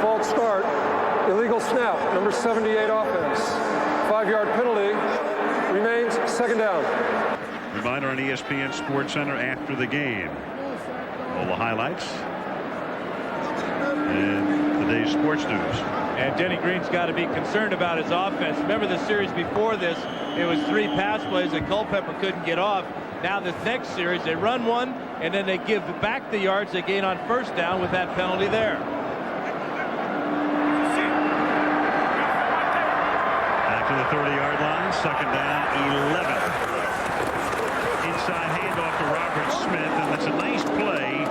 False start. Illegal snap. Number 78 offense. 5-yard penalty. Remains second down. Reminder on ESPN Sports Center after the game. All the highlights and the day's sports news. And Denny Green's got to be concerned about his offense. Remember the series before this, it was 3 pass plays that Culpepper couldn't get off. Now this next series, they run one, and then they give back the yards they gain on first down with that penalty there. Back to the 30-yard line, second down, 11. Inside handoff to Robert Smith, and it's a nice play,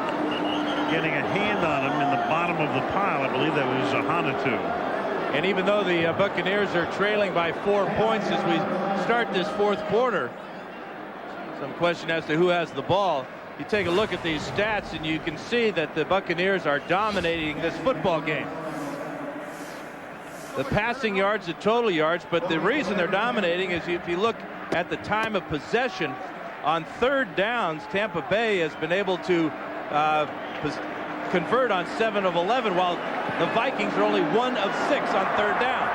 getting a hand on him in the bottom of the pile. I believe that was Hanatu. And even though the Buccaneers are trailing by 4 points as we start this fourth quarter, some question as to who has the ball. You take a look at these stats and you can see that the Buccaneers are dominating this football game. The passing yards, the total yards, but the reason they're dominating is if you look at the time of possession on third downs, Tampa Bay has been able to convert on 7 of 11, while the Vikings are only 1 of 6 on third down.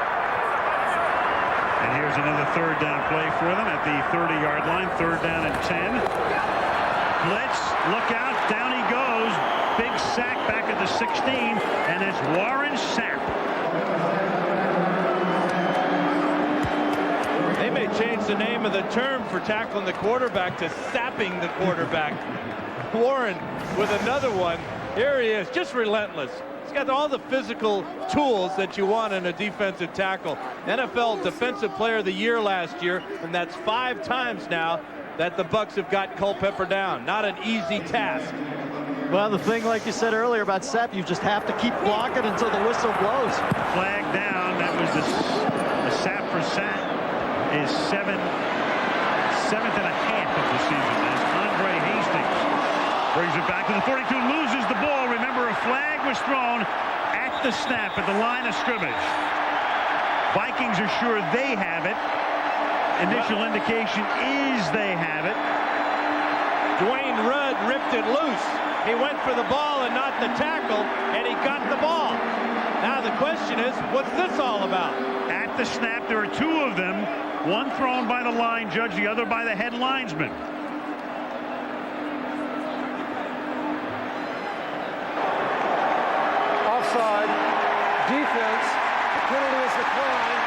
And here's another third down play for them at the 30-yard line. Third down and 10. Blitz, look out, down he goes. Big sack back at the 16, and it's Warren Sapp. They may change the name of the term for tackling the quarterback to sapping the quarterback. Warren with another one. Here he is, just relentless. He's got all the physical tools that you want in a defensive tackle. NFL Defensive Player of the Year last year, and that's 5 times now that the Bucs have got Culpepper down. Not an easy task. Well, the thing, like you said earlier about Sapp, you just have to keep blocking until the whistle blows. Flag down. That was the Sapp for sack is 7th and a half of the season as Andre Hastings brings it back to the 42, loses the ball. Remember, a flag was thrown at the snap at the line of scrimmage. Vikings are sure they have it. Initial indication is they have it. Dwayne Rudd ripped it loose. He went for the ball and not the tackle, and he got the ball. Now the question is, what's this all about? At the snap, there are 2 of them. One thrown by the line judge, the other by the head linesman. Offside. Defense. Penalty is declined.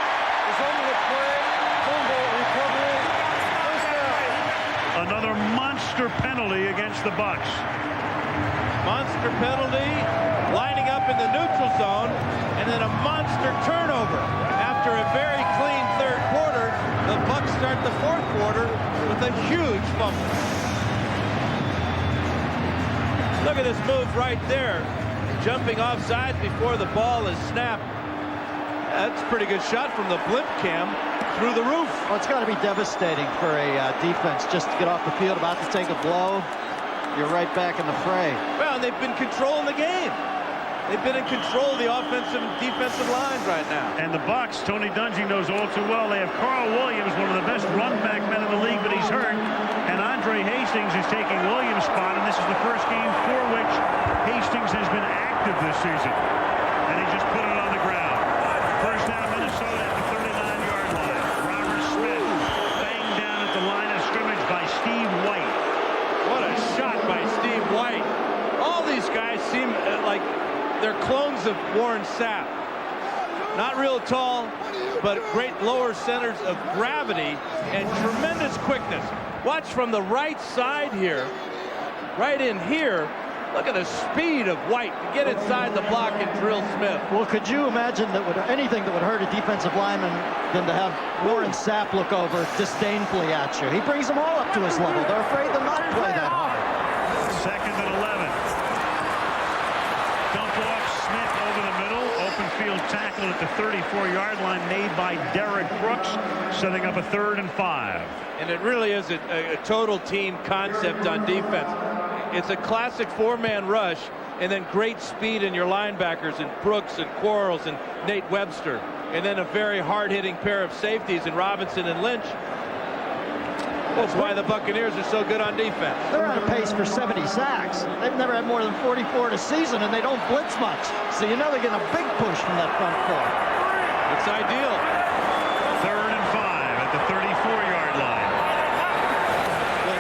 Result of the play. Fumble recovery. First down. Another monster penalty against the Bucs. Monster penalty, lining up in the neutral zone, and then a monster turnover. After a very clean third quarter, the Bucs start the fourth quarter with a huge fumble. Look at this move right there. Jumping off sides before the ball is snapped. That's a pretty good shot from the blimp cam through the roof. Well, it's got to be devastating for a defense just to get off the field, about to take a blow. You're right back in the fray. Well, and they've been controlling the game. They've been in control of the offensive and defensive lines right now. And the Bucs, Tony Dungy knows all too well, they have Carl Williams, one of the best run-back men in the league, but he's hurt. And Andre Hastings is taking Williams' spot, and this is the first game for which Hastings has been active this season. And he just put it on the ground. First down, Minnesota at the 39-yard line. Robert Smith banged down at the line of scrimmage by Steve White. What a shot by Steve White. All these guys seem like they're clones of Warren Sapp. Not real tall, but great lower centers of gravity and tremendous quickness. Watch from the right side here, right in here. Look at the speed of White to get inside the block and drill Smith. Well, could you imagine that anything that would hurt a defensive lineman than to have Warren Sapp look over disdainfully at you? He brings them all up to his level. They're afraid to not play that hard. Second and 11. Dump off Smith over the middle. Open field tackle at the 34-yard line made by Derek Brooks, setting up a 3rd and 5. And it really is a total team concept on defense. It's a classic 4-man rush, and then great speed in your linebackers and Brooks and Quarles and Nate Webster, and then a very hard-hitting pair of safeties in Robinson and Lynch. That's why the Buccaneers are so good on defense. They're on a pace for 70 sacks. They've never had more than 44 in a season, and they don't blitz much. So you know they're getting a big push from that front four. It's ideal. 3rd and 5 at the 34-yard line. Well,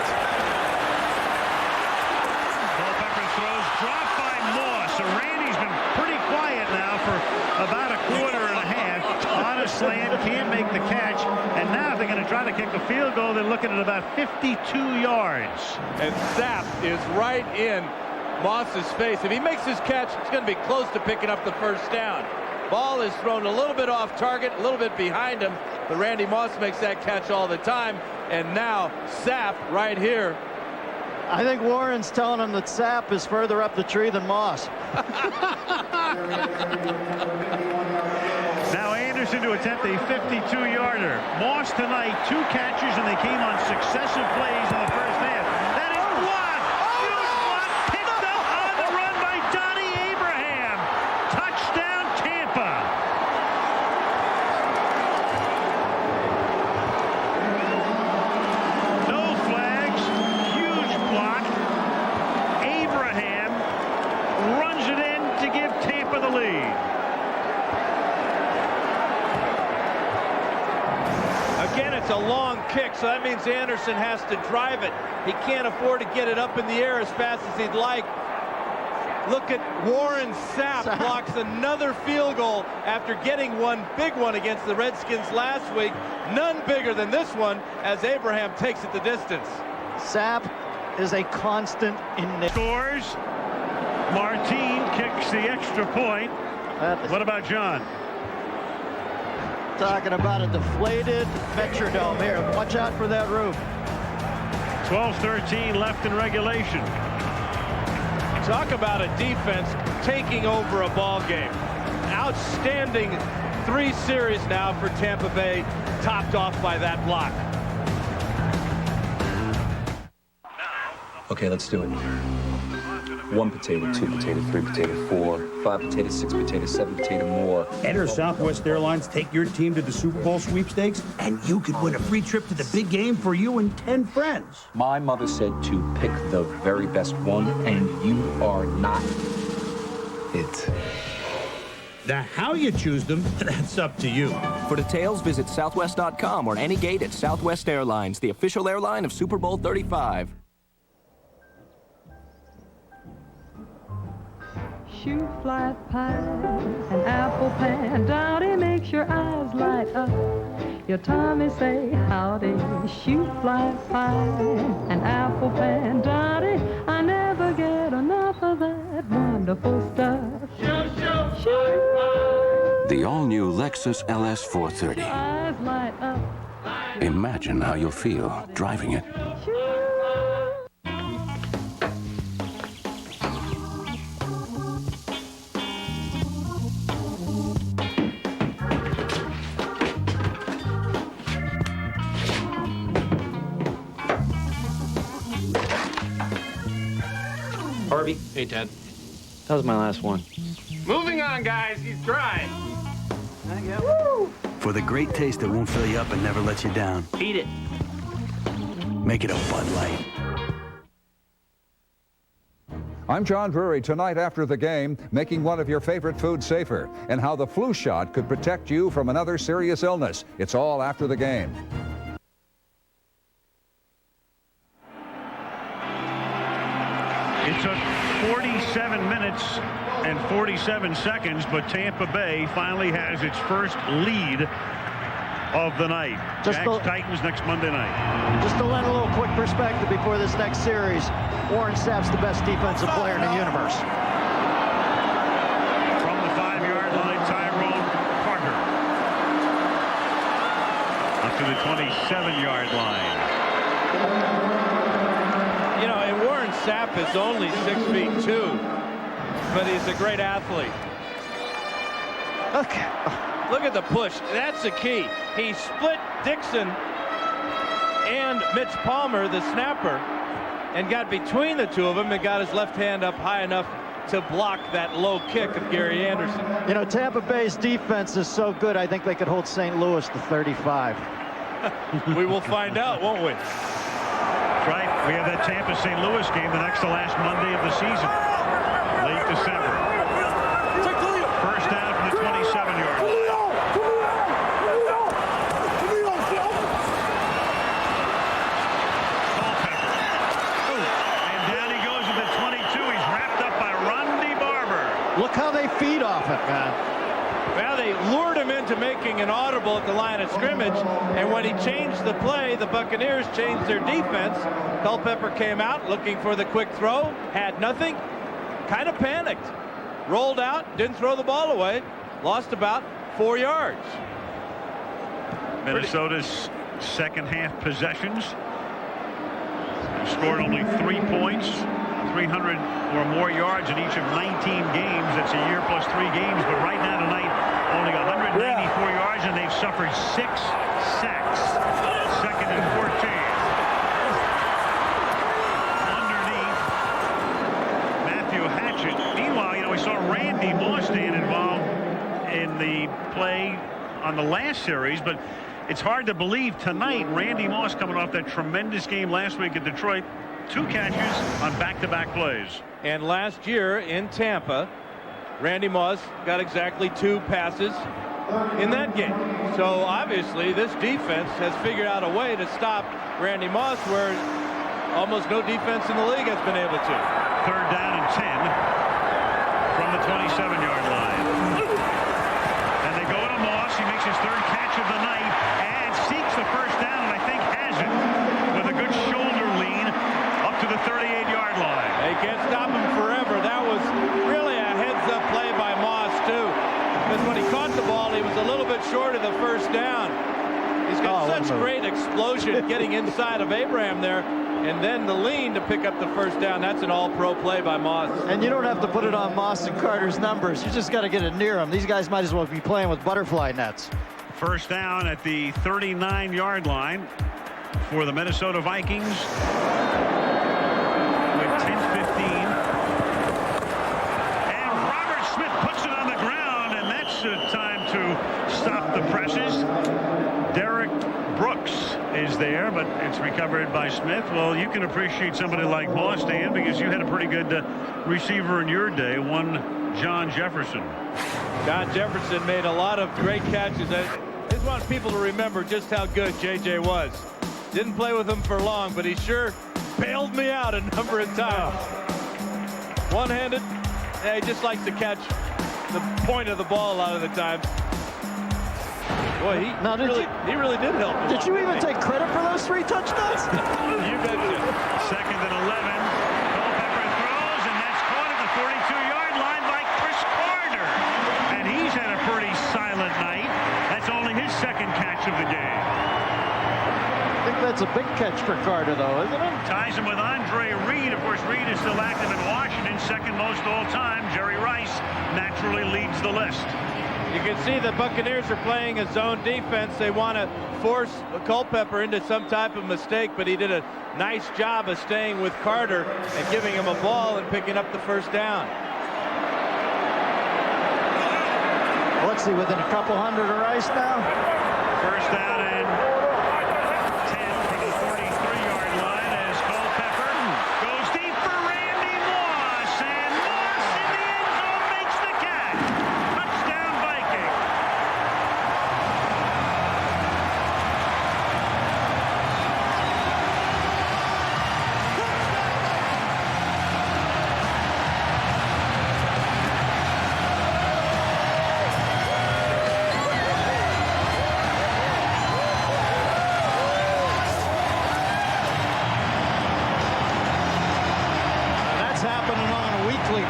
kick a field goal. They're looking at about 52 yards. And Sapp is right in Moss's face. If he makes his catch, it's going to be close to picking up the first down. Ball is thrown a little bit off target, a little bit behind him, but Randy Moss makes that catch all the time. And now Sapp right here. I think Warren's telling him that Sapp is further up the tree than Moss. Now Anderson to attempt a 52-yarder. Moss tonight, 2 catches, and they came on successive plays in the first half. That is blocked. Huge block. Picked up on the run by Donnie Abraham. Touchdown, Tampa. No flags. Huge block. Abraham runs it in to give Tampa the lead. Again, it's a long kick, so that means Anderson has to drive it. He can't afford to get it up in the air as fast as he'd like. Look at Warren Sapp blocks another field goal after getting one big one against the Redskins last week. None bigger than this one as Abraham takes it the distance. Sapp is a constant in the scores. Martin kicks the extra point. What about John? Talking about a deflated Metrodome here. Watch out for that roof. 12-13 left in regulation. Talk about a defense taking over a ball game. Outstanding 3 series now for Tampa Bay, topped off by that block. Okay, let's do it. 1 potato, 2 potato, 3 potato, 4, 5 potato, 6 potato, 7 potato more. Enter Southwest Airlines, take your team to the Super Bowl sweepstakes, and you could win a free trip to the big game for you and 10 friends. My mother said to pick the very best one, and you are not it. Now, how you choose them, that's up to you. For details, visit Southwest.com or any gate at Southwest Airlines, the official airline of Super Bowl 35. Shoe fly pie, an apple pie, Dottie makes your eyes light up. Your tummy say howdy. Shoe fly pie, an apple pie, Dottie, I never get enough of that wonderful stuff. The all-new Lexus LS 430. Eyes light up. Imagine how you'll feel driving it. Harvey. Hey, Ted. That was my last one. Moving on, guys. He's dry. For the great taste that won't fill you up and never let you down. Eat it. Make it a Bud Light. I'm John Drury. Tonight after the game, making one of your favorite foods safer and how the flu shot could protect you from another serious illness. It's all after the game. It took 47 minutes and 47 seconds, but Tampa Bay finally has its first lead of the night. Titans next Monday night. Just to lend a little quick perspective before this next series, Warren Sapp's the best defensive player in the universe. From the 5-yard line, Tyrone Carter. Up to the 27-yard line. You know, and Warren Sapp is only 6'2", but he's a great athlete. Okay. Look at the push. That's the key. He split Dixon and Mitch Palmer, the snapper, and got between the two of them and got his left hand up high enough to block that low kick of Gary Anderson. You know, Tampa Bay's defense is so good, I think they could hold St. Louis to 35. We will find out, won't we? Right. We have that Tampa-St. Louis game the next to last Monday of the season. Late December. First down from the 27-yard line. Culpepper. And down he goes at the 22. He's wrapped up by Rondy Barber. Look how they feed off it, man. Well, they lured him into making an audible at the line of scrimmage, and when he changed the play, the Buccaneers changed their defense. Culpepper came out looking for the quick throw, had nothing, kind of panicked, rolled out, didn't throw the ball away, lost about 4 yards. Minnesota's second half possessions scored only 3 points, 300 or more yards in each of 19 games. That's a year plus 3 games, but right now tonight only 194 yards, and they've suffered 6 sacks. Second and 14. Underneath Matthew Hatchett. Meanwhile, we saw Randy Moss stand involved in the play on the last series, but it's hard to believe tonight Randy Moss, coming off that tremendous game last week at Detroit, 2 catches on back-to-back plays. And last year in Tampa, Randy Moss got exactly 2 passes in that game. So obviously this defense has figured out a way to stop Randy Moss where almost no defense in the league has been able to. 3rd down and 10 from the 27-yard line. And they go to Moss. He makes his 3rd catch of the night and seeks the first down, and I think has it with a good shoulder lean up to the 38-yard line. They can't stop him forever. That was really a heads-up play by Moss, too. Because when he caught the ball, he was a little bit short of the first down. He's got such great explosion getting inside of Abraham there. And then the lean to pick up the first down. That's an all-pro play by Moss. And you don't have to put it on Moss and Carter's numbers. You just got to get it near them. These guys might as well be playing with butterfly nets. First down at the 39-yard line for the Minnesota Vikings. With 10:15. And Robert Smith puts it on the ground, and that's time to stop the presses. Derek Brooks is there, but it's recovered by Smith. Well, you can appreciate somebody like Moss, Dan, because you had a pretty good receiver in your day, one John Jefferson. John Jefferson made a lot of great catches. I just want people to remember just how good J.J. was. Didn't play with him for long, but he sure bailed me out a number of times. One-handed, he just likes to catch the point of the ball a lot of the time. Boy, he really did help. Did you even take credit for those 3 touchdowns? You betcha. 2nd and 11. Culpepper throws, and that's caught at the 42-yard line by Chris Carter. And he's had a pretty silent night. That's only his 2nd catch of the game. I think that's a big catch for Carter, though, isn't it? Ties him with Andre Reed. Of course, Reed is still active in Washington, 2nd most all time. Jerry Rice naturally leads the list. You can see the Buccaneers are playing a zone defense. They want to force Culpepper into some type of mistake, but he did a nice job of staying with Carter and giving him a ball and picking up the first down. What's he, within a couple hundred of Rice now? First down and 10 from the 43-yard line as Culpepper goes deep for Randy Moss, and Moss in the end zone makes the catch. Touchdown Viking.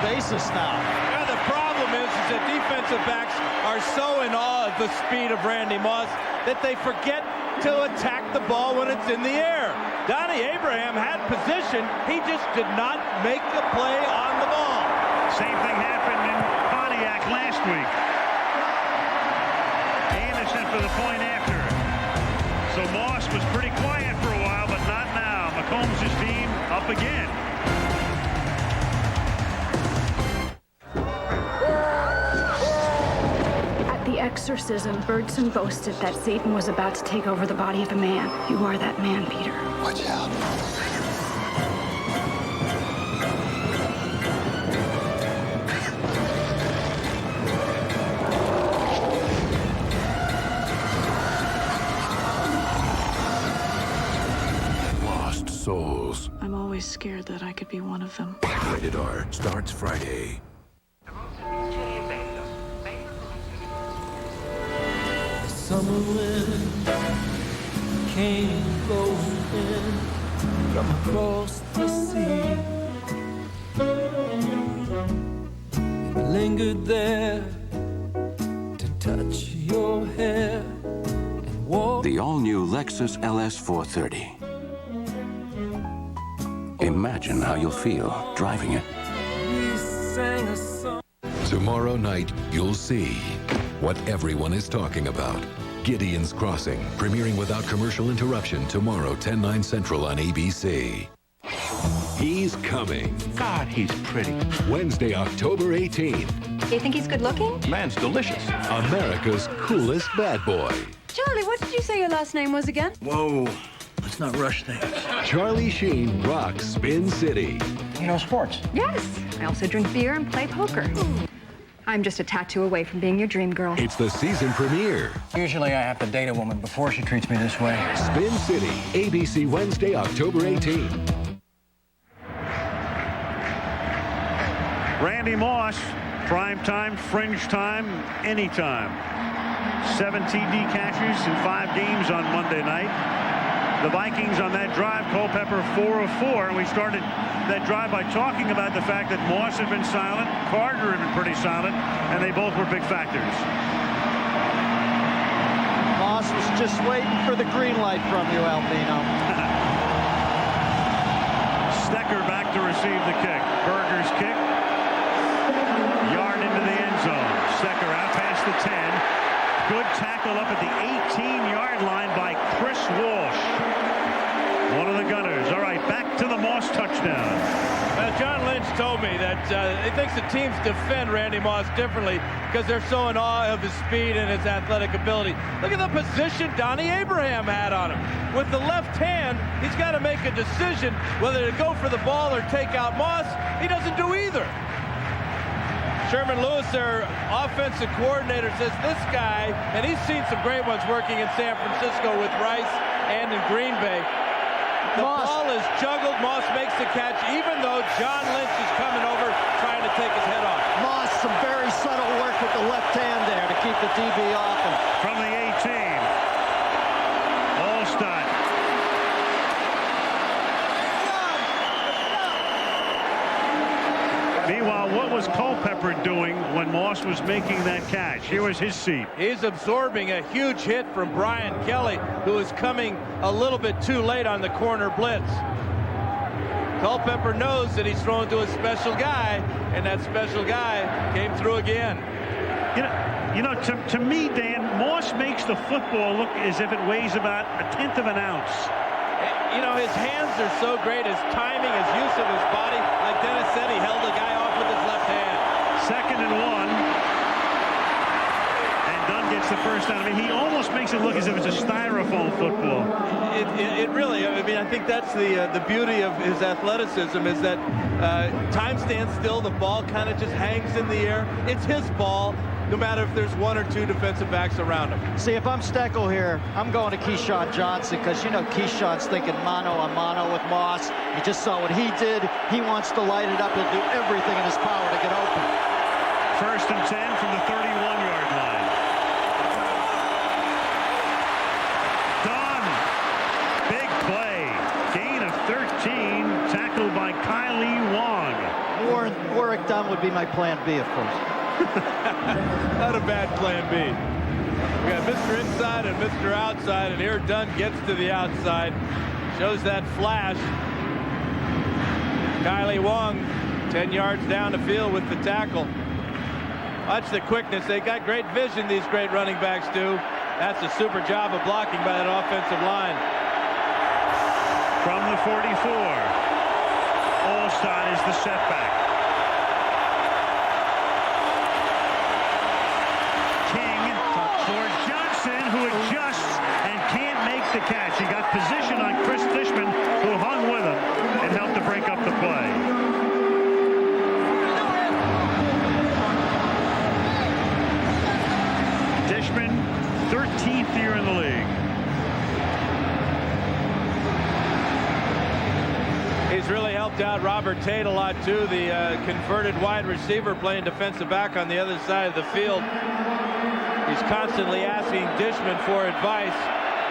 basis now. Yeah, the problem is that defensive backs are so in awe of the speed of Randy Moss that they forget to attack the ball when it's in the air. Donnie Abraham had position. He just did not make the play on the ball. Same thing happened in Pontiac last week. Anderson for the point after. So Moss was pretty quiet for a while, but not now. McCombs' team up again. At the exorcism, Birdson boasted that Satan was about to take over the body of a man. You are that man, Peter. Watch out. Lost Souls. I'm always scared that I could be one of them. Rated R starts Friday. summer wind came blowing from across the sea. It lingered there to touch your hair and walk. The all-new Lexus LS 430. Imagine how you'll feel driving it. We sang a song. Tomorrow night, you'll see what everyone is talking about. Gideon's Crossing, premiering without commercial interruption tomorrow, 10/9 Central on ABC. He's coming. God, he's pretty. Wednesday, October 18th. You think he's good looking? Man's delicious. America's coolest bad boy. Charlie, what did you say your last name was again? Whoa, let's not rush things. Charlie Sheen rocks Spin City. You know sports? Yes. I also drink beer and play poker. I'm just a tattoo away from being your dream girl. It's the season premiere. Usually I have to date a woman before she treats me this way. Spin City, ABC Wednesday, October 18th. Randy Moss, prime time, fringe time, anytime. 7 TD catches in 5 games on Monday night. The Vikings on that drive, Culpepper 4 of 4, and we started that drive by talking about the fact that Moss had been silent, Carter had been pretty silent, and they both were big factors. Moss was just waiting for the green light from you, Albino. Stecker back to receive the kick. Berger's kick. Yard into the end zone. Stecker out past the 10. Good tackle up at the 18-yard line by Chris Walsh. One of the Gunners. All right, back to the Moss touchdown. John Lynch told me that he thinks the teams defend Randy Moss differently because they're so in awe of his speed and his athletic ability. Look at the position Donnie Abraham had on him. With the left hand, he's got to make a decision whether to go for the ball or take out Moss. He doesn't do either. Sherman Lewis, their offensive coordinator, says this guy, and he's seen some great ones working in San Francisco with Rice and in Green Bay. The ball is juggled. Moss makes the catch, even though John Lynch is coming over trying to take his head off. Moss, some very subtle work with the left hand there to keep the DB off him. From the 18. Allstott. Meanwhile, what was Culpepper doing when Moss was making that catch? Here was his seat. He's absorbing a huge hit from Brian Kelly, who is coming a little bit too late on the corner blitz. Culpepper knows that he's throwing to a special guy, and that special guy came through again. You know, to me, Dan, Moss makes the football look as if it weighs about 1/10 of an ounce. You know, his hands are so great, his timing, his use of his body. Like Dennis said, he held the guy off with his left hand. 2nd and 1. And Dunn gets the first down. I mean, he almost makes it look as if it's a styrofoam football. It really, I mean, I think that's the beauty of his athleticism is that time stands still. The ball kind of just hangs in the air. It's his ball, no matter if there's 1 or 2 defensive backs around him. See, if I'm Steckel here, I'm going to Keyshawn Johnson because, you know, Keyshawn's thinking mano a mano with Moss. You just saw what he did. He wants to light it up. He'll do everything in his power to get open. 1st and 10 from the 31-yard line. Dunn. Big play. Gain of 13. Tackled by Kylie Wong. Warwick Dunn would be my plan B, of course. Not a bad plan B. We got Mr. Inside and Mr. Outside, and here Dunn gets to the outside. Shows that flash. Kylie Wong, 10 yards down the field with the tackle. Watch the quickness. They got great vision, these great running backs do. That's a super job of blocking by that offensive line. From the 44. Allstott is the setback. For Johnson, who adjusts and can't make the catch. He got position on Chris Fishman, who hung with him and helped to break up the play. Fishman, 13th year in the league. He's really helped out Robert Tate a lot, too, the converted wide receiver playing defensive back on the other side of the field. He's constantly asking Dishman for advice.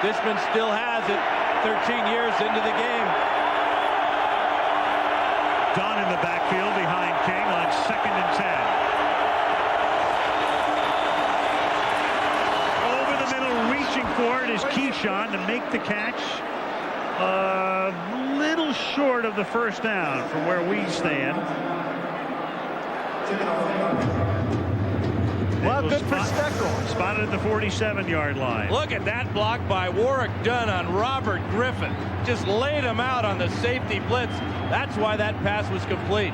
Dishman still has it 13 years into the game. Dunn in the backfield behind King on 2nd and 10. Over the middle, reaching for it is Keyshawn to make the catch. A little short of the first down from where we stand. Well, good for Steckel. Spotted at the 47-yard line. Look at that block by Warwick Dunn on Robert Griffin. Just laid him out on the safety blitz. That's why that pass was complete.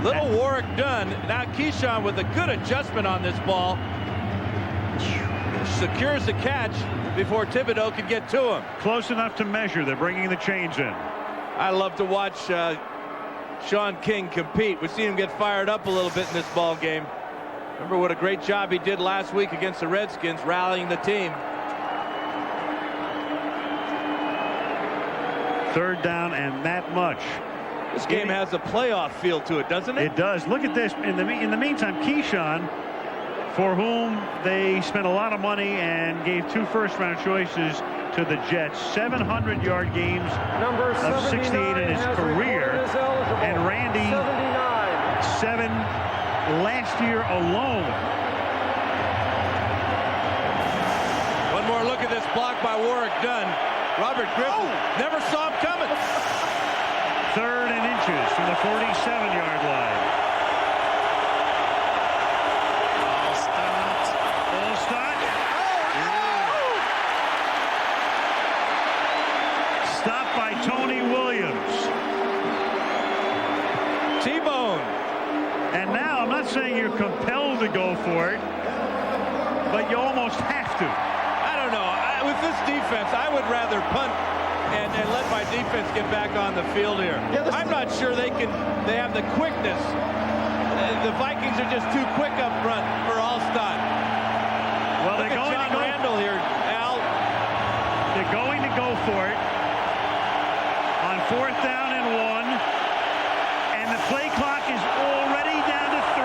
Little Warwick Dunn. Now Keyshawn with a good adjustment on this ball. Secures the catch before Thibodeau could get to him. Close enough to measure. They're bringing the chains in. I love to watch Sean King compete. We've seen him get fired up a little bit in this ball game. Remember what a great job he did last week against the Redskins, rallying the team. 3rd down and that much. This game has a playoff feel to it, doesn't it? It does. Look at this. In the meantime, Keyshawn, for whom they spent a lot of money and gave 2 first-round choices to the Jets, 700-yard games of 68 in his career, and Randy 7 last year alone. One more look at this block by Warwick Dunn. Robert Griffin never saw him coming. 3rd and inches from the 47-yard line. Stopped by Tony Williams. T-bone. And now I'm not saying you're compelled to go for it, but you almost have to. I don't know. With this defense, I would rather punt and let my defense get back on the field here. Yeah, I'm not sure they have the quickness. The Vikings are just too quick up front for Allstott. Well, Look they're going John to go. Randall here, Al. They're going to go for it on 4th down and 1, and the play clock is already down to 3,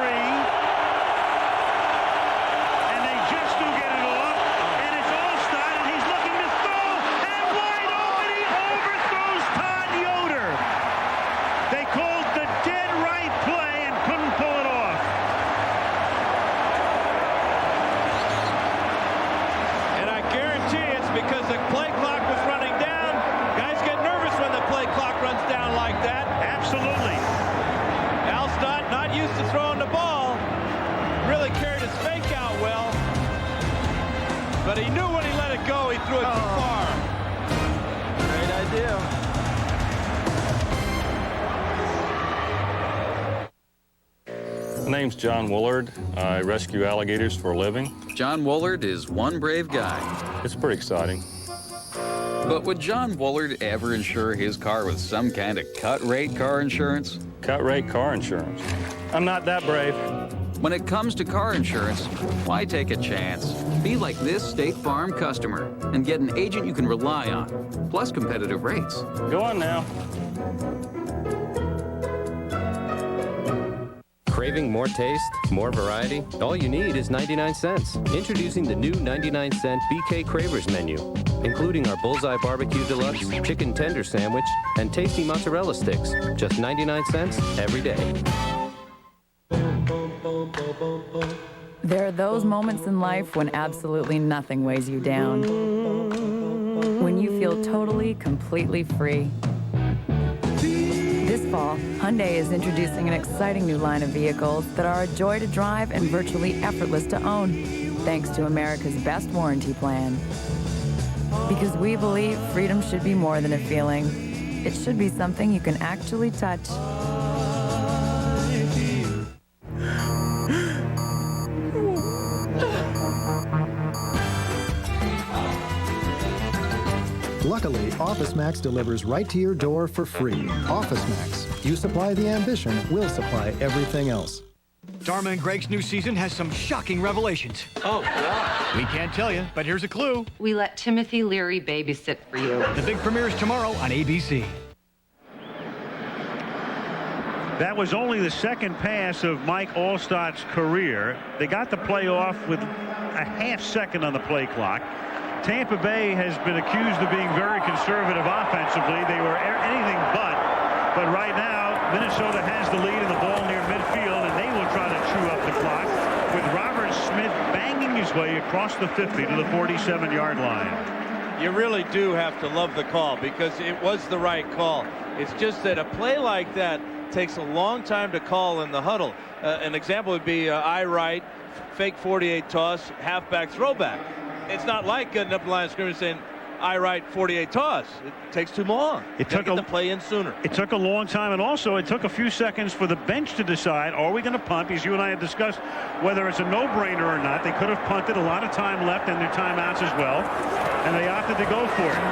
and they just do get it off, and it's Allstott, and he's looking to throw, and wide open, he overthrows Todd Yoder. They called the dead right play and couldn't pull it off. And I guarantee it's because the play clock was running down. Guys get nervous when the play clock runs down like that. Absolutely. Allstott, not used to throwing the ball, really carried his fake out well. But he knew when he let it go, he threw it too far. Great idea. My name's John Woolard. I rescue alligators for a living. John Woolard is one brave guy. It's pretty exciting. But would John Woolard ever insure his car with some kind of cut-rate car insurance? Cut-rate car insurance. I'm not that brave. When it comes to car insurance, why take a chance? Be like this State Farm customer and get an agent you can rely on, plus competitive rates. Go on now. Craving more taste, more variety? All you need is 99 cents. Introducing the new 99-cent BK Cravers menu, including our Bullseye Barbecue Deluxe, Chicken Tender Sandwich, and tasty mozzarella sticks. Just 99 cents every day. There are those moments in life when absolutely nothing weighs you down. When you feel totally, completely free. This fall, Hyundai is introducing an exciting new line of vehicles that are a joy to drive and virtually effortless to own, thanks to America's best warranty plan. Because we believe freedom should be more than a feeling. It should be something you can actually touch. Luckily, OfficeMax delivers right to your door for free. OfficeMax. You supply the ambition, we'll supply everything else. Dharma and Greg's new season has some shocking revelations. Oh, God. We can't tell you, but here's a clue. We let Timothy Leary babysit for you. The big premiere is tomorrow on ABC. That was only the second pass of Mike Allstott's career. They got the play off with a half second on the play clock. Tampa Bay has been accused of being very conservative offensively. They were anything but right now, Minnesota has the lead and the ball near midfield, and they will try to chew up the clock with Robert Smith banging his way across the 50 to the 47-yard line. You really do have to love the call because it was the right call. It's just that a play like that takes a long time to call in the huddle. An example would be I right, fake 48 toss, halfback throwback. It's not like getting up the line of scrimmage saying I right 48 toss. It takes too long. It took the play in sooner. It took a long time, and also it took a few seconds for the bench to decide, are we going to punt? Because you and I had discussed whether it's a no-brainer or not. They could have punted, a lot of time left in their timeouts as well, and they opted to go for it.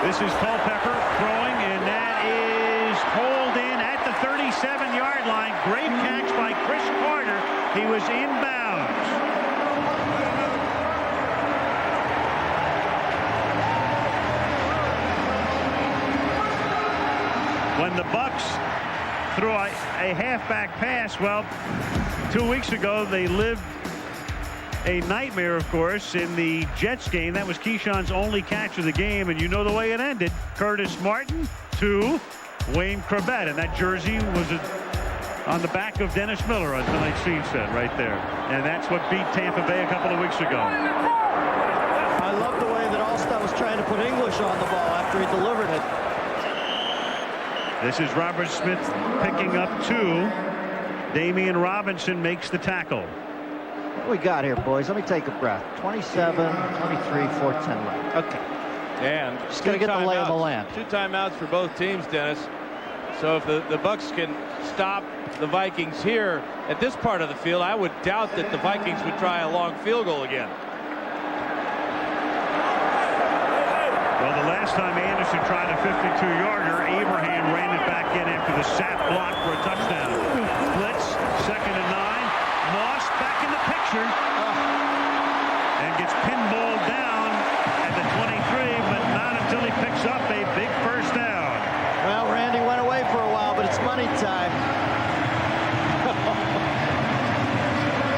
This is Culpepper throwing, and that is pulled in at the 37-yard line. Great catch by Chris Carter. He was inbounds. When the Bucs threw a halfback pass, well, 2 weeks ago they lived a nightmare, of course, in the Jets game. That was Keyshawn's only catch of the game, and you know the way it ended. Curtis Martin to Wayne Corbett, and that jersey was on the back of Dennis Miller, on tonight's scene set right there. And that's what beat Tampa Bay a couple of weeks ago. I love the way that Allstott was trying to put English on the ball after he delivered it. This is Robert Smith picking up 2. Damian Robinson makes the tackle. What do we got here, boys? Let me take a breath. 27, 23, 4:10 left. Okay. And just got to get the lay of the land. 2 timeouts for both teams, Dennis. So if the Bucs can stop the Vikings here at this part of the field, I would doubt that the Vikings would try a long field goal again. Well, the last time Anderson tried a 52-yarder, Abraham ran it back in after the Sapp block for a touchdown. Blitz, 2nd and 9. Moss back in the picture and gets pinballed down at the 23, but not until he picks up a big first down. Well, Randy went away for a while, but it's money time.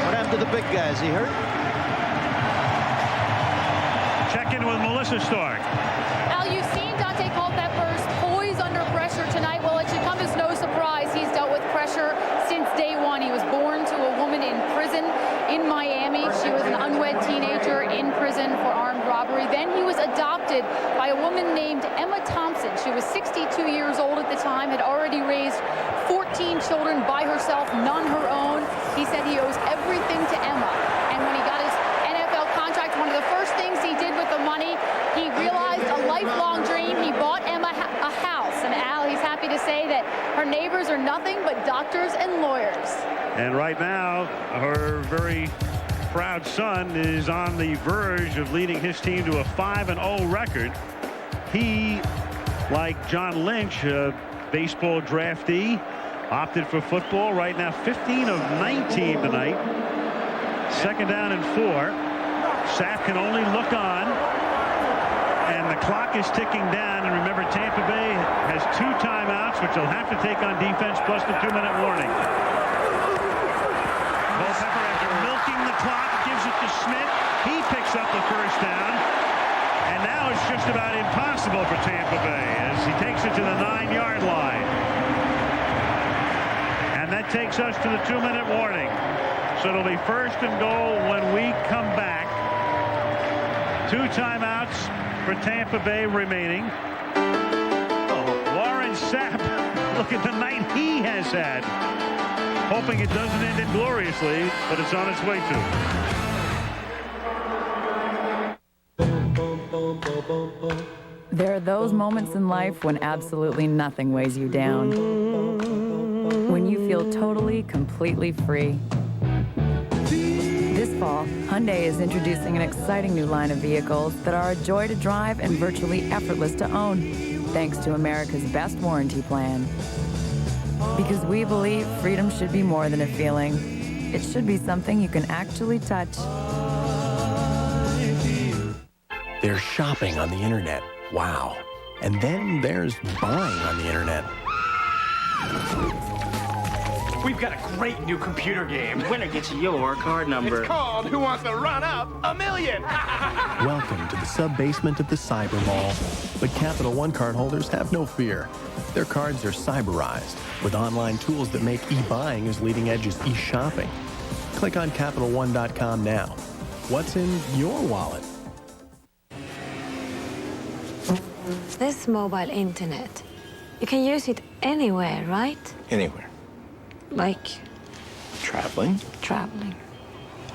What happened to the big guy? Is he hurt? Check in with Melissa Stark. Al, you've seen Dante Culpepper's poise under pressure tonight. Well, it should come as no surprise. He's dealt with pressure since day one. He was born to a woman in prison in Miami. She was an unwed teenager in prison for armed robbery. Then he was adopted by a woman named Emma Thompson. She was 62 years old at the time, had already raised 14 children by herself, none her own. He said he owes everything to Emma. And when he got his NFL contract, one of the first things he did with the money, he realized a lifelong dream. He bought Emma a house. And Al, he's happy to say that her neighbors are nothing but doctors and lawyers. And right now, her very proud son is on the verge of leading his team to a 5-0 record. He, like John Lynch, a baseball draftee, opted for football. Right now, 15 of 19 tonight. 2nd down and 4. Sapp can only look on, and the clock is ticking down. And remember, Tampa Bay has 2 timeouts, which they'll have to take on defense, plus the 2-minute warning. Culpepper, after milking the clock, gives it to Smith. He picks up the first down, and now it's just about impossible for Tampa Bay as he takes it to the 9-yard line. And that takes us to the 2-minute warning. So it'll be 1st and goal when we come back. 2 timeouts for Tampa Bay remaining. Warren Sapp, look at the night he has had. Hoping it doesn't end ingloriously, but it's on its way to. There are those moments in life when absolutely nothing weighs you down. When you feel totally, completely free. This fall, Hyundai is introducing an exciting new line of vehicles that are a joy to drive and virtually effortless to own, thanks to America's best warranty plan. Because we believe freedom should be more than a feeling. It should be something you can actually touch. There's shopping on the internet. Wow. And then there's buying on the internet. We've got a great new computer game. Winner gets your card number. It's called Who Wants to Run Up a Million? Welcome to the sub-basement of the Cyber Mall. But Capital One cardholders have no fear. Their cards are cyberized with online tools that make e-buying as leading edge as e-shopping. Click on CapitalOne.com now. What's in your wallet? This mobile internet, you can use it anywhere, right? Anywhere. Like Traveling. traveling.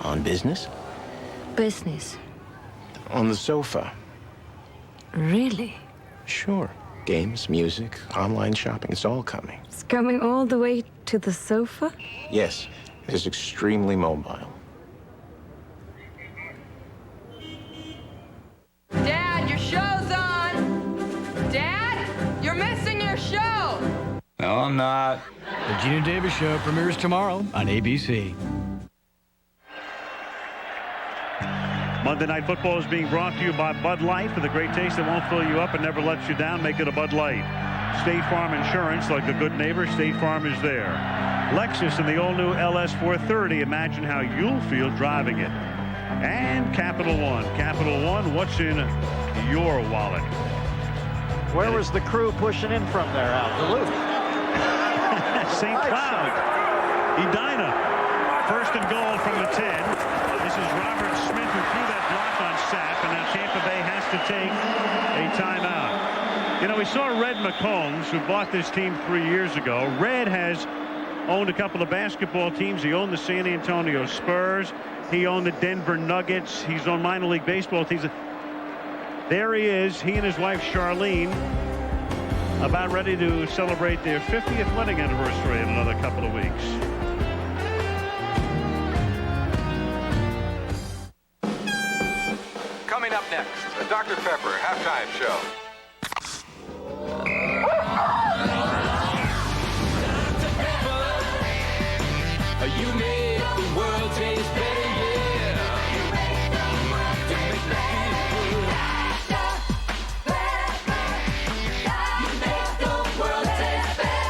On business. Business. On the sofa. Really? Sure. Games, music, online shopping, it's all coming. It's coming all the way to the sofa? Yes, it is extremely mobile. Dad, your show's on! Dad, you're missing your show! No, I'm not. The Gina Davis Show premieres tomorrow on ABC. Monday Night Football is being brought to you by Bud Light. For the great taste that won't fill you up and never lets you down, make it a Bud Light. State Farm Insurance, like a good neighbor, State Farm is there. Lexus and the all-new LS 430. Imagine how you'll feel driving it. And Capital One. Capital One, what's in your wallet? Where was the crew pushing in from there, Al? Duluth. St. Cloud. Edina. First and goal from the 10. This is Robert Smith who threw that block on Sapp, and now Tampa Bay has to take a timeout. You know, we saw Red McCombs, who bought this team 3 years ago. Red has owned a couple of basketball teams. He owned the San Antonio Spurs. He owned the Denver Nuggets. He's owned minor league baseball teams. There he is, he and his wife Charlene, about ready to celebrate their 50th wedding anniversary in another couple of weeks. Coming up next, a Dr. Pepper halftime show. You make the world taste better, yeah. You make the world taste better. You make the world taste better.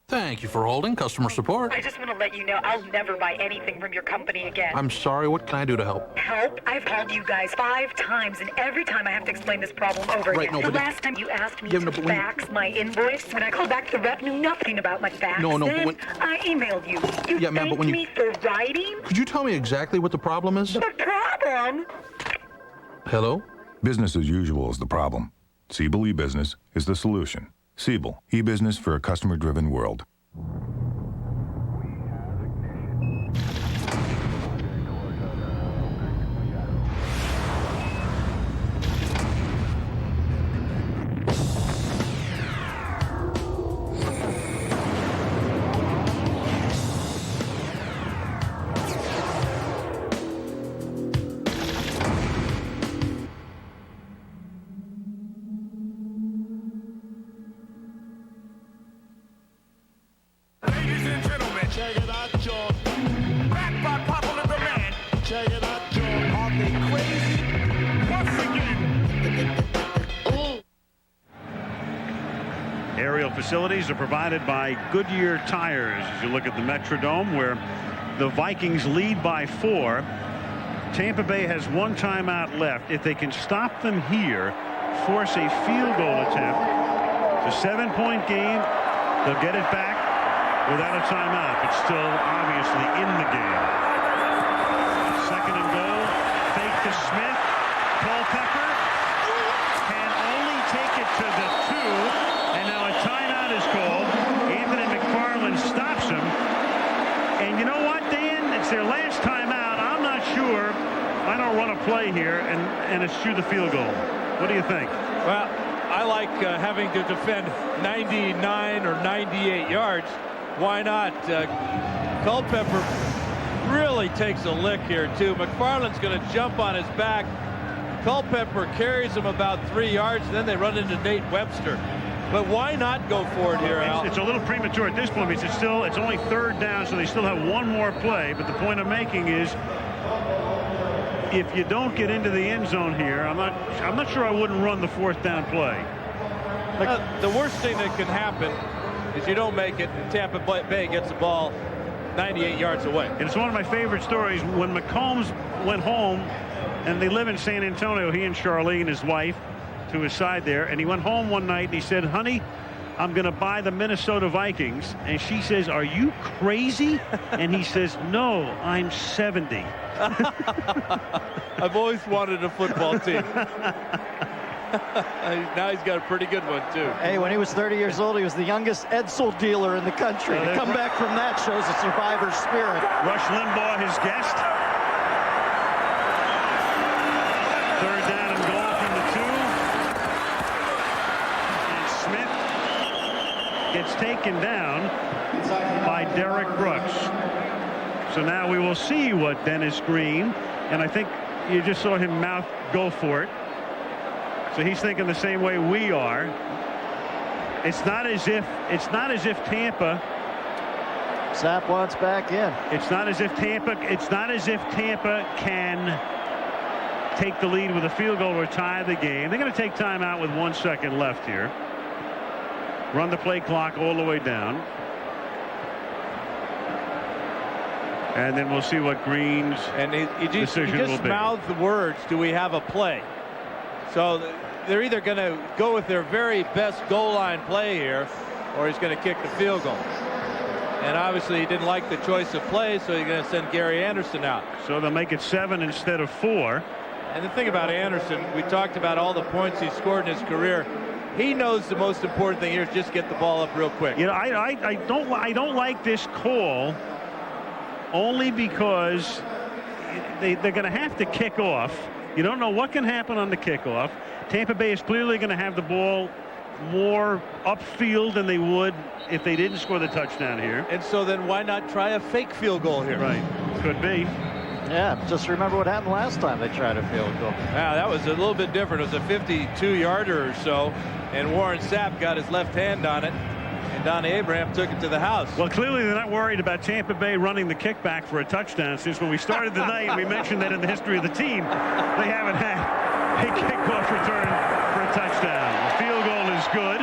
Thank you for holding customer support. I just want to let you know I'll never buy anything from your company again. I'm sorry, what can I do to help? Help? I've called you guys 5 times, and every time I have to explain this problem over Right, again. no, The but last time you asked me Yeah, to no, but when- fax my invoice, when I called back, the rep knew nothing about my fax. No, but Then when- I emailed you. You Yeah, ma'am, but thanked when you- me for writing? Could you tell me exactly what the problem is? The problem? Hello? Business as usual is the problem. Siebel e-Business is the solution. Siebel, e-business for a customer-driven world. Ladies and gentlemen, check it out, John. Back by popular demand. Check it out, John. Are they crazy? Once again. Aerial facilities are provided by Goodyear Tires. As you look at the Metrodome, where the Vikings lead by 4. Tampa Bay has 1 timeout left. If they can stop them here, force a field goal attempt. It's a 7-point game. They'll get it back without a timeout, but still obviously in the game. Second and goal. Fake to Smith. Culpepper can only take it to the 2. And now a timeout is called. Anthony McFarland stops him. And you know what, Dan? It's their last timeout. I'm not sure. I don't run a play here and eschew the field goal. What do you think? Well, I like having to defend 99 or 98 yards. Why not? Culpepper really takes a lick here, too. McFarland's going to jump on his back. Culpepper carries him about 3 yards, and then they run into Nate Webster. But why not go for it here, Al? It's a little premature at this point because it's only 3rd down, so they still have one more play. But the point I'm making is if you don't get into the end zone here, I'm not sure I wouldn't run the 4th down play. The worst thing that can happen is you don't make it, and Tampa Bay gets the ball 98 yards away. And it's one of my favorite stories. When McCombs went home, and they live in San Antonio, he and Charlene, his wife, to his side there, and he went home one night and he said, honey, I'm going to buy the Minnesota Vikings. And she says, are you crazy? And he says, no, I'm 70. I've always wanted a football team. Now he's got a pretty good one, too. Hey, when he was 30 years old, he was the youngest Edsel dealer in the country. To come back from that shows a survivor's spirit. Rush Limbaugh, his guest. 3rd down and goal from the 2. And Smith gets taken down by Derek Brooks. So now we will see what Dennis Green, and I think you just saw him mouth go for it. So he's thinking the same way we are. It's not as if Tampa. Sapp wants back in. It's not as if Tampa can take the lead with a field goal or tie the game. They're going to take time out with 1 second left here. Run the play clock all the way down. And then we'll see what Green's decision will be. He just mouthed the words, do we have a play? So they're either going to go with their very best goal line play here, or he's going to kick the field goal. And obviously he didn't like the choice of play, so he's going to send Gary Anderson out. So they'll make it 7 instead of 4. And the thing about Anderson, we talked about all the points he scored in his career. He knows the most important thing here is just get the ball up real quick. You know, I don't like this call, only because they're going to have to kick off. You don't know what can happen on the kickoff. Tampa Bay is clearly going to have the ball more upfield than they would if they didn't score the touchdown here. And so then why not try a fake field goal here? Right. Could be. Yeah, just remember what happened last time they tried a field goal. Yeah, that was a little bit different. It was a 52-yarder or so, and Warren Sapp got his left hand on it, and Donnie Abraham took it to the house. Well, clearly they're not worried about Tampa Bay running the kickback for a touchdown, since when we started the night, we mentioned that in the history of the team, they haven't had a kickoff return for a touchdown. The field goal is good.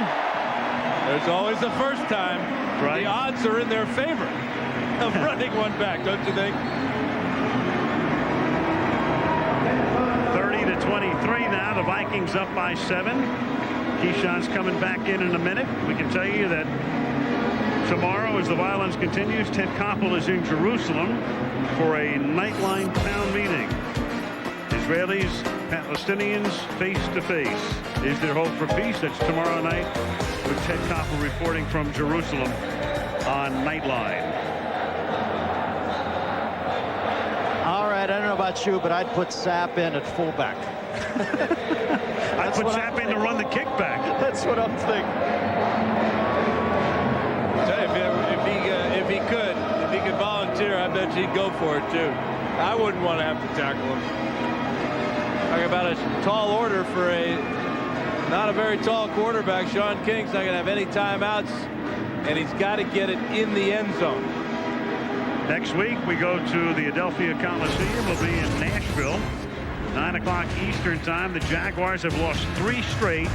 There's always a first time. Right. The odds are in their favor of running one back, don't you think? 30-23 now. The Vikings up by 7. Keyshawn's coming back in a minute. We can tell you that tomorrow, as the violence continues, Ted Koppel is in Jerusalem for a Nightline town meeting. Israelis, Palestinians face to face. Is there hope for peace? That's tomorrow night with Ted Koppel reporting from Jerusalem on Nightline. All right, I don't know about you, but I'd put Sapp in at fullback. I'd put Sapp in to run the kickback. That's what I'm thinking. If he could volunteer, I bet he'd go for it too. I wouldn't want to have to tackle him. Talking about a tall order for not a very tall quarterback. Sean King's not going to have any timeouts, and he's got to get it in the end zone. Next week, we go to the Adelphia Coliseum. We'll be in Nashville. 9 o'clock Eastern time. The Jaguars have lost 3 straight.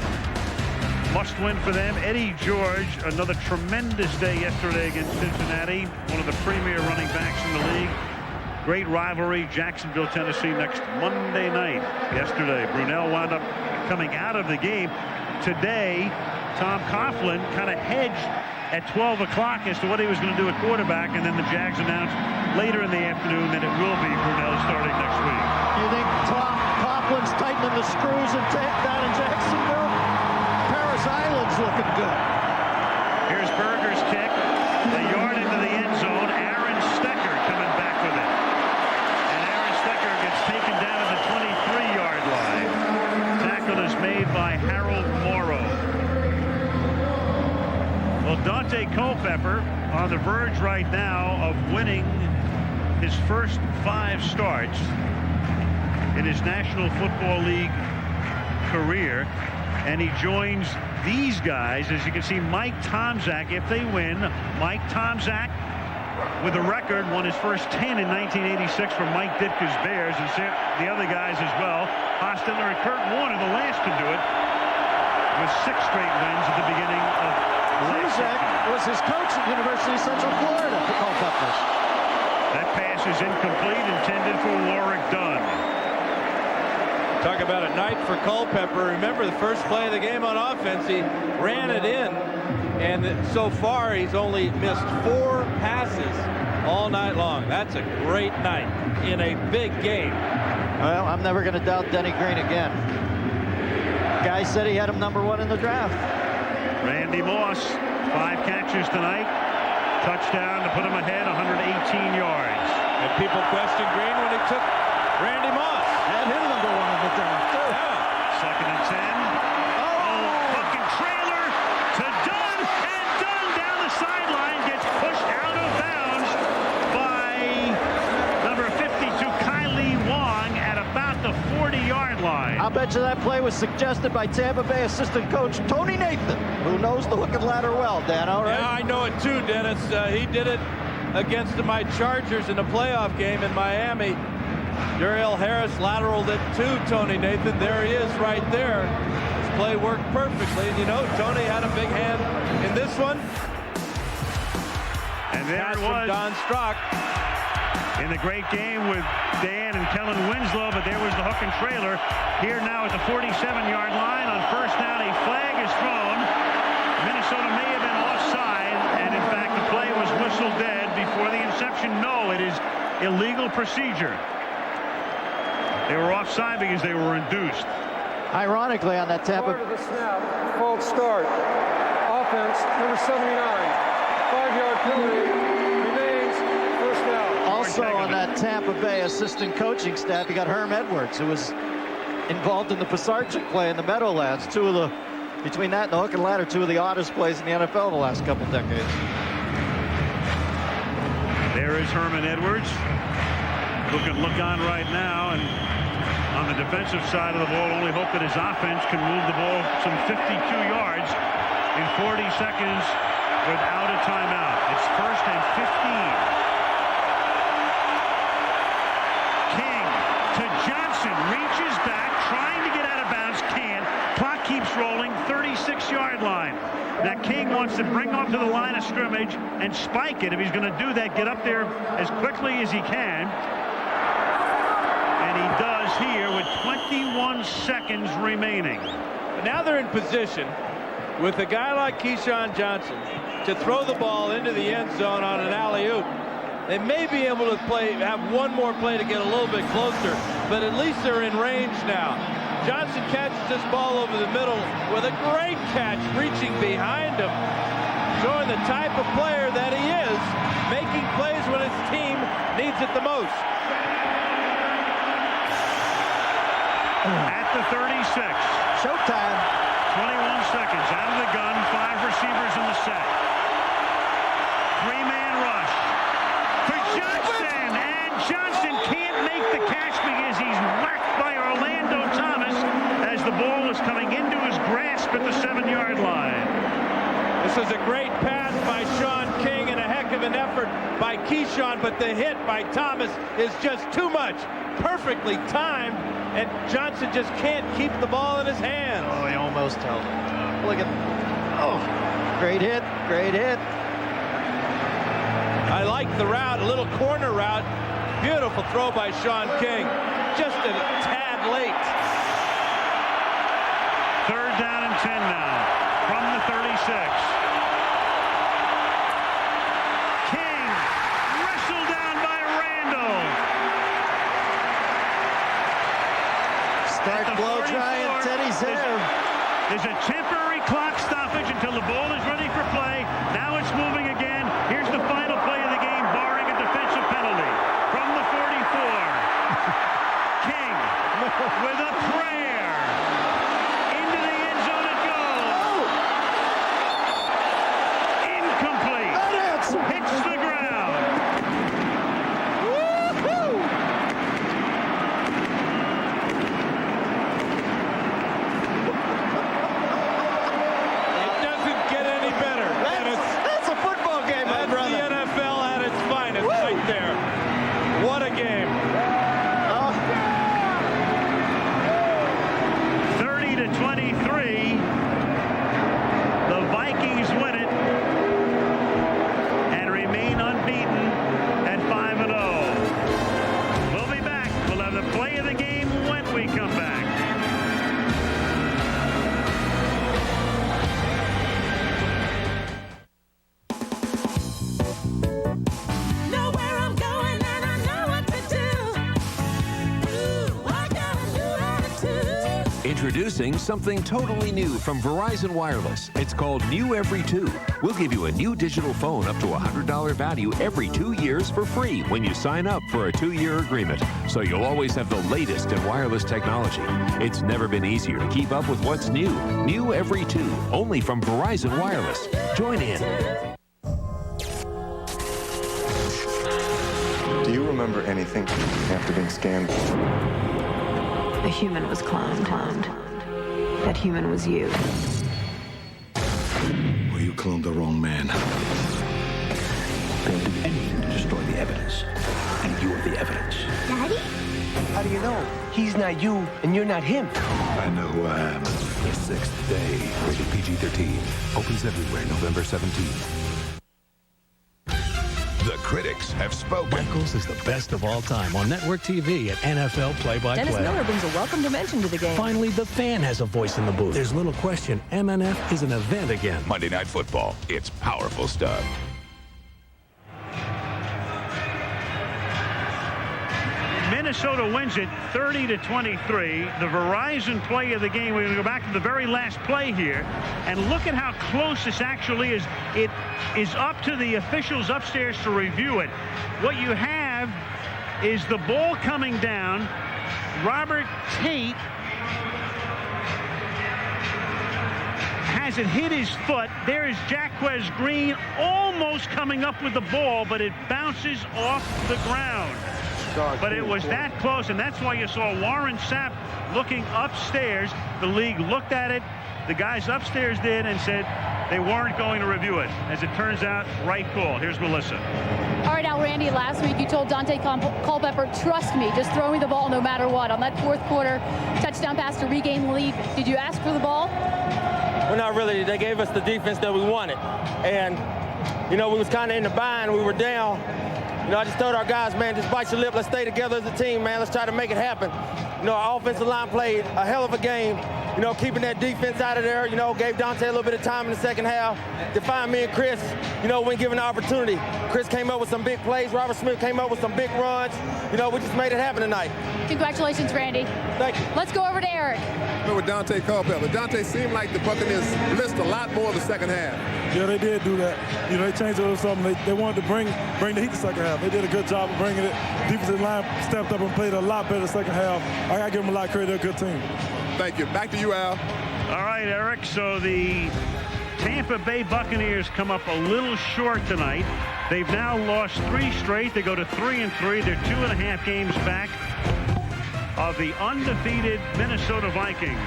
Must win for them. Eddie George, another tremendous day yesterday against Cincinnati. One of the premier running backs in the league. Great rivalry. Jacksonville, Tennessee next Monday night. Yesterday, Brunell wound up coming out of the game. Today, Tom Coughlin kind of hedged at 12 o'clock as to what he was going to do at quarterback, and then the Jags announced later in the afternoon that it will be Brunell starting next week. You think Tom Coughlin's tightening the screws and down in Jacksonville? Paris Island's looking good. Here's Berger's kick. A yard into the end zone. Aaron Stecker coming back with it. And Aaron Stecker gets taken down to the 23-yard line. Tackle is made by Harold Morrow. Well, Dante Culpepper on the verge right now of winning his first 5 starts in his National Football League career, and he joins these guys. As you can see, Mike Tomczak, if they win, Mike Tomczak, with a record, won his first 10 in 1986 from Mike Ditka's Bears, and the other guys as well. Hostetler and Kurt Warner, the last to do it, with 6 straight wins at the beginning of last season. Was his coach at University of Central Florida for Culpepper. That pass is incomplete, intended for Warwick Dunn. Talk about a night for Culpepper. Remember the first play of the game on offense, he ran it in, and so far he's only missed 4 passes all night long. That's a great night in a big game. Well, I'm never going to doubt Denny Green again. Guy said he had him #1 in the draft. Randy Moss, 5 catches tonight. Touchdown to put him ahead, 118 yards. And people questioned Green when he took Randy Moss. And him #1 in the draft, too. Yeah. 2nd and 10. Hook and trailer to Dunn, and Dunn down the sideline gets pushed out of bounds by number 52, Kylie Wong, at about the 40-yard line. I'll bet you that play was suggested by Tampa Bay assistant coach Tony Nathan, who knows the hook and ladder well, Dan, all right? Yeah, I know it too, Dennis. He did it against my Chargers in a playoff game in Miami. Darrell Harris lateraled it to Tony Nathan. There he is right there. This play worked perfectly. And you know, Tony had a big hand in this one. And there Pass it was. from Don Strock. In the great game with Dan and Kellen Winslow, but there was the hook and trailer. Here now at the 47-yard line on first down, a flag is thrown. Minnesota may have been offside, and in fact the play was whistled dead before the inception. No, it is illegal procedure. They were offside because they were induced. Ironically, on that Tampa... Prior to the snap, false start. Offense, number 79. 5-yard penalty. Remains first down. Also on that Tampa Bay assistant coaching staff, you got Herm Edwards, who was involved in the Pisarcik play in the Meadowlands. Between that and the hook and ladder, 2 of the oddest plays in the NFL the last couple decades. There is Herman Edwards, who can look on right now, and on the defensive side of the ball, only hope that his offense can move the ball some 52 yards in 40 seconds without a timeout. It's 1st and 15. King to Johnson, reaches back, trying to get out of bounds, can't. Clock keeps rolling, 36-yard line. Now King wants to bring off to the line of scrimmage and spike it. If he's going to do that, get up there as quickly as he can. And he does here with 21 seconds remaining. But now they're in position with a guy like Keyshawn Johnson to throw the ball into the end zone on an alley-oop. They may be able to have one more play to get a little bit closer, but at least they're in range now. Johnson catches this ball over the middle with a great catch, reaching behind him, showing the type of player that he is, making plays when his team needs it the most. At the 36. Showtime. 21 seconds out of the gun, 5 receivers in the set. 3-man rush for Johnson, and Johnson can't make the catch because he's whacked by Orlando Thomas as the ball is coming into his grasp at the 7-yard line. This is a great pass by Sean King and a heck of an effort by Keyshawn, but the hit by Thomas is just too much. Perfectly timed, and Johnson just can't keep the ball in his hands. Oh, he almost held it. Look at... Oh, great hit, great hit. I like the route, a little corner route. Beautiful throw by Sean King. Just a tad late. 3rd down and 10 now from the 36. King wrestled down by Randall. Start blow drying Teddy's hair. There's a temporary clock stoppage until the ball is ready for play. Now it's moving again. Here's the final play of the game, barring a defensive penalty. From the 44. King with a prayer. Into the end zone it goes. Incomplete. Hits the ground. Woo-hoo! Introducing something totally new from Verizon Wireless. It's called New Every 2. We'll give you a new digital phone up to $100 value every 2 years for free when you sign up for a 2-year agreement. So you'll always have the latest in wireless technology. It's never been easier to keep up with what's new. New Every 2, only from Verizon Wireless. Join in. Do you remember anything after being scanned? A human was cloned. That human was you. Well, you cloned the wrong man. They'll do anything to destroy the evidence. And you're the evidence. Daddy? How do you know? He's not you, and you're not him. I know who I am. The Sixth Day. Rated PG-13. Opens everywhere November 17th. The critics have spoken. Michaels is the best of all time on network TV at NFL Play-by-Play. Dennis Miller brings a welcome dimension to the game. Finally, the fan has a voice in the booth. There's little question, MNF is an event again. Monday Night Football. It's powerful stuff. Minnesota wins it 30-23. The Verizon play of the game. We're going to go back to the very last play here and look at how close this actually is. It is up to the officials upstairs to review it. What you have is the ball coming down. Robert Tate has it hit his foot. There is Jaquez Green almost coming up with the ball, but it bounces off the ground. But it was that close, and that's why you saw Warren Sapp looking upstairs. The league looked at it. The guys upstairs did and said they weren't going to review it. As it turns out, right call. Here's Melissa. All right, now, Randy, last week you told Dante Culpepper, trust me, just throw me the ball no matter what. On that fourth quarter touchdown pass to regain the lead, did you ask for the ball? Well, not really. They gave us the defense that we wanted. And, you know, we was kind of in the bind. We were down. You know, I just told our guys, man, just bite your lip. Let's stay together as a team, man. Let's try to make it happen. You know, our offensive line played a hell of a game. You know, keeping that defense out of there, you know, gave Dante a little bit of time in the second half to find me and Chris, you know, when given the opportunity. Chris came up with some big plays. Robert Smith came up with some big runs. You know, we just made it happen tonight. Congratulations, Randy. Thank you. Let's go over to Eric. With Dante Culpepper. Dante seemed like the Buccaneers blitzed a lot more in the second half. Yeah, they did do that. You know, they changed a little something. They wanted to bring the heat the second half. They did a good job of bringing it. Defensive line stepped up and played a lot better the second half. I got to give them a lot of credit. They're a good team. Thank you. Back to you, Al. All right, Eric. So the Tampa Bay Buccaneers come up a little short tonight. They've now lost 3 straight. They go to 3-3. They're 2.5 games back of the undefeated Minnesota Vikings.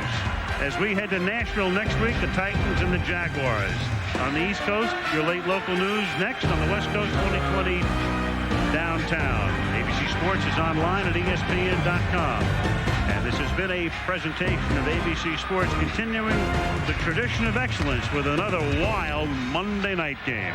As we head to Nashville next week, the Titans and the Jaguars. On the East Coast, your late local news next. On the West Coast, 2020 downtown. ABC Sports is online at ESPN.com. And this has been a presentation of ABC Sports, continuing the tradition of excellence with another wild Monday night game.